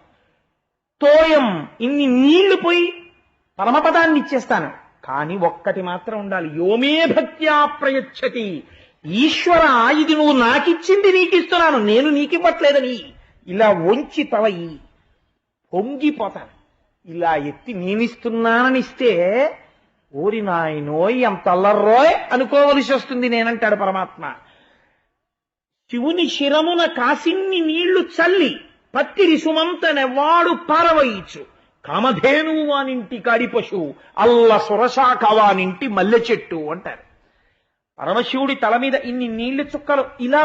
తోయం ఇన్ని నీళ్లు పోయి పరమపదాన్ని ఇచ్చేస్తాను. కానీ ఒక్కటి మాత్రం ఉండాలి, యోమే భక్త్యా ప్రయచ్చతి. ఈశ్వర, ఇది నువ్వు నాకిచ్చింది నీకిస్తున్నాను, నేను నీకివ్వట్లేదని ఇలా వంచి తవయి పొంగిపోతాను. ఇలా ఎత్తి నేనిస్తున్నానని ఇస్తే ఓరి నాయనోయ్ ఎంత అల్లర్రోయ్ అనుకోవలసి వస్తుంది నేనంటాడు పరమాత్మ. శివుని శిరమున కాసిన్ని నీళ్లు చల్లి పత్తిరి సుమంతనెవ్వాడు పారవయించు, కామధేనువు వానింటి కాడి పశువు, అల్ల సురశాఖ వానింటి మల్లె చెట్టు అంటారు. పరమశివుడి తల మీద ఇన్ని నీళ్లు చుక్కలు ఇలా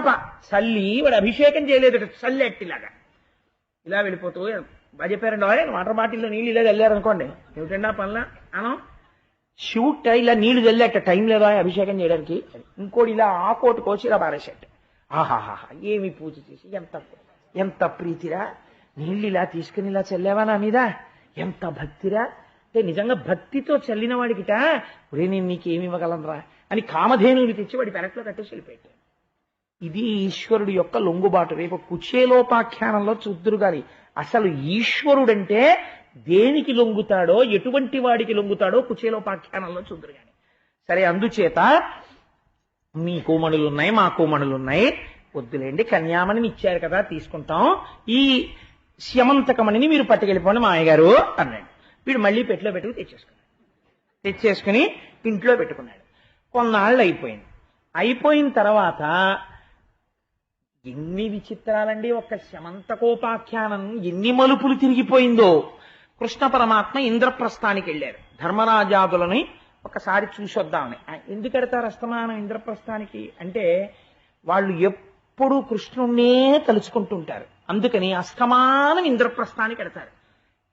చల్లి, వాడు అభిషేకం చేయలేదు, చల్లెట్టిలాగా ఇలా వెళ్ళిపోతూ బాగా చెప్పారండి. వాటర్ బాటిల్లో నీళ్ళు ఇలా చల్లారనుకోండి, ఏమిటండి ఆ పనుల అనం, శివుట ఇలా నీళ్లు చల్లేట టైం లేదా అభిషేకం చేయడానికి. ఇంకోటి ఇలా ఆకోటి కోసి ఇలా పారేసేట, ఆహాహా ఏమి పూజ చేసి ఎంత ఎంత ప్రీతిరా, నీళ్ళు ఇలా తీసుకుని ఇలా చల్లావా నా మీద, ఎంత భక్తిరా. అంటే నిజంగా భక్తితో చల్లిన వాడికిట ఒరే నేను నీకేమి ఇవ్వగలనరా అని కామధేనువుని తెచ్చి వాడి పెరట్లో కట్టేసి వెళ్ళిపోయాడు. ఇది ఈశ్వరుడు యొక్క లొంగుబాటు. రేపు కుచేలోపాఖ్యానంలో చూద్దురు గాని అసలు ఈశ్వరుడంటే దేనికి లొంగుతాడో, ఎటువంటి వాడికి లొంగుతాడో కుచేలోపాఖ్యానంలో చూద్దురు గాని. సరే, అందుచేత మీ కోమణులున్నాయి, మా కోమణులున్నాయి, వద్దులేండి కన్యామణిని ఇచ్చారు కదా తీసుకుంటాం, ఈ స్యమంతకమణిని మీరు పట్టుకెళ్ళిపోండి మాయగారు అన్నాడు. వీడు మళ్ళీ పెట్టిలో పెట్టుకుని తెచ్చేసుకుని ఇంట్లో పెట్టుకున్నాడు. కొన్నాళ్ళు అయిపోయిన తర్వాత ఎన్ని విచిత్రాలండి, ఒక్క శమంతకోపాఖ్యానం ఎన్ని మలుపులు తిరిగిపోయిందో. కృష్ణ పరమాత్మ ఇంద్రప్రస్థానికి వెళ్ళారు. ధర్మరాజాదులని ఒకసారి చూసొద్దామని. ఎందుకు ఎడతారు అస్తమానం ఇంద్రప్రస్థానికి అంటే వాళ్ళు ఎప్పుడూ కృష్ణుణ్ణే తలుచుకుంటుంటారు. అందుకని అస్తమానం ఇంద్రప్రస్థానికి ఎడతారు.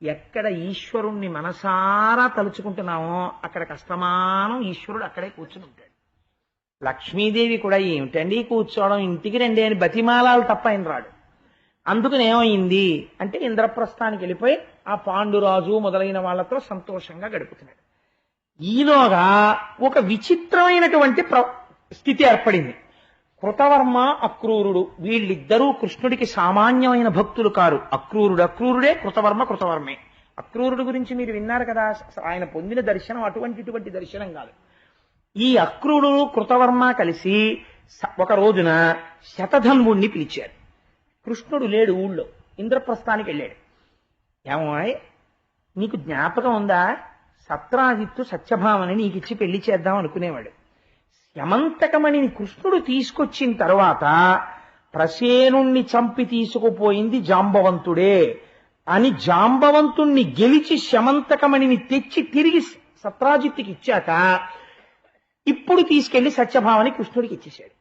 ఎక్కడ ఈశ్వరుణ్ణి మనసారా తలుచుకుంటున్నామో అక్కడికి అస్తమానం ఈశ్వరుడు అక్కడే కూర్చుని ఉంటాడు. లక్ష్మీదేవి కూడా ఏమిటండి కూర్చోవడం, ఇంటికి రండి అని బతిమాలాలు తప్ప ఆయన రాడు. అందుకని ఏమైంది అంటే ఇంద్రప్రస్థానికి వెళ్ళిపోయి ఆ పాండురాజు మొదలైన వాళ్లతో సంతోషంగా గడుపుతున్నాడు. ఈలోగా ఒక విచిత్రమైనటువంటి స్థితి ఏర్పడింది. కృతవర్మ అక్రూరుడు వీళ్ళిద్దరూ కృష్ణుడికి సామాన్యమైన భక్తులు కారు. అక్రూరుడు అక్రూరుడే, కృతవర్మ కృతవర్మే. అక్రూరుడు గురించి మీరు విన్నారు కదా, ఆయన పొందిన దర్శనం ఇటువంటి దర్శనం కాదు. ఈ అక్రూరుడు కృతవర్మ కలిసి ఒక రోజున శతధన్వుణ్ణి పిలిచారు. కృష్ణుడు లేడు ఊళ్ళో, ఇంద్రప్రస్థానికి వెళ్ళాడు. ఏమాయ్ నీకు జ్ఞాపకం ఉందా, సత్రాజిత్తు సత్యభామని నీకిచ్చి పెళ్లి చేద్దాం అనుకునేవాడు. యమంతకమణిని కృష్ణుడు తీసుకొచ్చిన తర్వాత ప్రసేనుణ్ణి చంపి తీసుకుపోయింది జాంబవంతుడే అని జాంబవంతుణ్ణి గెలిచి శమంతకమణిని తెచ్చి తిరిగి సత్రాజిత్తుకి ఇచ్చాక ఇప్పుడు తీసుకెళ్లి సత్యభామని కృష్ణుడికి ఇచ్చేశాడు.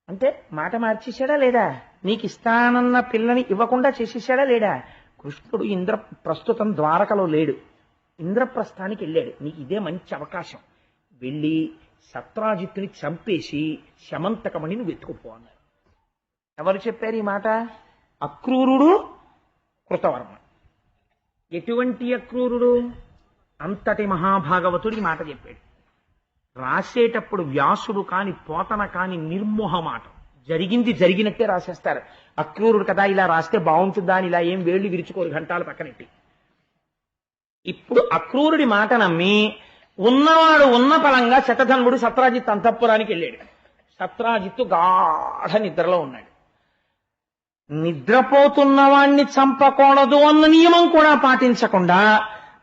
అంటే మాట మార్చేశాడా లేదా, నీకు ఇస్తానన్న పిల్లని ఇవ్వకుండా చేసేశాడా లేడా. కృష్ణుడు ప్రస్తుతం ద్వారకలో లేడు, ఇంద్రప్రస్థానికి వెళ్ళాడు. నీకు ఇదే మంచి అవకాశం, వెళ్ళి సత్రాజిత్తుని చంపేసి శమంతకమణిని వెతుకుపో అన్నారు. ఎవరు చెప్పారు ఈ మాట? అక్రూరుడు కృతవర్మ. ఎటువంటి అక్రూరుడు? అంతటి మహాభాగవతుడి మాట చెప్పాడు. రాసేటప్పుడు వ్యాసుడు కాని పోతన కాని నిర్మోహమాట, జరిగింది జరిగినట్టే రాసేస్తారు. అక్రూరుడు కదా ఇలా రాస్తే బాగుంటుందా అని ఇలా ఏం వేళ్లు విరుచుకోరు గంటాలు పక్కనెట్టి. ఇప్పుడు అక్రూరుడి మాట నమ్మి ఉన్నవాడు ఉన్న పరంగా శతధన్వుడు సత్రాజిత్ అంతఃపురానికి వెళ్ళాడు. సత్రాజిత్తు గాఢ నిద్రలో ఉన్నాడు. నిద్రపోతున్నవాణ్ణి చంపకూడదు అన్న నియమం కూడా పాటించకుండా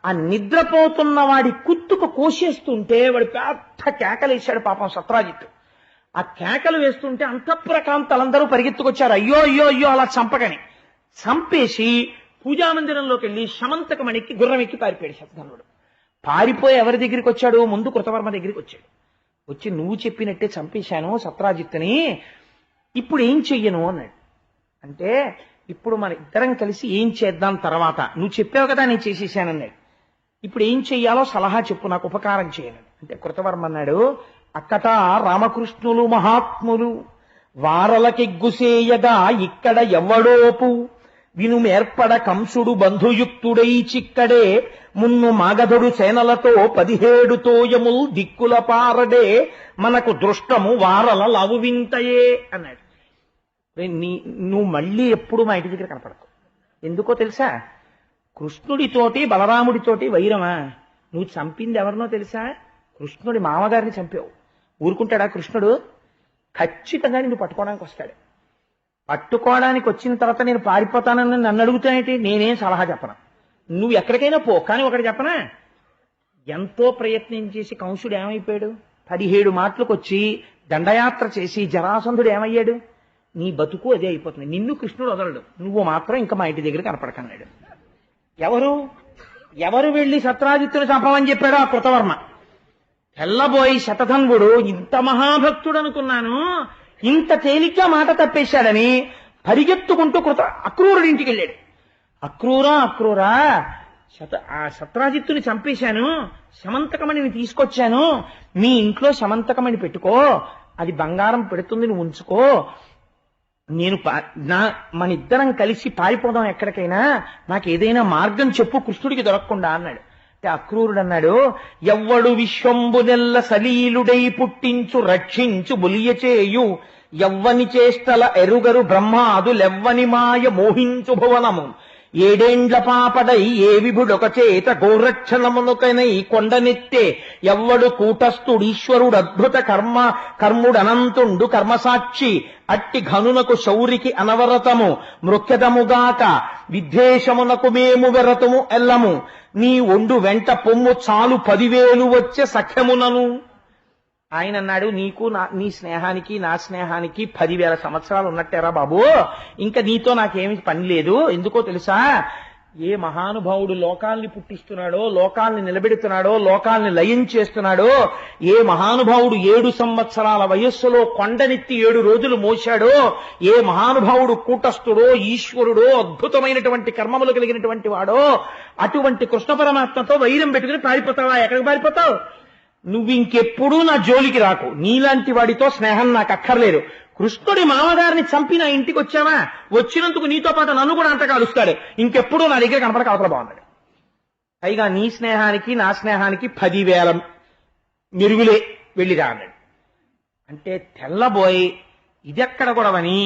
ఆ నిద్రపోతున్న వాడి కుత్తుకు కోసేస్తుంటే వాడు పెద్ద కేకలేశాడు పాపం సత్రాజిత్తు. ఆ కేకలు వేస్తుంటే అంతఃపుర కాంతలందరూ పరిగెత్తుకొచ్చారు. అయ్యో అయ్యో అయ్యో అలా చంపగని చంపేసి పూజామందిరంలోకి వెళ్ళి శమంతకమణికి గుర్రం ఎక్కి పారిపోయాడు శతధన్వుడు. పారిపోయి ఎవరి దగ్గరికి వచ్చాడు? ముందు కృతవర్మ దగ్గరికి వచ్చాడు. వచ్చి నువ్వు చెప్పినట్టే చంపేశాను సత్రాజిత్తుని, ఇప్పుడు ఏం చెయ్యను అన్నాడు. అంటే ఇప్పుడు మన ఇద్దరం కలిసి ఏం చేద్దాం తర్వాత, నువ్వు చెప్పావు కదా నేను చేసేసానన్నాడు. ఇప్పుడు ఏం చెయ్యాలో సలహా చెప్పు, నాకు ఉపకారం చేయను అంటే కృతవర్మ అన్నాడు, అక్కట రామకృష్ణులు మహాత్ములు వారలకెగ్గుసేయగా ఇక్కడ ఎవ్వడోపు వినుమేర్పడ కంసుడు బంధుయుక్తుడై చిక్కడే మున్ను మాగధుడు సేనలతో 17 తోయముల్ దిక్కుల పారడే మనకు దృష్టము వారల లవు వింతయే అన్నాడు. నువ్వు మళ్ళీ ఎప్పుడు మా ఇంటి దగ్గర కనపడకు. ఎందుకో తెలుసా? కృష్ణుడితోటి బలరాముడితోటి వైరమా? నువ్వు చంపింది ఎవరినో తెలుసా? కృష్ణుడి మామగారిని చంపావు. ఊరుకుంటాడా కృష్ణుడు? ఖచ్చితంగా నిన్ను పట్టుకోవడానికి వస్తాడు. పట్టుకోవడానికి వచ్చిన తర్వాత నేను పారిపోతానని నన్ను అడుగుతానేంటి? నేనేం సలహా చెప్పను, నువ్వు ఎక్కడికైనా పో. కానీ ఒకటి చెప్పనా, ఎంతో ప్రయత్నం చేసి కంసుడు ఏమైపోయాడు? 17 మాటలకు వచ్చి దండయాత్ర చేసి జరాసంధుడు ఏమయ్యాడు? నీ బతుకు అదే అయిపోతుంది. నిన్ను కృష్ణుడు వదలడు, నువ్వు మాత్రం ఇంకా మా ఇంటి దగ్గర కనపడకన్నాడు. ఎవరు వెళ్ళి సత్రాజిత్తుని చంపమని చెప్పాడు? ఆ కృతవర్మ. తెల్లబోయి శతధన్వుడు ఇంత మహాభక్తుడు అనుకున్నాను, ఇంత తేలిగ్గా మాట తప్పేశాడని పరిగెత్తుకుంటూ అక్రూరుడి ఇంటికి వెళ్ళాడు. అక్రూరా ఆ సత్రాజిత్తుని చంపేశాను, శమంతకమణిని తీసుకొచ్చాను, మీ ఇంట్లో శమంతకమణి పెట్టుకో, అది బంగారం పెడుతుంది, నువ్వు ఉంచుకో, నేను మన ఇద్దరం కలిసి పారిపోదాం ఎక్కడికైనా, నాకు ఏదైనా మార్గం చెప్పు కృష్ణుడికి దొరకకుండా అన్నాడు. అంటే అక్రూరుడు అన్నాడు, ఎవ్వడు విశ్వంబునెల్ల సలీలుడై పుట్టించు రక్షించు బులియచేయు ఎవ్వని చేష్టల ఎరుగరు బ్రహ్మాదులెవ్వని మాయ మోహించు భువనము ఏడేండ్ల పాపడై ఏ విభుడొక చేత గోరక్షణమునుకనై కొండనెత్తే ఎవ్వడు కూటస్థుడీశ్వరుడు అద్భుత కర్ముడనంతుండు కర్మసాక్షి అట్టి ఘనునకు శౌరికి అనవరతము మృఖ్యతముగాక విద్వేషమునకు మేము వెరతము ఎల్లము నీ ఒండు వెంట పొమ్ము చాలు 10,000 వచ్చే సఖ్యమునను. ఆయన అన్నాడు, నీకు నీ స్నేహానికి నా స్నేహానికి 10,000 సంవత్సరాలు ఉన్నట్టేరా బాబు, ఇంకా నీతో నాకేమి పని లేదు. ఎందుకో తెలుసా, ఏ మహానుభావుడు లోకాల్ని పుట్టిస్తున్నాడో, లోకాల్ని నిలబెడుతున్నాడో, లోకాల్ని లయం చేస్తున్నాడో, ఏ మహానుభావుడు 7 సంవత్సరాల వయస్సులో కొండనెత్తి 7 రోజులు మోశాడో, ఏ మహానుభావుడు కూటస్థుడో ఈశ్వరుడో అద్భుతమైనటువంటి కర్మములు కలిగినటువంటి వాడో, అటువంటి కృష్ణ పరమాత్మతో వైరం పెట్టుకుని పారిపోతావా? ఎక్కడికి పారిపోతావు? నువ్వు ఇంకెప్పుడూ నా జోలికి రాకు, నీలాంటి వాడితో స్నేహం నాకు అక్కర్లేదు. కృష్ణుడి మామగారిని చంపి నా ఇంటికి వచ్చావా, వచ్చినందుకు నీతో పాటు నన్ను కూడా అంత కాలుస్తాడు, ఇంకెప్పుడూ నా దగ్గర కనపడక అవతల బాగున్నాడు. పైగా నీ స్నేహానికి నా స్నేహానికి 10,000 మెరుగులే వెళ్ళిరా అన్నాడు. అంటే తెల్లబోయి ఇదెక్కడ గొడవని,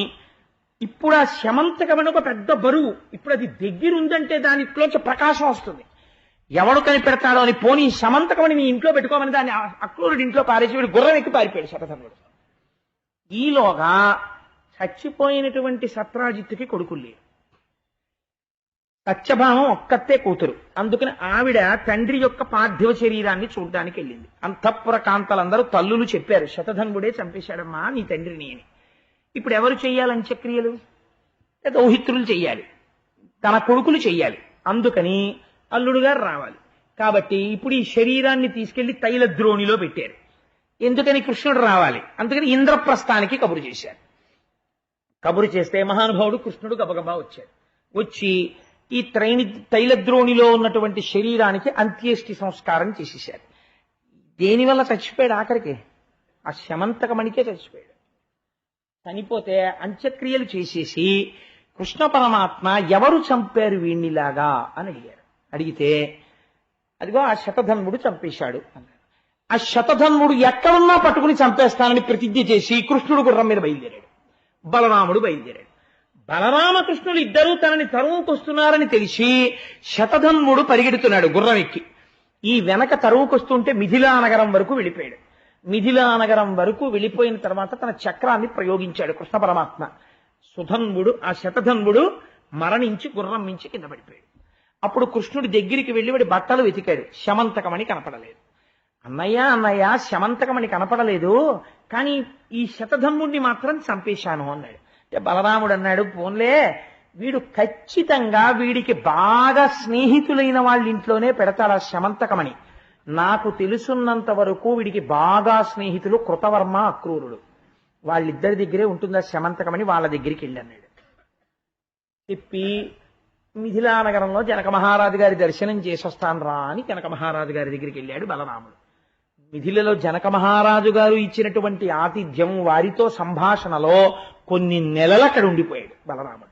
ఇప్పుడు ఆ శమంతకమని ఒక పెద్ద బరువు, ఇప్పుడు అది దగ్గరుందంటే దానిలోంచి ప్రకాశం వస్తుంది. ఎవడు కనిపెడతాడో అని పోనీ శమంతకమని మీ ఇంట్లో పెట్టుకోమని దాన్ని అక్రూరుడి ఇంట్లో పారేసి వీడు గుర్రం ఎక్కి పారిపోయాడు శతధనుడు. ఈలోగా చచ్చిపోయినటువంటి సత్రాజిత్తుకి కొడుకులు లేరు, సత్యభామం ఒక్కతే కూతురు. అందుకని ఆవిడ తండ్రి యొక్క పార్థివ శరీరాన్ని చూడ్డానికి వెళ్ళింది. అంతఃపుర కాంతలందరూ తల్లులు చెప్పారు, శతధనుడే చంపేశాడమ్మా నీ తండ్రిని అని. ఇప్పుడు ఎవరు చెయ్యాలి అంత్యక్రియలు? దౌహిత్రులు చెయ్యాలి, తన కొడుకులు చెయ్యాలి. అందుకని అల్లుడు గారు రావాలి. కాబట్టి ఇప్పుడు ఈ శరీరాన్ని తీసుకెళ్లి తైలద్రోణిలో పెట్టారు. ఎందుకని? కృష్ణుడు రావాలి. అందుకని ఇంద్రప్రస్థానికి కబురు చేశారు. కబురు చేస్తే మహానుభావుడు కృష్ణుడు గబగబా వచ్చాడు. వచ్చి ఈ తైలద్రోణిలో ఉన్నటువంటి శరీరానికి అంత్యేష్టి సంస్కారం చేసేశారు. దేనివల్ల చచ్చిపోయాడు? ఆఖరికి ఆ శమంతకమణికే చచ్చిపోయాడు. చనిపోతే అంత్యక్రియలు చేసేసి కృష్ణ పరమాత్మ ఎవరు చంపారు వీణ్ణిలాగా అని అడిగారు. అడిగితే అదిగో ఆ శతధన్వుడు చంపేశాడు అన్నాడు. ఆ శతధన్వుడు ఎక్కడున్నా పట్టుకుని చంపేస్తానని ప్రతిజ్ఞ చేసి కృష్ణుడు గుర్రం మీద బయలుదేరాడు, బలరాముడు బయలుదేరాడు. బలరామకృష్ణులు ఇద్దరూ తనని తరువుకొస్తున్నారని తెలిసి శతధన్వుడు పరిగెడుతున్నాడు గుర్రం ఎక్కి. ఈ వెనక తరువుకొస్తుంటే మిథిలా నగరం వరకు వెళ్ళిపోయాడు. మిథిలా నగరం వరకు వెళ్ళిపోయిన తర్వాత తన చక్రాన్ని ప్రయోగించాడు కృష్ణ పరమాత్మ. ఆ శతధన్వుడు మరణించి గుర్రం మించి కింద పడిపోయాడు. అప్పుడు కృష్ణుడి దగ్గరికి వెళ్ళి వాడి బట్టలు వెతికాడు, శమంతకమణి కనపడలేదు. అన్నయ్య శమంతకమణి కనపడలేదు, కానీ ఈ శతధన్వుడిని మాత్రం చంపేశాను అన్నాడు. అంటే బలరాముడు అన్నాడు, పోన్లే వీడు ఖచ్చితంగా వీడికి బాగా స్నేహితులైన వాళ్ళ ఇంట్లోనే పెడతాడు ఆ శమంతకమణి. నాకు తెలుసున్నంత వరకు వీడికి బాగా స్నేహితులు కృతవర్మ అక్రూరుడు, వాళ్ళిద్దరి దగ్గరే ఉంటుందా శమంతకమణి, వాళ్ళ దగ్గరికి వెళ్ళి అన్నాడు. చెప్పి మిథిలా నగరంలో జనక మహారాజు గారి దర్శనం చేసొస్తాను రా అని జనక మహారాజు గారి దగ్గరికి వెళ్ళాడు బలరాముడు. మిథిలలో జనక మహారాజు గారు ఇచ్చినటువంటి ఆతిథ్యం, వారితో సంభాషణలో కొన్ని నెలలు అక్కడ ఉండిపోయాడు బలరాముడు.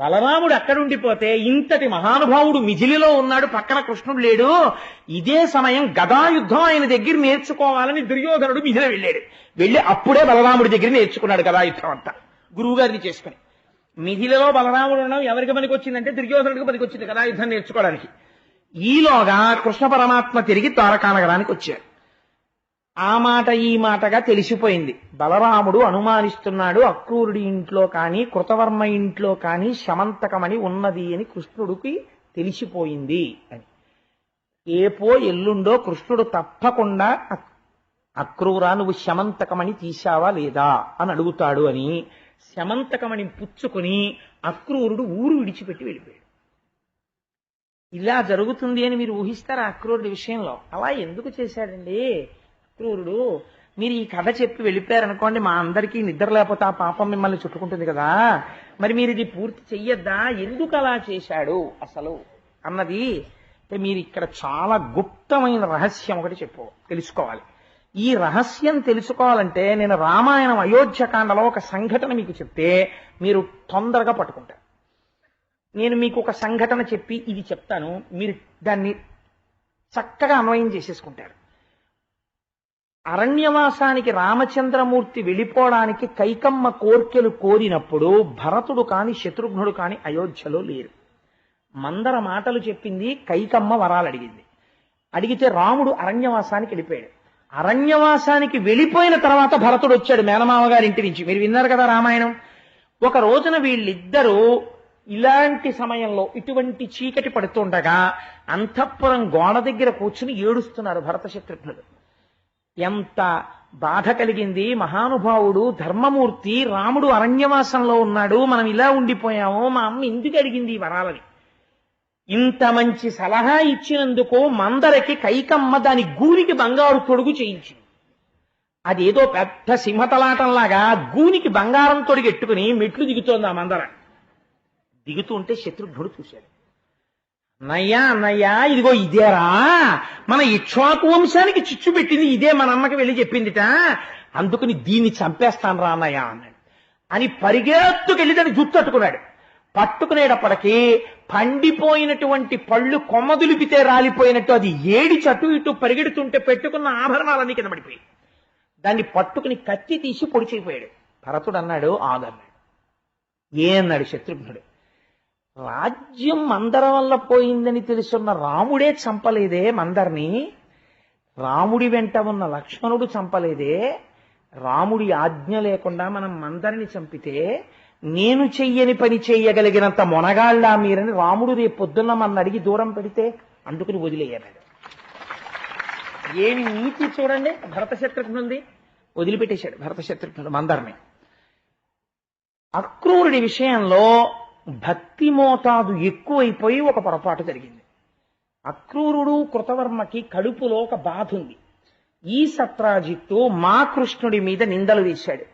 బలరాముడు అక్కడుండిపోతే ఇంతటి మహానుభావుడు మిథిలిలో ఉన్నాడు, పక్కన కృష్ణుడు లేడు. ఇదే సమయం గదాయుద్ధం ఆయన దగ్గర నేర్చుకోవాలని దుర్యోధనుడు మిథిల వెళ్ళాడు. వెళ్ళి అప్పుడే బలరాముడి దగ్గర నేర్చుకున్నాడు గదాయుద్ధం అంతా గురువు గారిని చేసుకుని. మిథిలలో బలరాముడు ఉండడం ఎవరికి పనికి వచ్చిందంటే దుర్యోధనుడికి పనికి వచ్చింది గదాయుద్ధం నేర్చుకోవడానికి. ఈలోగా కృష్ణ పరమాత్మ తిరిగి ద్వారకానగరానికి వచ్చారు. ఆ మాట ఈ మాటగా తెలిసిపోయింది. బలరాముడు అనుమానిస్తున్నాడు, అక్రూరుడి ఇంట్లో కానీ కృతవర్మ ఇంట్లో కానీ శమంతకమణి ఉన్నది అని కృష్ణుడికి తెలిసిపోయింది అని. ఏపో ఎల్లుండో కృష్ణుడు తప్పకుండా అక్రూరా నువ్వు శమంతకమణి తీశావా లేదా అని అడుగుతాడు అని శమంతకమణి పుచ్చుకుని అక్రూరుడు ఊరు విడిచిపెట్టి వెళ్ళిపోయాడు. ఇలా జరుగుతుంది అని మీరు ఊహిస్తారా అక్రూరుడి విషయంలో? అలా ఎందుకు చేశాడండి అక్రూరుడు? మీరు ఈ కథ చెప్పి వెళ్ళిపోయారనుకోండి, మా అందరికీ నిద్ర లేకపోతే ఆ పాపం మిమ్మల్ని చుట్టుకుంటుంది కదా, మరి మీరు ఇది పూర్తి చెయ్యొద్దా? ఎందుకు అలా చేశాడు అసలు అన్నది మీరు ఇక్కడ చాలా గుప్తమైన రహస్యం ఒకటి తెలుసుకోవాలి. ఈ రహస్యం తెలుసుకోవాలంటే నేను రామాయణం అయోధ్యకాండలో ఒక సంఘటన మీకు చెప్తే మీరు తొందరగా పట్టుకుంటారు. నేను మీకు ఒక సంఘటన చెప్పి ఇది చెప్తాను, మీరు దాన్ని చక్కగా అన్వయం చేసేసుకుంటారు. అరణ్యవాసానికి రామచంద్రమూర్తి వెళ్ళిపోవడానికి కైకమ్మ కోర్కెలు కోరినప్పుడు భరతుడు కాని శత్రుఘ్నుడు కాని అయోధ్యలో లేరు. మందర మాటలు చెప్పింది, కైకమ్మ వరాలు అడిగింది. అడిగితే రాముడు అరణ్యవాసానికి వెళ్ళిపోయాడు. అరణ్యవాసానికి వెళ్ళిపోయిన తర్వాత భరతుడు వచ్చాడు మేనమామ గారి ఇంటి నుంచి. మీరు విన్నారు కదా రామాయణం. ఒక రోజున వీళ్ళిద్దరూ ఇలాంటి సమయంలో ఇటువంటి చీకటి పడుతుండగా అంతఃపురం గోడ దగ్గర కూర్చుని ఏడుస్తున్నారు భరత శత్రుఘ్నులు. ఎంత బాధ కలిగింది. మహానుభావుడు ధర్మమూర్తి రాముడు అరణ్యవాసంలో ఉన్నాడు, మనం ఇలా ఉండిపోయాము, మా అమ్మ ఎందుకు అడిగింది ఈ వరాలని. ఇంత మంచి సలహా ఇచ్చినందుకు మందరకి కైకమ్మ దాని గూనికి బంగారు తొడుగు చేయించింది. అదేదో పెద్ద సింహతలాటంలాగా గూనికి బంగారం తొడిగెట్టుకుని మెట్లు దిగుతోంది ఆ మందర. దిగుతూ ఉంటే శత్రుఘ్నుడు చూశాడు. అన్నయ్యా అన్నయ్యా, ఇదిగో ఇదేరా మన ఇక్ష్వాకు వంశానికి చిచ్చు పెట్టింది, ఇదే మన అమ్మకి వెళ్ళి చెప్పిందిట, అందుకని దీన్ని చంపేస్తాను రా అన్నయ్య అన్నాడు. అని పరిగెత్తుకెళ్ళి దాన్ని జుత్తట్టుకున్నాడు. పట్టుకునేటప్పటికీ పండిపోయినటువంటి పళ్ళు కొమ్మదులిపితే రాలిపోయినట్టు అది ఏడి చటు ఇటు పరిగెడుతుంటే పెట్టుకున్న ఆభరణాలన్నీ కింద పడిపోయి దాన్ని పట్టుకుని కత్తి తీసి పొడి చేయిపోయాడు. భరతుడు అన్నాడు ఆగన్నాడు. ఏ అన్నాడు శత్రుఘ్నుడు. రాజ్యం మందర వల్ల పోయిందని తెలుసున్న రాముడే చంపలేదే మందర్ని, రాముడి వెంట ఉన్న లక్ష్మణుడు చంపలేదే, రాముడి ఆజ్ఞ లేకుండా మనం మందరిని చంపితే నేను చెయ్యని పని చెయ్యగలిగినంత మొనగాళ్ళ మీరని రాముడు రేపు పొద్దున్న మన అడిగి దూరం పెడితే అందుకుని వదిలేయన్నాడు. ఏమి నీతి చూడండి భరత శత్రుఘ్నుంది. వదిలిపెట్టేశాడు భరత శత్రుఘ్నుడు మందర్ని. అక్రూరుడి విషయంలో భక్తి మోతాదు ఎక్కువైపోయి ఒక పొరపాటు జరిగింది. అక్రూరుడు కృతవర్మకి కడుపులో ఒక బాధ ఉంది. ఈ సత్రాజిత్తు మా కృష్ణుడి మీద నిందలు వేశాడు.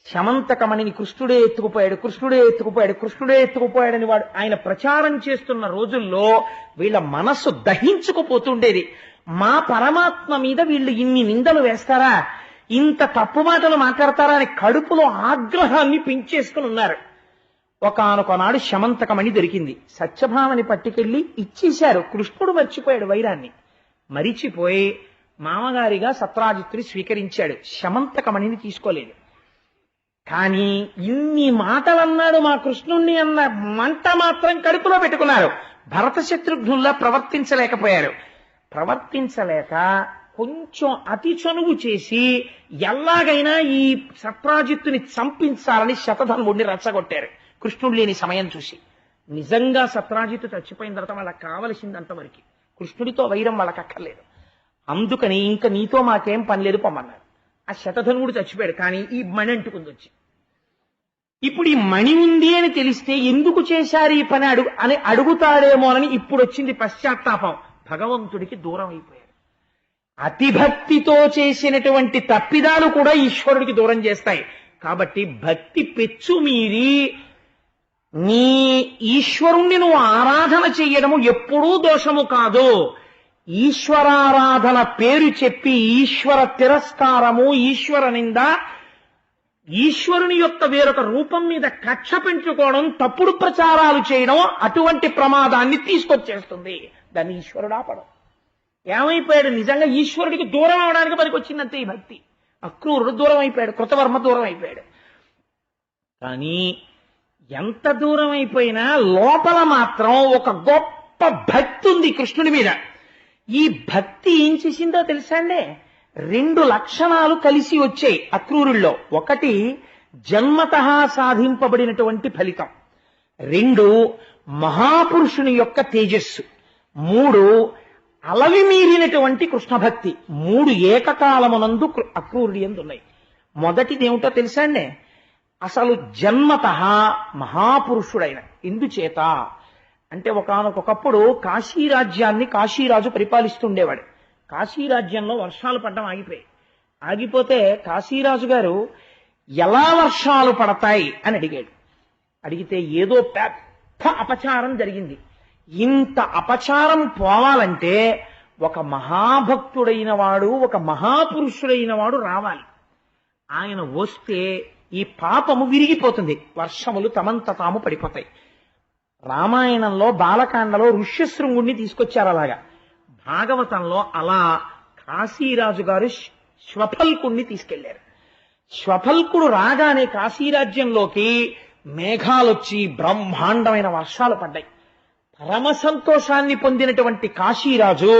శమంతకమణిని కృష్ణుడే ఎత్తుకుపోయాడు, కృష్ణుడే ఎత్తుకుపోయాడు, కృష్ణుడే ఎత్తుకుపోయాడని వాడు ఆయన ప్రచారం చేస్తున్న రోజుల్లో వీళ్ళ మనస్సు దహించుకుపోతుండేది. మా పరమాత్మ మీద వీళ్ళు ఇన్ని నిందలు వేస్తారా, ఇంత తప్పు మాటలు మాట్లాడతారా అని కడుపులో ఆగ్రహాన్ని పెంచేసుకుని ఉన్నారు. ఒకానొకనాడు శమంతకమణి దొరికింది. సత్యభామని పట్టుకెళ్లి ఇచ్చేశారు. కృష్ణుడు మర్చిపోయాడు వైరాన్ని. మరిచిపోయి మామగారిగా సత్రాజిత్తుని స్వీకరించాడు. శమంతకమణిని తీసుకోలేదు. కానీ ఇన్ని మాటలన్నాడు మా కృష్ణుణ్ణి అన్న మంట మాత్రం కడుపులో పెట్టుకున్నారు. భరత శత్రుఘ్నుల్లా ప్రవర్తించలేకపోయారు. ప్రవర్తించలేక కొంచెం అతి చనువు చేసి ఎలాగైనా ఈ సత్రాజిత్తుని చంపించాలని శతధన్వుడిని రెచ్చగొట్టారు కృష్ణుడు లేని సమయం చూసి. నిజంగా సత్రాజిత్తు చచ్చిపోయిన తర్వాత వాళ్ళకి కావలసిందంతవరకు కృష్ణుడితో వైరం వాళ్ళకి అక్కర్లేదు. అందుకని ఇంకా నీతో మాకేం పని లేదు పొమ్మన్నారు. ఆ శతధన్వుడు చచ్చిపోయాడు. కానీ ఈ మణి అంటుకుంది వచ్చి. ఇప్పుడు ఈ మణి ఉంది అని తెలిస్తే ఎందుకు చేశారు ఈ పని అని అడుగుతాడేమోనని ఇప్పుడు వచ్చింది పశ్చాత్తాపం. భగవంతుడికి దూరం అయిపోయారు. అతిభక్తితో చేసినటువంటి తప్పిదాలు కూడా ఈశ్వరుడికి దూరం చేస్తాయి. కాబట్టి భక్తి పెచ్చు మీరి నీ ఈశ్వరుణ్ణి నువ్వు ఆరాధన చెయ్యడము ఎప్పుడూ దోషము కాదు. ఈశ్వరారాధన పేరు చెప్పి ఈశ్వర తిరస్కారము, ఈశ్వర నింద, ఈశ్వరుని యొక్క వేరొక రూపం మీద కక్ష పెంచుకోవడం, తప్పుడు ప్రచారాలు చేయడం అటువంటి ప్రమాదాన్ని తీసుకొచ్చేస్తుంది. దాన్ని ఈశ్వరుడు ఆపడం. ఏమైపోయాడు? నిజంగా ఈశ్వరుడికి దూరం అవడానికి పనికి వచ్చిందంతే ఈ భక్తి. అక్రూరుడు దూరం అయిపోయాడు, కృతవర్మ దూరం అయిపోయాడు. కానీ ఎంత దూరం అయిపోయినా లోపల మాత్రం ఒక గొప్ప భక్తి ఉంది కృష్ణుడి మీద. ఈ భక్తి ఏం చేసిందో తెలుసా అండి? 2 లక్షణాలు కలిసి వచ్చాయి అక్రూరుల్లో. ఒకటి జన్మతః సాధింపబడినటువంటి ఫలితం, 2 మహాపురుషుని యొక్క తేజస్సు, 3 అలవి మీరినటువంటి కృష్ణభక్తి. 3 ఏకకాలమునందు అక్రూరుడి యందు ఉన్నాయి. మొదటిది ఏమిటో తెలుసా అండి? అసలు జన్మతః మహాపురుషుడైన. ఎందుచేత అంటే ఒకానొకప్పుడు కాశీరాజ్యాన్ని కాశీరాజు పరిపాలిస్తుండేవాడు. కాశీరాజ్యంలో వర్షాలు పడడం ఆగిపోయాయి. ఆగిపోతే కాశీరాజు గారు ఎలా వర్షాలు పడతాయి అని అడిగాడు. అడిగితే ఏదో పెద్ద అపచారం జరిగింది. ఇంత అపచారం పోవాలంటే ఒక మహాభక్తుడైన వాడు, ఒక మహాపురుషుడైన వాడు రావాలి. ఆయన వస్తే ఈ పాపము విరిగిపోతుంది, వర్షములు తమంత తాము పడిపోతాయి. రామాయణంలో బాలకాండలో ఋష్యశృంగుణ్ణి తీసుకొచ్చారు అలాగా. భాగవతంలో అలా కాశీరాజు గారు శ్వఫల్కుణ్ణి తీసుకెళ్లారు. శ్వఫల్కుడు రాగానే కాశీరాజ్యంలోకి మేఘాలొచ్చి బ్రహ్మాండమైన వర్షాలు పడ్డాయి. పరమ సంతోషాన్ని పొందినటువంటి కాశీరాజు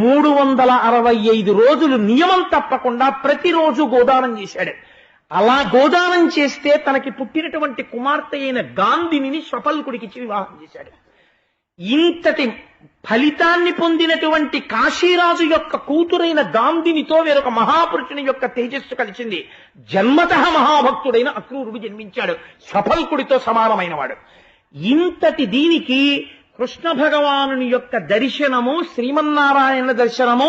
365 రోజులు నియమం తప్పకుండా ప్రతిరోజు గోదానం చేశాడు. అలా గోదానం చేస్తే తనకి పుట్టినటువంటి కుమార్తె అయిన గాంధిని శ్వఫల్కుడికిచ్చి వివాహం చేశాడు. ఇంతటి ఫలితాన్ని పొందినటువంటి కాశీరాజు యొక్క కూతురైన గాంధినితో వేరొక మహాపురుషుని యొక్క తేజస్సు కలిసింది. జన్మతః మహాభక్తుడైన అక్రూరుడు జన్మించాడు, శ్వఫల్కుడితో సమానమైన వాడు. ఇంతటి దీనికి కృష్ణ భగవానుని యొక్క దర్శనము, శ్రీమన్నారాయణ దర్శనము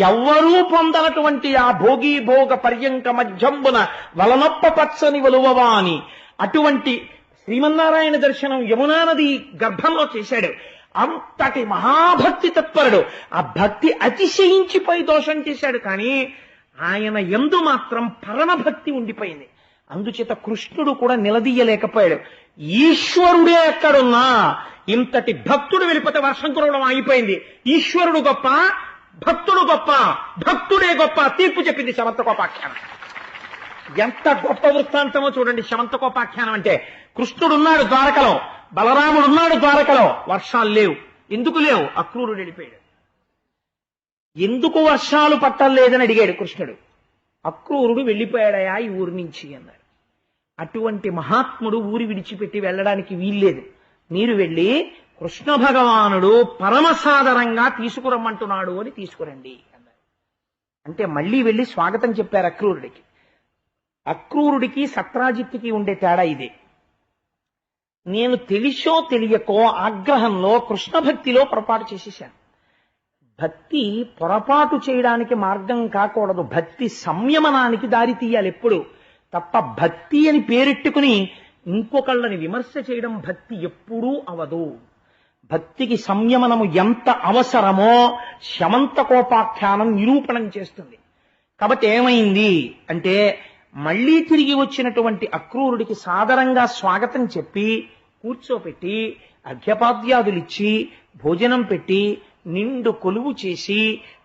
ఎవ్వరూ పొందనటువంటి ఆ భోగి భోగ పర్యంక మధ్యంబున వలనొప్ప పచ్చని వలువవాని అటువంటి శ్రీమన్నారాయణ దర్శనం యమునా నది గర్భంలో చేశాడు. అంతటి మహాభక్తి తత్పరుడు. ఆ భక్తి అతిశయించిపోయి దోషం చేశాడు, కానీ ఆయన యందు మాత్రం పరమభక్తి ఉండిపోయింది. అందుచేత కృష్ణుడు కూడా నిలదీయలేకపోయాడు. ఈశ్వరుడే ఎక్కడున్నా ఇంతటి భక్తుడు వెళ్ళిపోతే వర్షం కురవడం ఆగిపోయింది. ఈశ్వరుడు గొప్ప, భక్తుడు గొప్ప, భక్తుడే గొప్ప తీర్పు చెప్పింది శమంతకోపాఖ్యానం. ఎంత గొప్ప వృత్తాంతమో చూడండి శమంతకోపాఖ్యానం అంటే. కృష్ణుడున్నాడు ద్వారకలో, బలరాముడున్నాడు ద్వారకలో, వర్షాలు లేవు. ఎందుకు లేవు? అక్రూరుడు వెళ్ళిపోయాడు. ఎందుకు వర్షాలు పట్టలేదని అడిగాడు కృష్ణుడు. అక్రూరుడు వెళ్ళిపోయాడయా ఈ ఊరి నుంచి అన్నాడు. అటువంటి మహాత్ముడు ఊరి విడిచిపెట్టి వెళ్ళడానికి వీల్లేదు. మీరు వెళ్ళి కృష్ణ భగవానుడు పరమసాదరంగా తీసుకురమ్మంటున్నాడు అని తీసుకురండి అన్నారు. అంటే మళ్ళీ వెళ్ళి స్వాగతం చెప్పారు అక్రూరుడికి. అక్రూరుడికి సత్రాజిత్తుకి ఉండే తేడా ఇదే. నేను తెలిసో తెలియకో ఆగ్రహంలో కృష్ణ భక్తిలో పొరపాటు చేసేశాను. భక్తి పొరపాటు చేయడానికి మార్గం కాకూడదు, భక్తి సంయమనానికి దారి తీయాలి ఎప్పుడు తప్ప. భక్తి అని పేరెట్టుకుని ఇంకొకళ్ళని విమర్శ చేయడం భక్తి ఎప్పుడూ అవదు. భక్తికి సంయమనము ఎంత అవసరమో శమంతకోపాఖ్యానం నిరూపణం చేస్తుంది. కాబట్టి ఏమైంది అంటే, మళ్లీ తిరిగి వచ్చినటువంటి అక్రూరుడికి సాదరంగా స్వాగతం చెప్పి కూర్చోపెట్టి అర్ఘ్యపాద్యాదులిచ్చి భోజనం పెట్టి నిండు కొలువు చేసి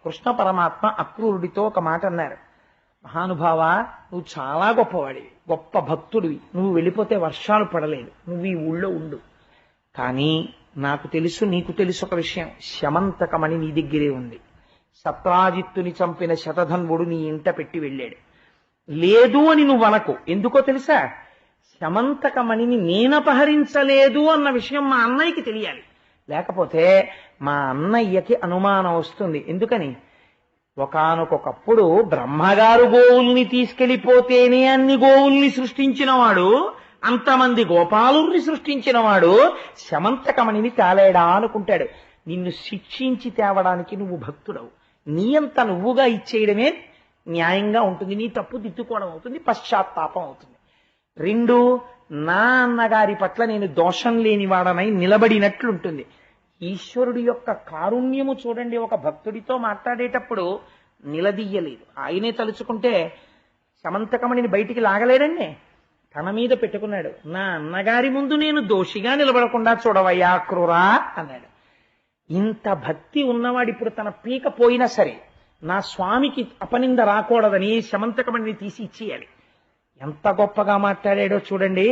కృష్ణ పరమాత్మ అక్రూరుడితో ఒక మాట అన్నారు. మహానుభావ, నువ్వు చాలా గొప్పవాడివి, గొప్ప భక్తుడివి. నువ్వు వెళ్ళిపోతే వర్షాలు పడలేదు, నువ్వు ఈ ఊళ్ళో ఉండు. కానీ నాకు తెలుసు, నీకు తెలుసు ఒక విషయం, శమంతకమణి నీ దగ్గరే ఉంది. సత్రాజిత్తుని చంపిన శతధన్వుడు నీ ఇంట పెట్టి వెళ్ళాడు. లేదు అని నువ్వు అనకు. ఎందుకో తెలుసా? శమంతకమణిని నేనపహరించలేదు అన్న విషయం మా అన్నయ్యకి తెలియాలి. లేకపోతే మా అన్నయ్యకి అనుమానం వస్తుంది. ఎందుకని? ఒకానొకప్పుడు బ్రహ్మగారు గోవుల్ని తీసుకెళ్లిపోతేనే అన్ని గోవుల్ని సృష్టించినవాడు, అంతమంది గోపాలుల్ని సృష్టించినవాడు శమంతకమణిని తేలేడా అనుకుంటాడు. నిన్ను శిక్షించి తేవడానికి నువ్వు భక్తుడవు. నీ అంత నువ్వుగా ఇచ్చేయడమే న్యాయంగా ఉంటుంది. నీ తప్పు దిద్దుకోవడం అవుతుంది, పశ్చాత్తాపం అవుతుంది. 2, నా అన్నగారి పట్ల నేను దోషం లేనివాడనై నిలబడినట్లుంటుంది. ఈశ్వరుడి యొక్క కారుణ్యము చూడండి. ఒక భక్తుడితో మాట్లాడేటప్పుడు నిలదీయలేదు. ఆయనే తలుచుకుంటే శమంతకమణిని బయటికి లాగలేడండి. తన మీద పెట్టుకున్నాడు. నా అన్నగారి ముందు నేను దోషిగా నిలబడకుండా చూడవయ్యా క్రూరా అన్నాడు. ఇంత భక్తి ఉన్నవాడు ఇప్పుడు తన పీక పోయినా సరే నా స్వామికి అపనింద రాకూడదని శమంతకమణిని తీసి ఇచ్చేయాలి. ఎంత గొప్పగా మాట్లాడాడో చూడండి.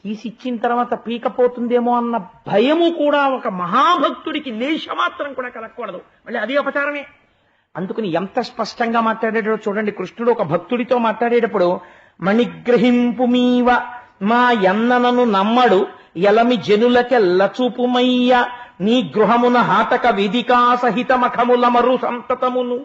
తీసి ఇచ్చిన తర్వాత పీక పోతుందేమో అన్న భయము కూడా ఒక మహాభక్తుడికి లేశమాత్రం కూడా కలగకూడదు. మళ్ళీ అదే అపచారమే. అందుకని ఎంత స్పష్టంగా మాట్లాడాడో చూడండి. కృష్ణుడు ఒక భక్తుడితో మాట్లాడేటప్పుడు, మణిగ్రహింపుమీవ మా ఎన్ననను నమ్మడు ఎలమి జనులకెల్లచూపుమయ్య నీ గృహమున హాటక వేదికా సహిత మఖముల మరు సంతతమును.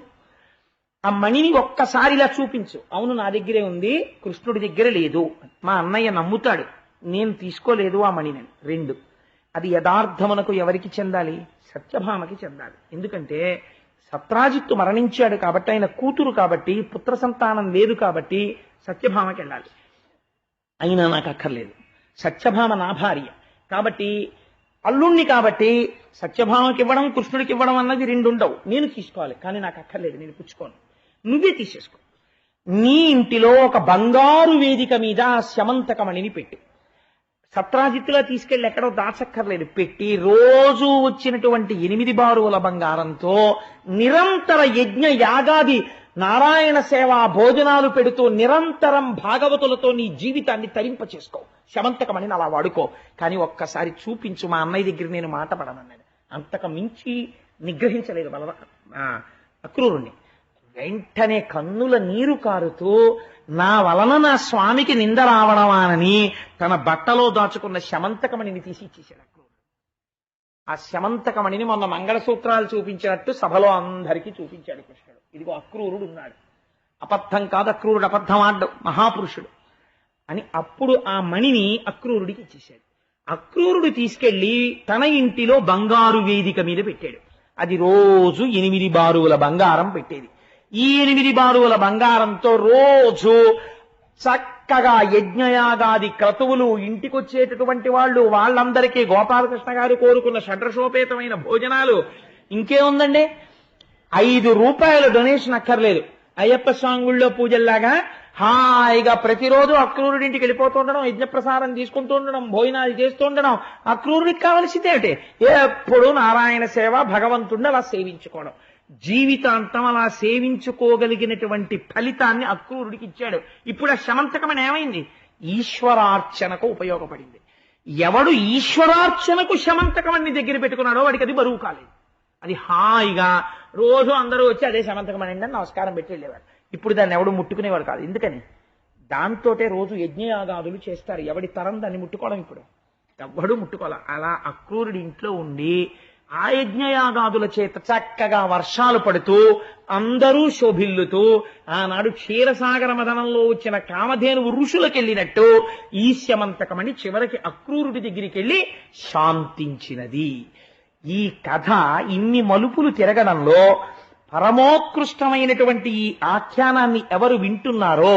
ఆ మణిని ఒక్కసారిలా చూపించు. అవును, నా దగ్గరే ఉంది, కృష్ణుడి దగ్గర లేదు. మా అన్నయ్య నమ్ముతాడు, నేను తీసుకోలేదు ఆ మణిని. 2, అది యథార్థమునకు ఎవరికి చెందాలి? సత్యభామకి చెందాలి. ఎందుకంటే సత్రాజిత్తు మరణించాడు కాబట్టి, ఆయన కూతురు కాబట్టి, పుత్ర సంతానం లేదు కాబట్టి సత్యభామకి వెళ్ళాలి. అయినా నాకు అక్కర్లేదు, సత్యభామ నా భార్య కాబట్టి అల్లుణ్ణి కాబట్టి సత్యభామకి ఇవ్వడం కృష్ణుడికి ఇవ్వడం అన్నది రెండు ఉండవు. నేను తీసుకోవాలి, కానీ నాకు అక్కర్లేదు, నేను పుచ్చుకోను, నువ్వే తీసేసుకో. నీ ఇంటిలో ఒక బంగారు వేదిక మీద ఆ శమంతకమణిని పెట్టి, సత్రాజిత్తులో తీసుకెళ్లి ఎక్కడో దాచక్కర్లేదు, పెట్టి రోజు వచ్చినటువంటి 8 బారువుల బంగారంతో నిరంతర యజ్ఞ యాగాది నారాయణ సేవ భోజనాలు పెడుతూ నిరంతరం భాగవతులతో నీ జీవితాన్ని తరింప చేసుకో. శమంతకమణిని అలా వాడుకో, కానీ ఒక్కసారి చూపించు, మా అన్నయ్య దగ్గర నేను మాట పడనన్నాడు. అంతకు మించి నిగ్రహించలేదు అక్రూరుణ్ణి. వెంటనే కన్నుల నీరు కారుతూ నా వలన నా స్వామికి నింద రావడమానని తన బట్టలో దాచుకున్న శమంతకమణిని తీసి ఇచ్చేశాడు అక్రూరుడు. ఆ శమంతకమణిని మొన్న మంగళసూత్రాలు చూపించినట్టు సభలో అందరికీ చూపించాడు కృష్ణుడు. ఇదిగో అక్రూరుడు ఉన్నాడు, అబద్ధం కాదు, అక్రూరుడు అబద్ధం ఆడ్డు, మహాపురుషుడు అని. అప్పుడు ఆ మణిని అక్రూరుడికి ఇచ్చేశాడు. అక్రూరుడు తీసుకెళ్లి తన ఇంటిలో బంగారు వేదిక మీద పెట్టాడు. అది రోజు 8 బారువుల బంగారం పెట్టేది. ఈ 8 బారువుల బంగారంతో రోజు చక్కగా యజ్ఞయాగాది క్రతువులు, ఇంటికొచ్చేటటువంటి వాళ్ళందరికీ గోపాలకృష్ణ గారు కోరుకున్న షడ్రసోపేతమైన భోజనాలు. ఇంకేముందండి, 5 రూపాయల డొనేషన్ అక్కర్లేదు. అయ్యప్ప స్వామి గుళ్ళో పూజల్లాగా హాయిగా ప్రతిరోజు అక్రూరుడింటికి వెళ్ళిపోతుండడం, యజ్ఞప్రసారం తీసుకుంటూ ఉండడం, భోజనాలు చేస్తుండడం. అక్రూరుడికి కావలసిందేమిటి, ఎప్పుడు నారాయణ సేవ, భగవంతుడిని అలా సేవించుకోవడం. జీవితాంతం అలా సేవించుకోగలిగినటువంటి ఫలితాన్ని అక్రూరుడికి ఇచ్చాడు. ఇప్పుడు ఆ శమంతకమని ఏమైంది, ఈశ్వరార్చనకు ఉపయోగపడింది. ఎవడు ఈశ్వరార్చనకు శమంతకమని దగ్గర పెట్టుకున్నాడో వాడికి అది బరువు కాలేదు. అది హాయిగా రోజు అందరూ వచ్చి అదే శమంతకమని అని నమస్కారం పెట్టి వెళ్ళేవాడు. ఇప్పుడు దాన్ని ఎవడు ముట్టుకునేవాడు కాదు. ఎందుకని, దాంతోటే రోజు యజ్ఞయాగాదులు చేస్తారు. ఎవడి తరం దాన్ని ముట్టుకోవడం ఇప్పుడు ఎవడు ముట్టుకోవాలి. అలా అక్రూరుడి ఇంట్లో ఉండి ఆ యజ్ఞయాగాదుల చేత చక్కగా వర్షాలు పడుతూ అందరూ శోభిల్లుతూ ఆనాడు క్షీరసాగర మదనంలో వచ్చిన కామధేనువు ఋషులకెళ్ళినట్టు ఈ శమంతకమని చివరికి అక్రూరుడి దగ్గరికి వెళ్ళి శాంతించినది. ఈ కథ ఇన్ని మలుపులు తిరగడంలో పరమోత్కృష్టమైనటువంటి ఈ ఆఖ్యానాన్ని ఎవరు వింటున్నారో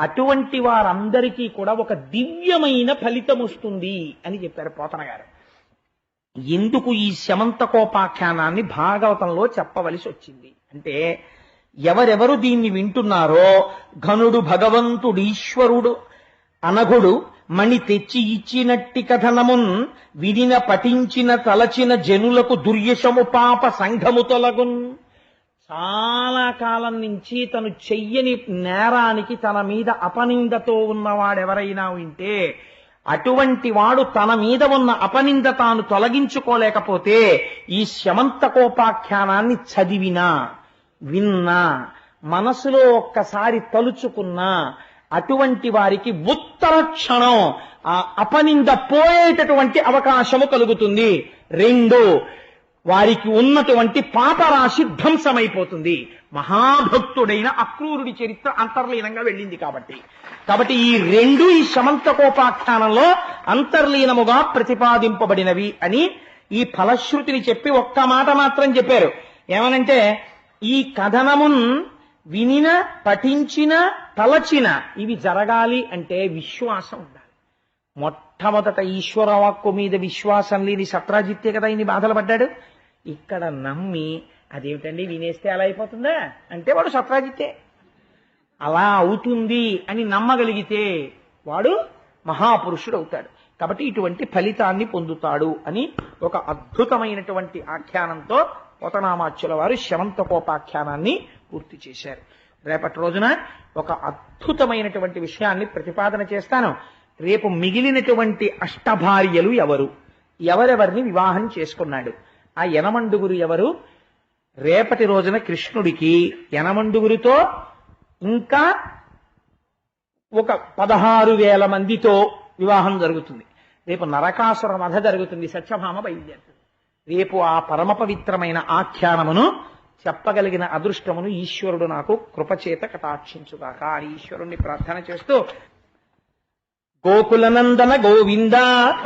అటువంటి వారందరికీ కూడా ఒక దివ్యమైన ఫలితం వస్తుంది అని చెప్పారు పోతన గారు. ఎందుకు ఈ శమంతకోపాఖ్యానాన్ని భాగవతంలో చెప్పవలసి వచ్చింది అంటే, ఎవరెవరు దీన్ని వింటున్నారో ఘనుడు భగవంతుడు ఈశ్వరుడు అనఘుడు మణి తెచ్చి ఇచ్చినట్టి కథనమున్ వినిన పఠించిన తలచిన జనులకు దుర్యశము పాప సంఘము తొలగున్. చాలా కాలం నుంచి తను చెయ్యని నేరానికి తన మీద అపనిందతో ఉన్నవాడెవరైనా వింటే అటువంటి వాడు తన మీద ఉన్న అపనింద తాను తొలగించుకోలేకపోతే ఈ శమంతకోపాఖ్యానాన్ని చదివినా విన్నా మనసులో ఒక్కసారి తలుచుకున్నా అటువంటి వారికి ఉత్తర క్షణం ఆ అపనింద పోయేటటువంటి అవకాశము కలుగుతుంది. 2, వారికి ఉన్నటువంటి పాపరాశి ధ్వంసమైపోతుంది. మహాభక్తుడైన అక్రూరుడి చరిత్ర అంతర్లీనంగా వెళ్ళింది కాబట్టి ఈ 2 ఈ శమంతకోపాఖ్యానంలో అంతర్లీనముగా ప్రతిపాదింపబడినవి అని ఈ ఫలశ్రుతిని చెప్పి ఒక్క మాట మాత్రం చెప్పారు. ఏమనంటే, ఈ కథనమున్ వినిన పఠించిన తలచిన ఇవి జరగాలి అంటే విశ్వాసం ఉండాలి. మొట్టమొదట ఈశ్వరవాక్కు మీద విశ్వాసం లేని సత్రాజిత్తే కదా ఇన్ని బాధలు పడ్డాడు. ఇక్కడ నమ్మి అదేమిటండి వినేస్తే అలా అయిపోతుందా అంటే వాడు సత్రాజిత్తే. అలా అవుతుంది అని నమ్మగలిగితే వాడు మహాపురుషుడు అవుతాడు. కాబట్టి ఇటువంటి ఫలితాన్ని పొందుతాడు అని ఒక అద్భుతమైనటువంటి ఆఖ్యానంతో పోతనామాచ్యుల వారు శమంతకోపాఖ్యానాన్ని పూర్తి చేశారు. రేపటి రోజున ఒక అద్భుతమైనటువంటి విషయాన్ని ప్రతిపాదన చేస్తాను. రేపు మిగిలినటువంటి అష్టభార్యలు ఎవరెవరిని వివాహం చేసుకున్నాడు, ఆ యనమండుగురు ఎవరు, రేపటి రోజున కృష్ణుడికి యనమండుగురితో ఇంకా ఒక 16,000 మందితో వివాహం జరుగుతుంది. రేపు నరకాసుర వధ జరుగుతుంది, సత్యభామ బయలుదేరుతుంది. రేపు ఆ పరమ పవిత్రమైన ఆఖ్యానమును చెప్పగలిగిన అదృష్టమును ఈశ్వరుడు నాకు కృపచేత కటాక్షించుగాక అని ఈశ్వరుణ్ణి ప్రార్థన చేస్తూ గోకులనందన గోవింద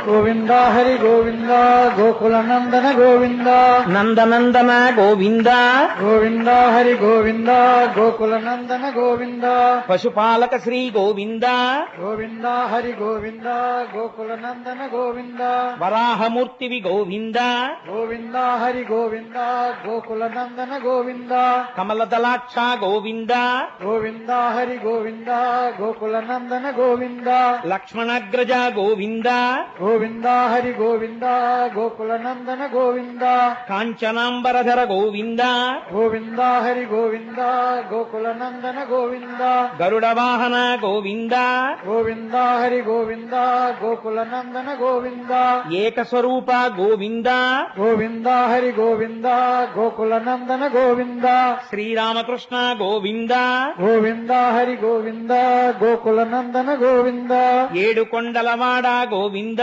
గోవింద హరి గోవింద గోకులనందన గోవింద నందనందన గోవింద గోవింద హరి గోవింద గోకులనందన గోవింద పశుపాలక శ్రీ గోవింద గోవింద హరి గోవింద గోకులనందన గోవింద వరాహమూర్తివి గోవింద గోవింద హరి గోవింద గోకులనందన గోవింద కమలదలాక్ష గోవింద గోవింద హరి గోవింద గోకులనందన గోవింద లక్ష్మణాగ్రజ గోవింద గోవింద హరి గోవింద గోకులనందన గోవింద కాంచనాంబరధర గోవింద గోవింద హరి గోవింద గోకులనందన గోవింద గరుడ వాహన గోవింద గోవింద హరి గోవింద గోకులనందన గోవింద ఏకస్వరూప గోవింద గోవింద హరి గోవింద గోకులనందన గోవింద శ్రీరామకృష్ణ గోవింద గోవింద హరి గోవింద గోకులనందన గోవింద ఏడు కొండలవాడ గోవింద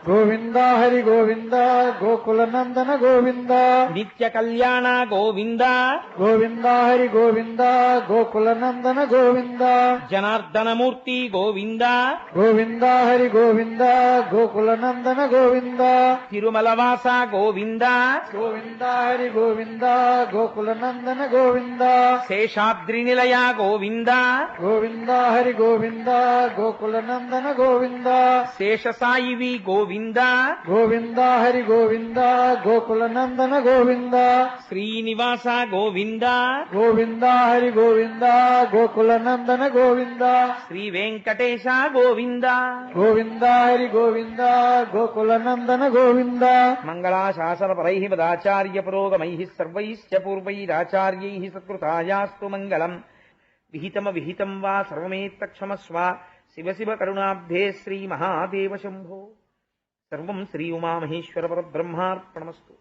గోవింద హరి గోవింద గోకులనందన గోవింద నిత్య కళ్యాణ గోవింద గోవింద హరి గోవింద గోకులనందన గోవింద జనార్దనమూర్తి గోవింద గోవింద హరి గోవింద గోకులనందన గోవింద తిరుమలవాస గోవింద గోవింద హరి గోవింద గోకులనందన గోవింద శేషాద్రి నిలయ గోవింద గోవింద హరి గోవింద గోకులనందన గోవింద శేషసాయివి గోవింద గోవింద హరి గోవింద గోకులనందన గోవింద శ్రీనివాస గోవింద గోవింద హరి గోవింద గోకులనందన గోవింద శ్రీ వెంకటేశ గోవింద గోవింద హరి గోవింద గోకులనందన గోవింద మంగళాశాసన పరై మదాచార్య పురోగమై సర్వైశ్చ పూర్వైరాచార్యై సత్కృతాయాస్తు మంగళం విహితమ విహితం వా సర్వమేత్తక్షమస్వ శివ శివ కరుణాబ్ధే శ్రీ మహాదేవ శంభో సర్వం శ్రీ ఉమామహేశ్వర పరబ్రహ్మార్పణమస్తు.